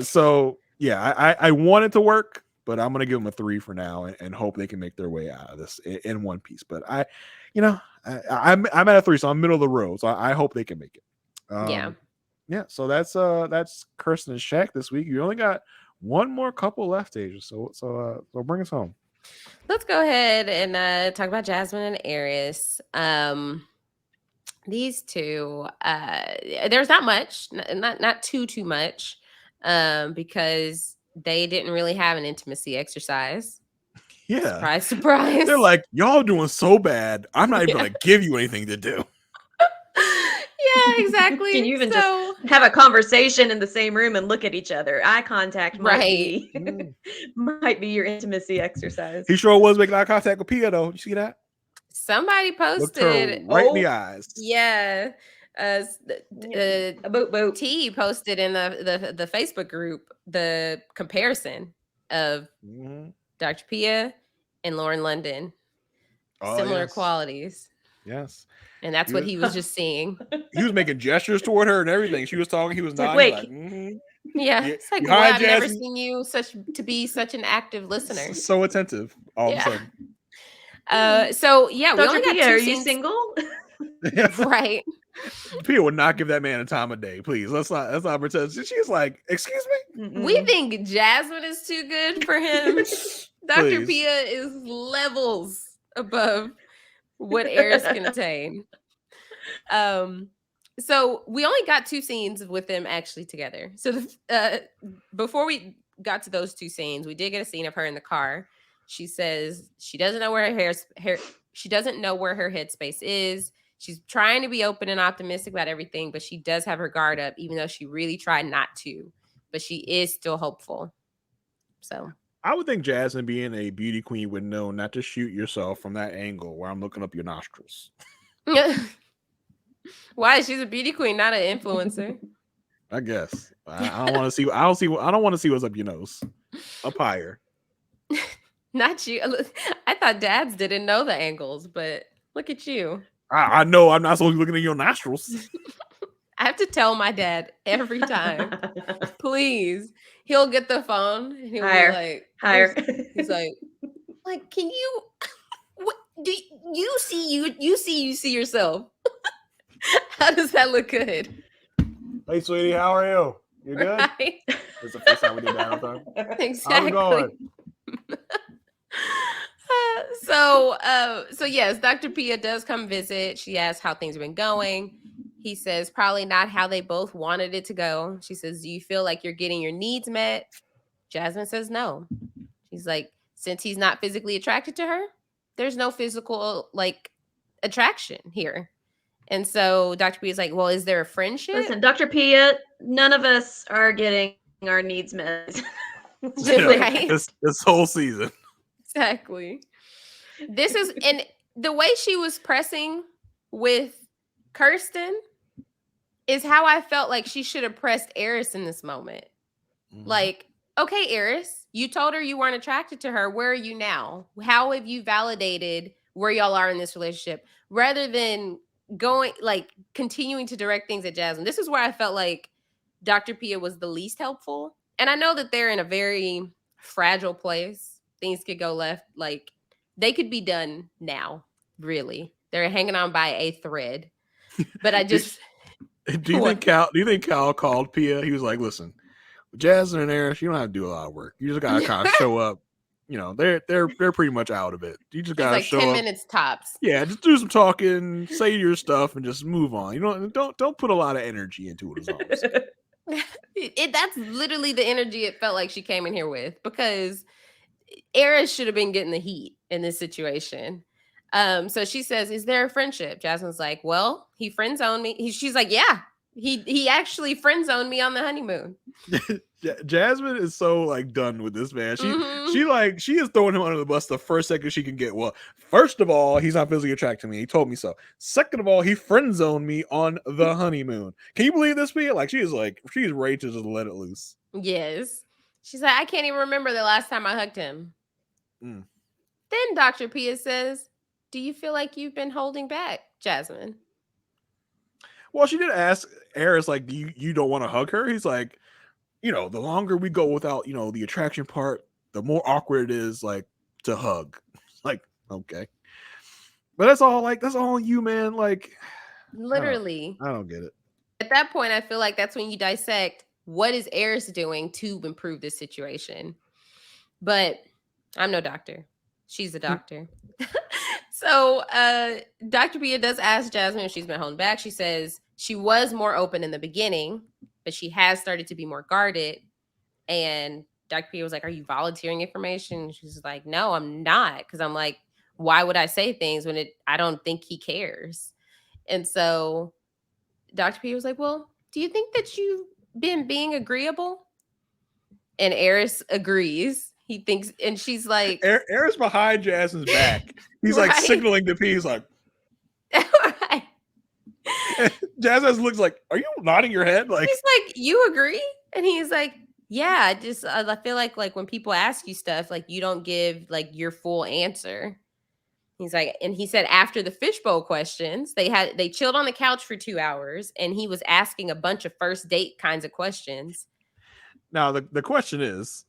So yeah, I want it to work, but I'm gonna give them a 3 for now and hope they can make their way out of this in one piece. But I'm at a 3, so I'm middle of the road. So I hope they can make it. Yeah. So that's Kirsten and Shaq this week. You only got one more couple left, Asia. So bring us home. Let's go ahead and talk about Jasmine and Aries. These two, there's not much, not too much, because they didn't really have an intimacy exercise. Yeah. Surprise, surprise. They're like, y'all doing so bad. I'm not even gonna give you anything to do. Yeah, exactly. Can you even just have a conversation in the same room and look at each other? Eye contact might be your intimacy exercise. He sure was making eye contact with Pia, though. You see that? Somebody Looked her posted. right in the eyes. Yeah. Boop. T posted in the Facebook group the comparison of Dr. Pia and Lauren London. Similar qualities. Yes. And that's what he was just seeing. He was making gestures toward her and everything. She was talking. He was nodding. Wait. Like, Yeah. It's like, wow, I've never seen you to be such an active listener. So attentive all of a sudden. So yeah, we Dr. only got Pia, two are scenes. You single? Right. Pia would not give that man a time of day. Please, let's not pretend. She's like, excuse me. We think Jasmine is too good for him. Dr. Pia is levels above what Eris can attain. So we only got two scenes with them actually together. So before we got to those two scenes, we did get a scene of her in the car. She says she doesn't know where she doesn't know where her headspace is. She's trying to be open and optimistic about everything, but she does have her guard up, even though she really tried not to. But she is still hopeful. So I would think Jasmine, being a beauty queen, would know not to shoot yourself from that angle where I'm looking up your nostrils. Why? She's a beauty queen, not an influencer. I guess. I don't want to see. I don't want to see what's up your nose. Up higher. Not you. I thought dads didn't know the angles, but look at you. I know I'm not supposed to be looking at your nostrils. I have to tell my dad every time. Please. He'll get the phone and he'll be like, higher. He's like, can you? What do you see? You see yourself. How does that look good? Hey, sweetie, how are you? You good? Right? It's the first time we did that. Exactly. How's it going? So yes, Dr. Pia does come visit. She asks how things have been going. He says probably not how they both wanted it to go. She says, do you feel like you're getting your needs met? Jasmine says no. She's like, since he's not physically attracted to her, there's no physical attraction here. And so Dr. Pia is like, well, is there a friendship? Listen, Dr. Pia, none of us are getting our needs met. Right? This whole season. Exactly. And the way she was pressing with Kirsten is how I felt like she should have pressed Eris in this moment. Like, okay, Eris, you told her you weren't attracted to her. Where are you now? How have you validated where y'all are in this relationship? Rather than continuing to direct things at Jasmine. This is where I felt like Dr. Pia was the least helpful. And I know that they're in a very fragile place. Things could go left. They could be done now, really. They're hanging on by a thread. But I just do you think Cal called Pia? He was like, listen, Jasmine and Eris, you don't have to do a lot of work. You just gotta kind of show up. You know, they're pretty much out of it. You just gotta show 10 up. minutes tops. Yeah, just do some talking, say your stuff, and just move on. You know, don't put a lot of energy into it. That's literally the energy it felt like she came in here with, because Eris should have been getting the heat in this situation. So she says, is there a friendship? Jasmine's like, well, he friend zoned me. She's like, yeah, he actually friend zoned me on the honeymoon. Jasmine is so done with this man. She is throwing him under the bus the first second she can get. Well, first of all, he's not physically attracted to me. He told me so. Second of all, he friend zoned me on the honeymoon. Can you believe this, Pia? She's ready to just let it loose. Yes. She's like, I can't even remember the last time I hugged him. Then Dr. Pia says, do you feel like you've been holding back, Jasmine? Well, she did ask Eris, you don't want to hug her? He's like, the longer we go without, the attraction part, the more awkward it is, to hug. Okay. But that's all you, man. Literally. I don't get it. At that point, I feel like that's when you dissect what is Eris doing to improve this situation. But I'm no doctor. She's a doctor. So Dr. Pia does ask Jasmine if she's been holding back. She says she was more open in the beginning, but she has started to be more guarded. And Dr. Pia was like, are you volunteering information? She's like, no, I'm not. Because I'm like, why would I say things when I don't think he cares? And so Dr. Pia was like, well, do you think that you've been being agreeable? And Eris agrees. He thinks, and she's like, Eris behind Jasmine's back. He's like signaling to P. He's like, right. Jasmine looks like, are you nodding your head? Like, he's like, you agree? And he's like, yeah, I feel like when people ask you stuff, like you don't give like your full answer. He's like, and he said after the fishbowl questions, they chilled on the couch for 2 hours, and he was asking a bunch of first date kinds of questions. Now the question is,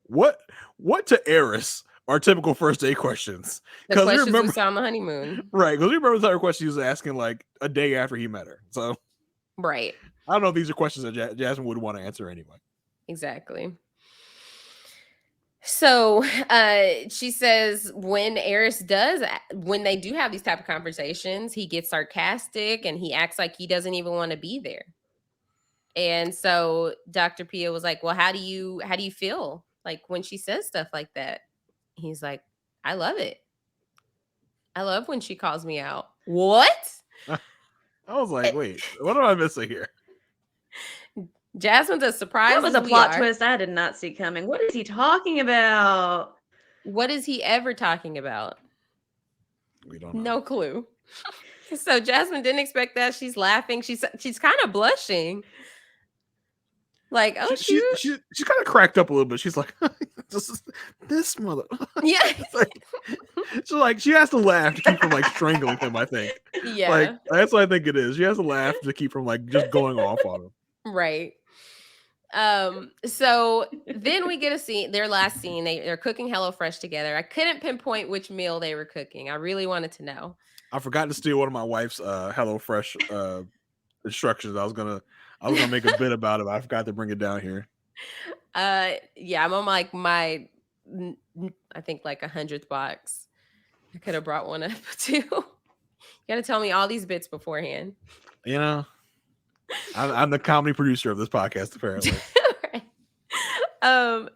what to Eris are typical first date questions? The questions we saw on the honeymoon, right? Because we remember the other question he was asking like a day after he met her. So, right. I don't know if these are questions that Jasmine would want to answer anyway. Exactly. So she says when they do have these type of conversations, he gets sarcastic and he acts like he doesn't even want to be there. And so Dr. Pia was like, well, how do you feel like when she says stuff like that? He's like, I love it. I love when she calls me out. What? I was like, wait, what am I missing here? Jasmine's a surprise. That was a plot twist I did not see coming. What is he talking about? What is he ever talking about? We don't know. No clue. So Jasmine didn't expect that. She's laughing. She's kind of blushing. Like, oh, she's kind of cracked up a little bit. She's like, this mother. Yeah. She's like, she has to laugh to keep from like strangling him, I think. Yeah. Like, that's what I think it is. She has to laugh to keep from like just going off on him. Right. So then we get a scene, their last scene, they're cooking HelloFresh together. I couldn't pinpoint which meal they were cooking. I really wanted to know. I forgot to steal one of my wife's HelloFresh instructions. I was gonna make a bit about it, but I forgot to bring it down here. Yeah, I'm on like my I think like 100th box. I could have brought one up too. You gotta tell me all these bits beforehand. You know, I'm the comedy producer of this podcast, apparently. Right.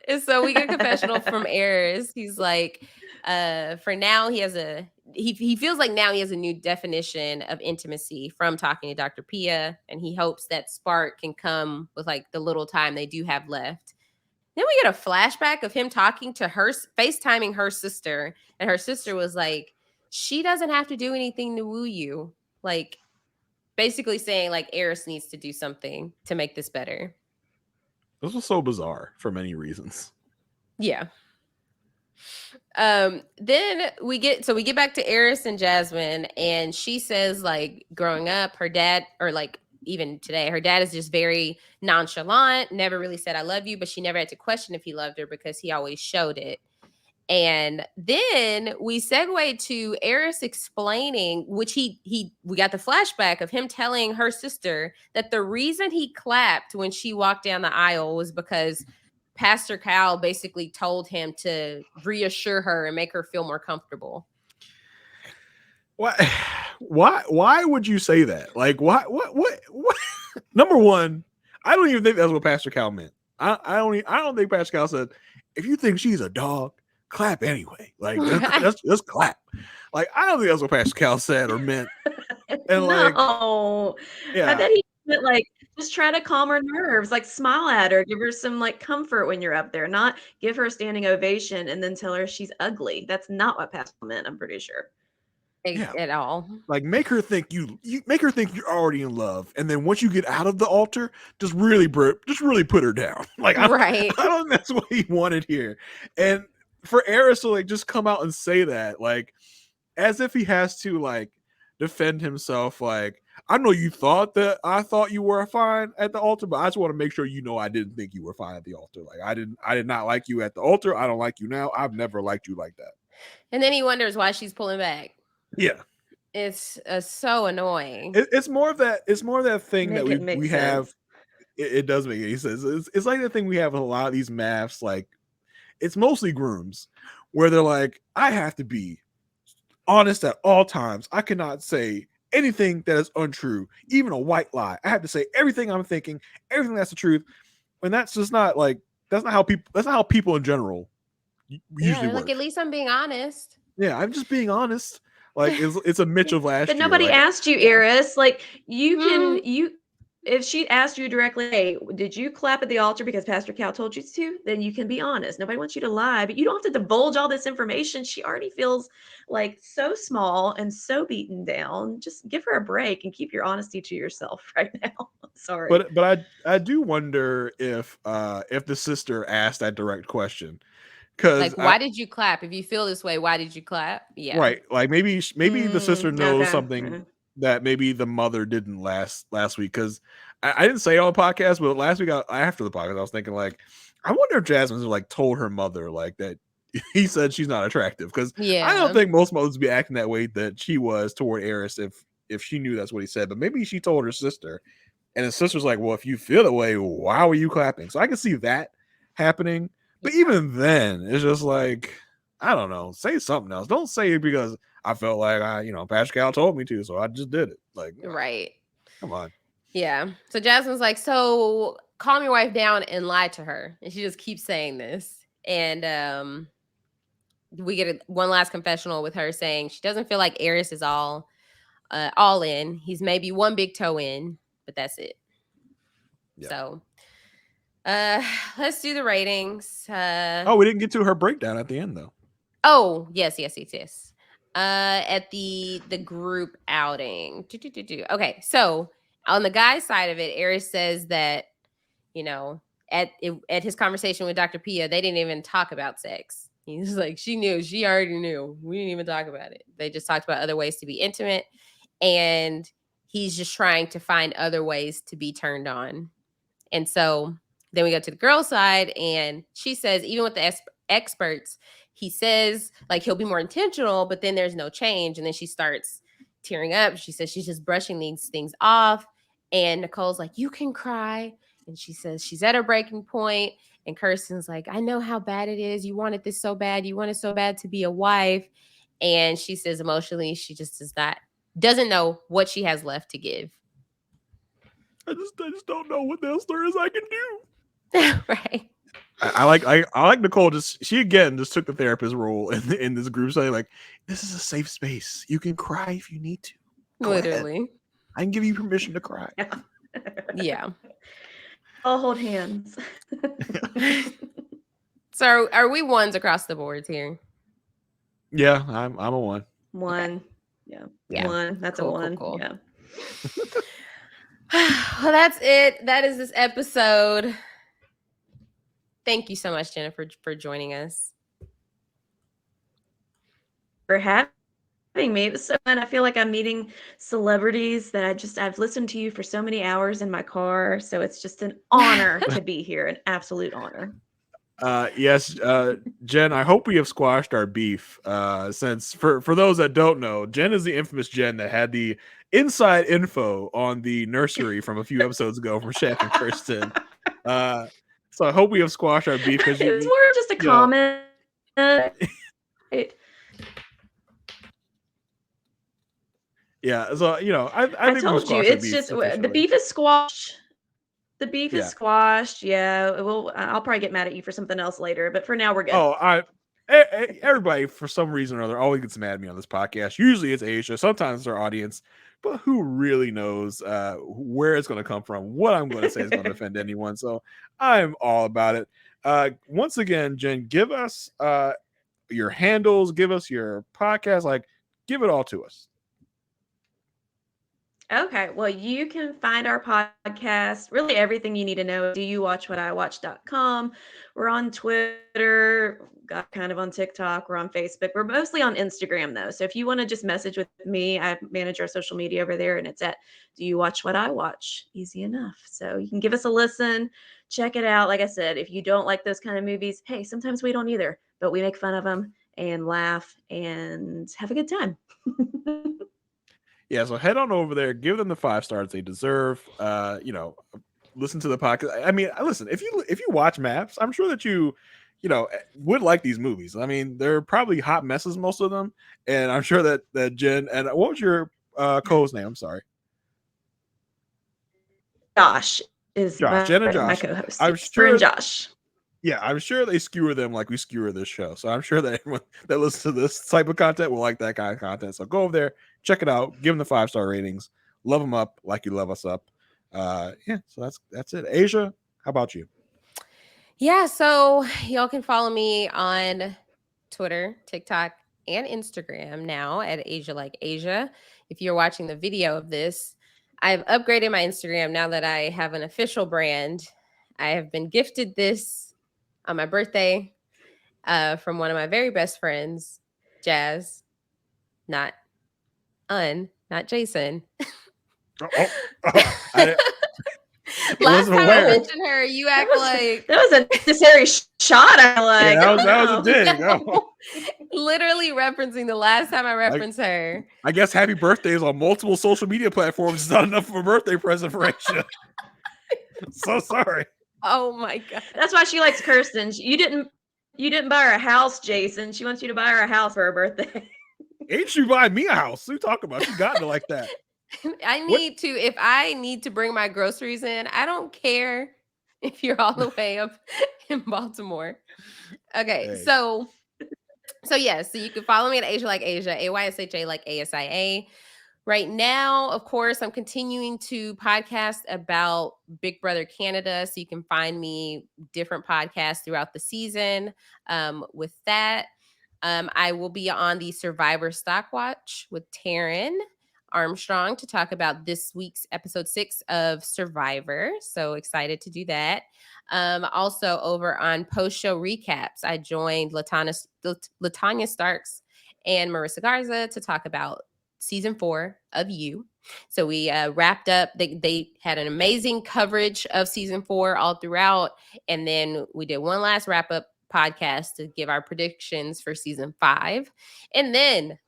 And so we get a confessional from Eris. He's like, for now, he feels like now he has a new definition of intimacy from talking to Dr. Pia, and he hopes that spark can come with like the little time they do have left. Then we get a flashback of him talking to her, FaceTiming her sister, and her sister was like, she doesn't have to do anything to woo you. Like, basically saying like Eris needs to do something to make this better. This was so bizarre for many reasons. Yeah. Then we get back to Eris and Jasmine, and she says like growing up, her dad, or like even today, her dad is just very nonchalant, never really said I love you, but she never had to question if he loved her because he always showed it. And then we segue to Eris explaining, which we got the flashback of him telling her sister that the reason he clapped when she walked down the aisle was because Pastor Cal basically told him to reassure her and make her feel more comfortable. Why would you say that? Like, what? Number one, I don't even think that's what Pastor Cal meant. I don't think Pastor Cal said, if you think she's a dog, clap anyway. Like, just clap. Like, I don't think that's what Pastor Cal said or meant. And like, no, yeah, I bet he meant like just try to calm her nerves, like smile at her, give her some like comfort when you're up there, not give her a standing ovation and then tell her she's ugly. That's not what Pastor meant, I'm pretty sure. At all. Like, make her think you make her think you're already in love, and then once you get out of the altar, just really put her down. Like, right. I don't think that's what he wanted here. And for Eris to like just come out and say that, like, as if he has to like defend himself, like, I know you thought that I thought you were fine at the altar, but I just want to make sure you know I didn't think you were fine at the altar. Like, I did not like you at the altar. I don't like you now. I've never liked you like that. And then he wonders why she's pulling back. Yeah. It's so annoying. It's more of that thing that we have. It does make it. He says it's like the thing we have with a lot of these mafs. Like, it's mostly grooms where they're like, I have to be honest at all times. I cannot say anything that is untrue, even a white lie. I have to say everything I'm thinking, everything that's the truth. And that's just not like, that's not how people in general usually work. Like, at least I'm being honest. Yeah, I'm just being honest. Like, it's a Mitch of last year. But nobody asked you, Eris. Like, you if she asked you directly, hey, did you clap at the altar because Pastor Cal told you to? Then you can be honest. Nobody wants you to lie, but you don't have to divulge all this information. She already feels like so small and so beaten down. Just give her a break and keep your honesty to yourself right now. Sorry. But I do wonder if the sister asked that direct question. Like, why did you clap? If you feel this way, why did you clap? Yeah. Right. Like maybe the sister knows something that maybe the mother didn't last week. Because I didn't say it on the podcast, but last week after the podcast, I was thinking like, I wonder if Jasmine's like told her mother like that he said she's not attractive. Because I don't think most mothers would be acting that way that she was toward Eris if she knew that's what he said. But maybe she told her sister, and his sister's like, well, if you feel that way, why were you clapping? So I can see that happening. But even then, it's just like, I don't know. Say something else. Don't say it because I felt like Pastor Cal told me to, so I just did it. Like, right. Come on. Yeah. So Jasmine's like, so calm your wife down and lie to her. And she just keeps saying this. And we get one last confessional with her saying she doesn't feel like Eris is all in. He's maybe one big toe in, but that's it. Yeah. So let's do the ratings. We didn't get to her breakdown at the end though. Oh, yes. At the group outing. Okay, so on the guy's side of it, Eris says that, at his conversation with Dr. Pia, they didn't even talk about sex. He's like, she already knew. We didn't even talk about it. They just talked about other ways to be intimate. And he's just trying to find other ways to be turned on. And so then we go to the girl side, and she says, even with the experts, he says like he'll be more intentional, but then there's no change. And then she starts tearing up. She says she's just brushing these things off. And Nicole's like, you can cry. And she says she's at her breaking point. And Kirsten's like, I know how bad it is. You wanted this so bad. You wanted so bad to be a wife. And she says emotionally, she just doesn't know what she has left to give. I just don't know what else there is I can do. Right. I like Nicole. She again just took the therapist role in this group, saying like, "This is a safe space. You can cry if you need to. Literally, I can give you permission to cry." Yeah. I'll hold hands. So, are we ones across the boards here? Yeah, I'm a one. One. Okay. Yeah. One. That's cool, a one. Cool. Yeah. Well, that's it. That is this episode. Thank you so much, Jennifer, for joining us. For having me. It was so fun. I feel like I'm meeting celebrities that I've listened to you for so many hours in my car. So it's just an honor to be here, an absolute honor. Yes, Jen, I hope we have squashed our beef. Since for those that don't know, Jen is the infamous Jen that had the inside info on the nursery from a few episodes ago from Chef and Kirsten. So I hope we have squashed our beef because it's more just a comment. Yeah, so I think told you it's just the beef is squashed. The beef is squashed. Yeah, I'll probably get mad at you for something else later, but for now we're good. Everybody for some reason or other always gets mad at me on this podcast. Usually it's Aysha, sometimes it's our audience, but who really knows where it's going to come from? What I'm going to say is going to offend anyone. So I'm all about it. Once again, Jen, give us your handles, give us your podcast, give it all to us. Okay, well, you can find our podcast, really everything you need to know. doyouwatchwhatiwatch.com. We're on Twitter, got kind of on TikTok. We're on Facebook. We're mostly on Instagram, though. So if you want to just message with me, I manage our social media over there, and it's at Do You Watch What I Watch? Easy enough. So you can give us a listen, check it out. Like I said, if you don't like those kind of movies, hey, sometimes we don't either, but we make fun of them and laugh and have a good time. Yeah, so head on over there, give them the 5 stars they deserve. Listen to the podcast. I mean, listen, if you watch MAFs, I'm sure that you would like these movies. I mean, they're probably hot messes, most of them, and I'm sure that Jen and what was your co-host name? I'm sorry, Josh is Jen and Josh. My co-host. I'm sure Josh. Yeah, I'm sure they skewer them like we skewer this show. So I'm sure that everyone that listens to this type of content will like that kind of content. So go over there, check it out, give them the 5-star ratings, love them up like you love us up. Yeah, so that's it. Aysha, how about you? Yeah, so y'all can follow me on Twitter, TikTok, and Instagram now at Aysha Like Aysha. If you're watching the video of this, I've upgraded my Instagram now that I have an official brand. I have been gifted this on my birthday from one of my very best friends, Jazz, not Jason. Last time I mentioned her, you act like that was a necessary shot. I like. Yeah, that was a dig. No. Literally referencing the last time I referenced her. I guess happy birthdays on multiple social media platforms is not enough of a birthday present for Aysha. So sorry. Oh my god. That's why she likes Kirsten. You didn't buy her a house, Jason. She wants you to buy her a house for her birthday. Ain't she buy me a house? What are you talking about? She got it like that. If I need to bring my groceries in, I don't care if you're all the way up in Baltimore. Okay, Hey. so you can follow me at Aysha Like Aysha, AYSHA like ASIA. Right now, of course, I'm continuing to podcast about Big Brother Canada, so you can find me different podcasts throughout the season. With that, I will be on the Survivor Stock Watch with Taryn Armstrong to talk about this week's episode 6 of Survivor. So excited to do that. Also over on post-show recaps, I joined Latanya Starks and Marissa Garza to talk about season 4 of You. So we wrapped up. They had an amazing coverage of season 4 all throughout. And then we did one last wrap-up podcast to give our predictions for season 5. And then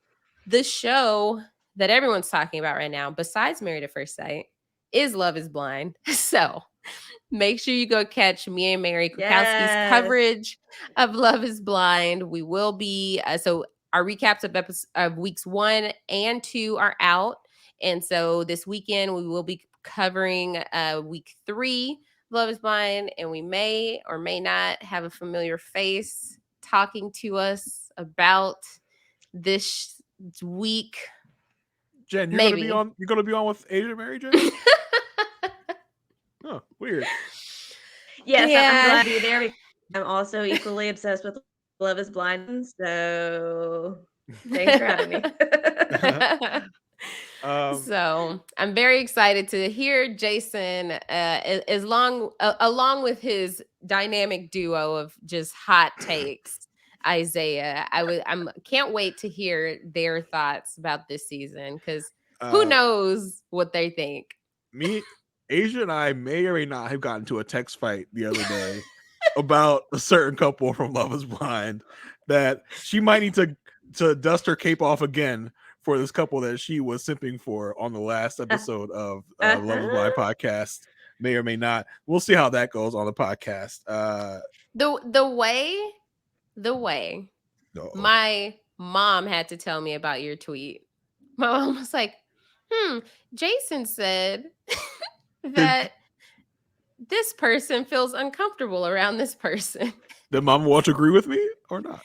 the show that everyone's talking about right now, besides Married at First Sight, is Love is Blind. So make sure you go catch me and Mary Kukowski's coverage of Love is Blind. We will be, so our recaps of weeks 1 and 2 are out. And so this weekend we will be covering week 3, Love is Blind, and we may or may not have a familiar face talking to us about this week. Jen, you're gonna be on with Aysha, Mary Jen? Oh, weird. Yes, yeah. I'm glad to be there. I'm also equally obsessed with Love is Blind, so thanks for having me. So I'm very excited to hear Jason along with his dynamic duo of just hot takes. Isaiah, I can't wait to hear their thoughts about this season, because who knows what they think. Aysha and I may or may not have gotten to a text fight the other day about a certain couple from Love is Blind that she might need to dust her cape off again for this couple that she was simping for on the last episode of Love is Blind podcast. May or may not. We'll see how that goes on the podcast. The way my mom had to tell me about your tweet. My mom was like, Jason said that this person feels uncomfortable around this person. Did mom want to agree with me or not?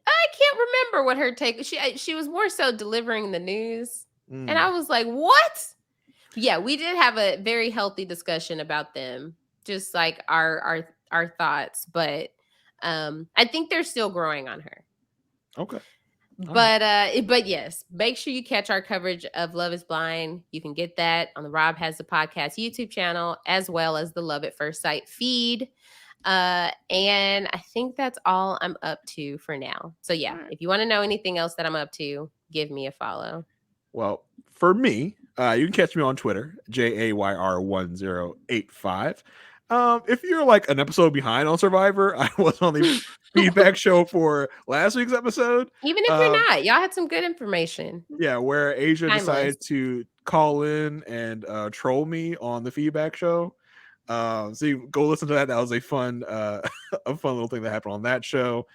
I can't remember what her take. She was more so delivering the news. And I was like, what? Yeah, we did have a very healthy discussion about them. Just like our thoughts. But I think they're still growing on her. Okay. But yes, make sure you catch our coverage of Love is Blind. You can get that on the Rob Has the Podcast YouTube channel, as well as the Love at First Sight feed. And I think that's all I'm up to for now. So yeah, if you want to know anything else that I'm up to, give me a follow. Well, for me, you can catch me on Twitter, JAYR1085. If you're like an episode behind on Survivor, I was on the feedback show for last week's episode. Even if you're not, y'all had some good information. Yeah, where Aysha decided to call in and troll me on the feedback show. So you go listen to that. That was a fun little thing that happened on that show.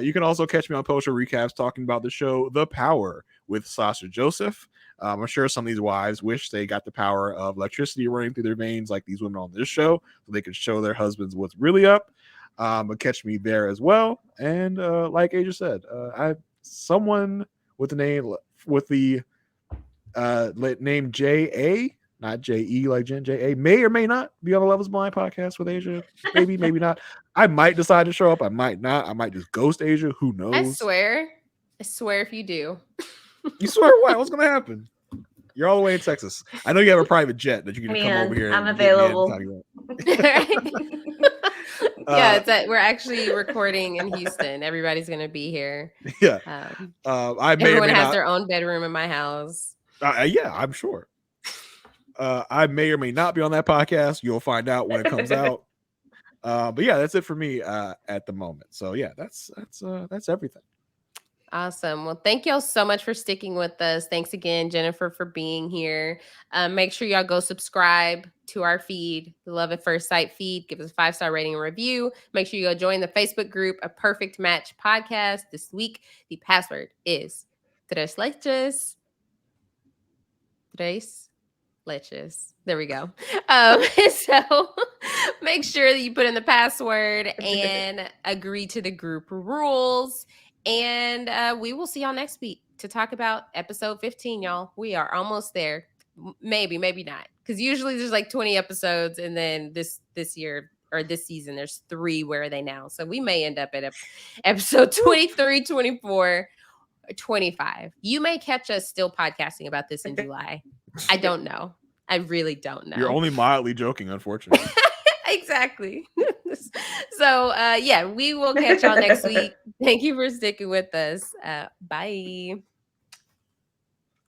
You can also catch me on post-show recaps talking about the show The Power with Sasha Joseph. I'm sure some of these wives wish they got the power of electricity running through their veins like these women on this show, so they could show their husbands what's really up. But catch me there as well. And like Aysha said, I someone with the name name JA not J-E like Jen. J-A may or may not be on the Love is Blind podcast with Aysha. Maybe, maybe not. I might decide to show up. I might not. I might just ghost Aysha. Who knows? I swear if you do. You swear what? What's going to happen? You're all the way in Texas. I know you have a private jet that you can come over here. I'm available. We're actually recording in Houston. Everybody's going to be here. Yeah. Everyone has their own bedroom in my house. Yeah, I'm sure. I may or may not be on that podcast. You'll find out when it comes out. But yeah, that's it for me at the moment. So yeah, that's everything. Awesome. Well, thank y'all so much for sticking with us. Thanks again, Jennifer, for being here. Make sure y'all go subscribe to our feed, the Love at First Sight feed. Give us a 5-star rating and review. Make sure you go join the Facebook group, A Perfect Match Podcast. This week, the password is Tres Leches. There we go. So make sure that you put in the password and agree to the group rules. And we will see y'all next week to talk about episode 15, y'all. We are almost there. Maybe not. Because usually there's like 20 episodes. And then this year or this season, there's 3. Where are they now? So we may end up at episode 23, 24, 25. You may catch us still podcasting about this in July. I don't know. I really don't know. You're only mildly joking, unfortunately. Exactly. So, we will catch y'all next week. Thank you for sticking with us. Bye.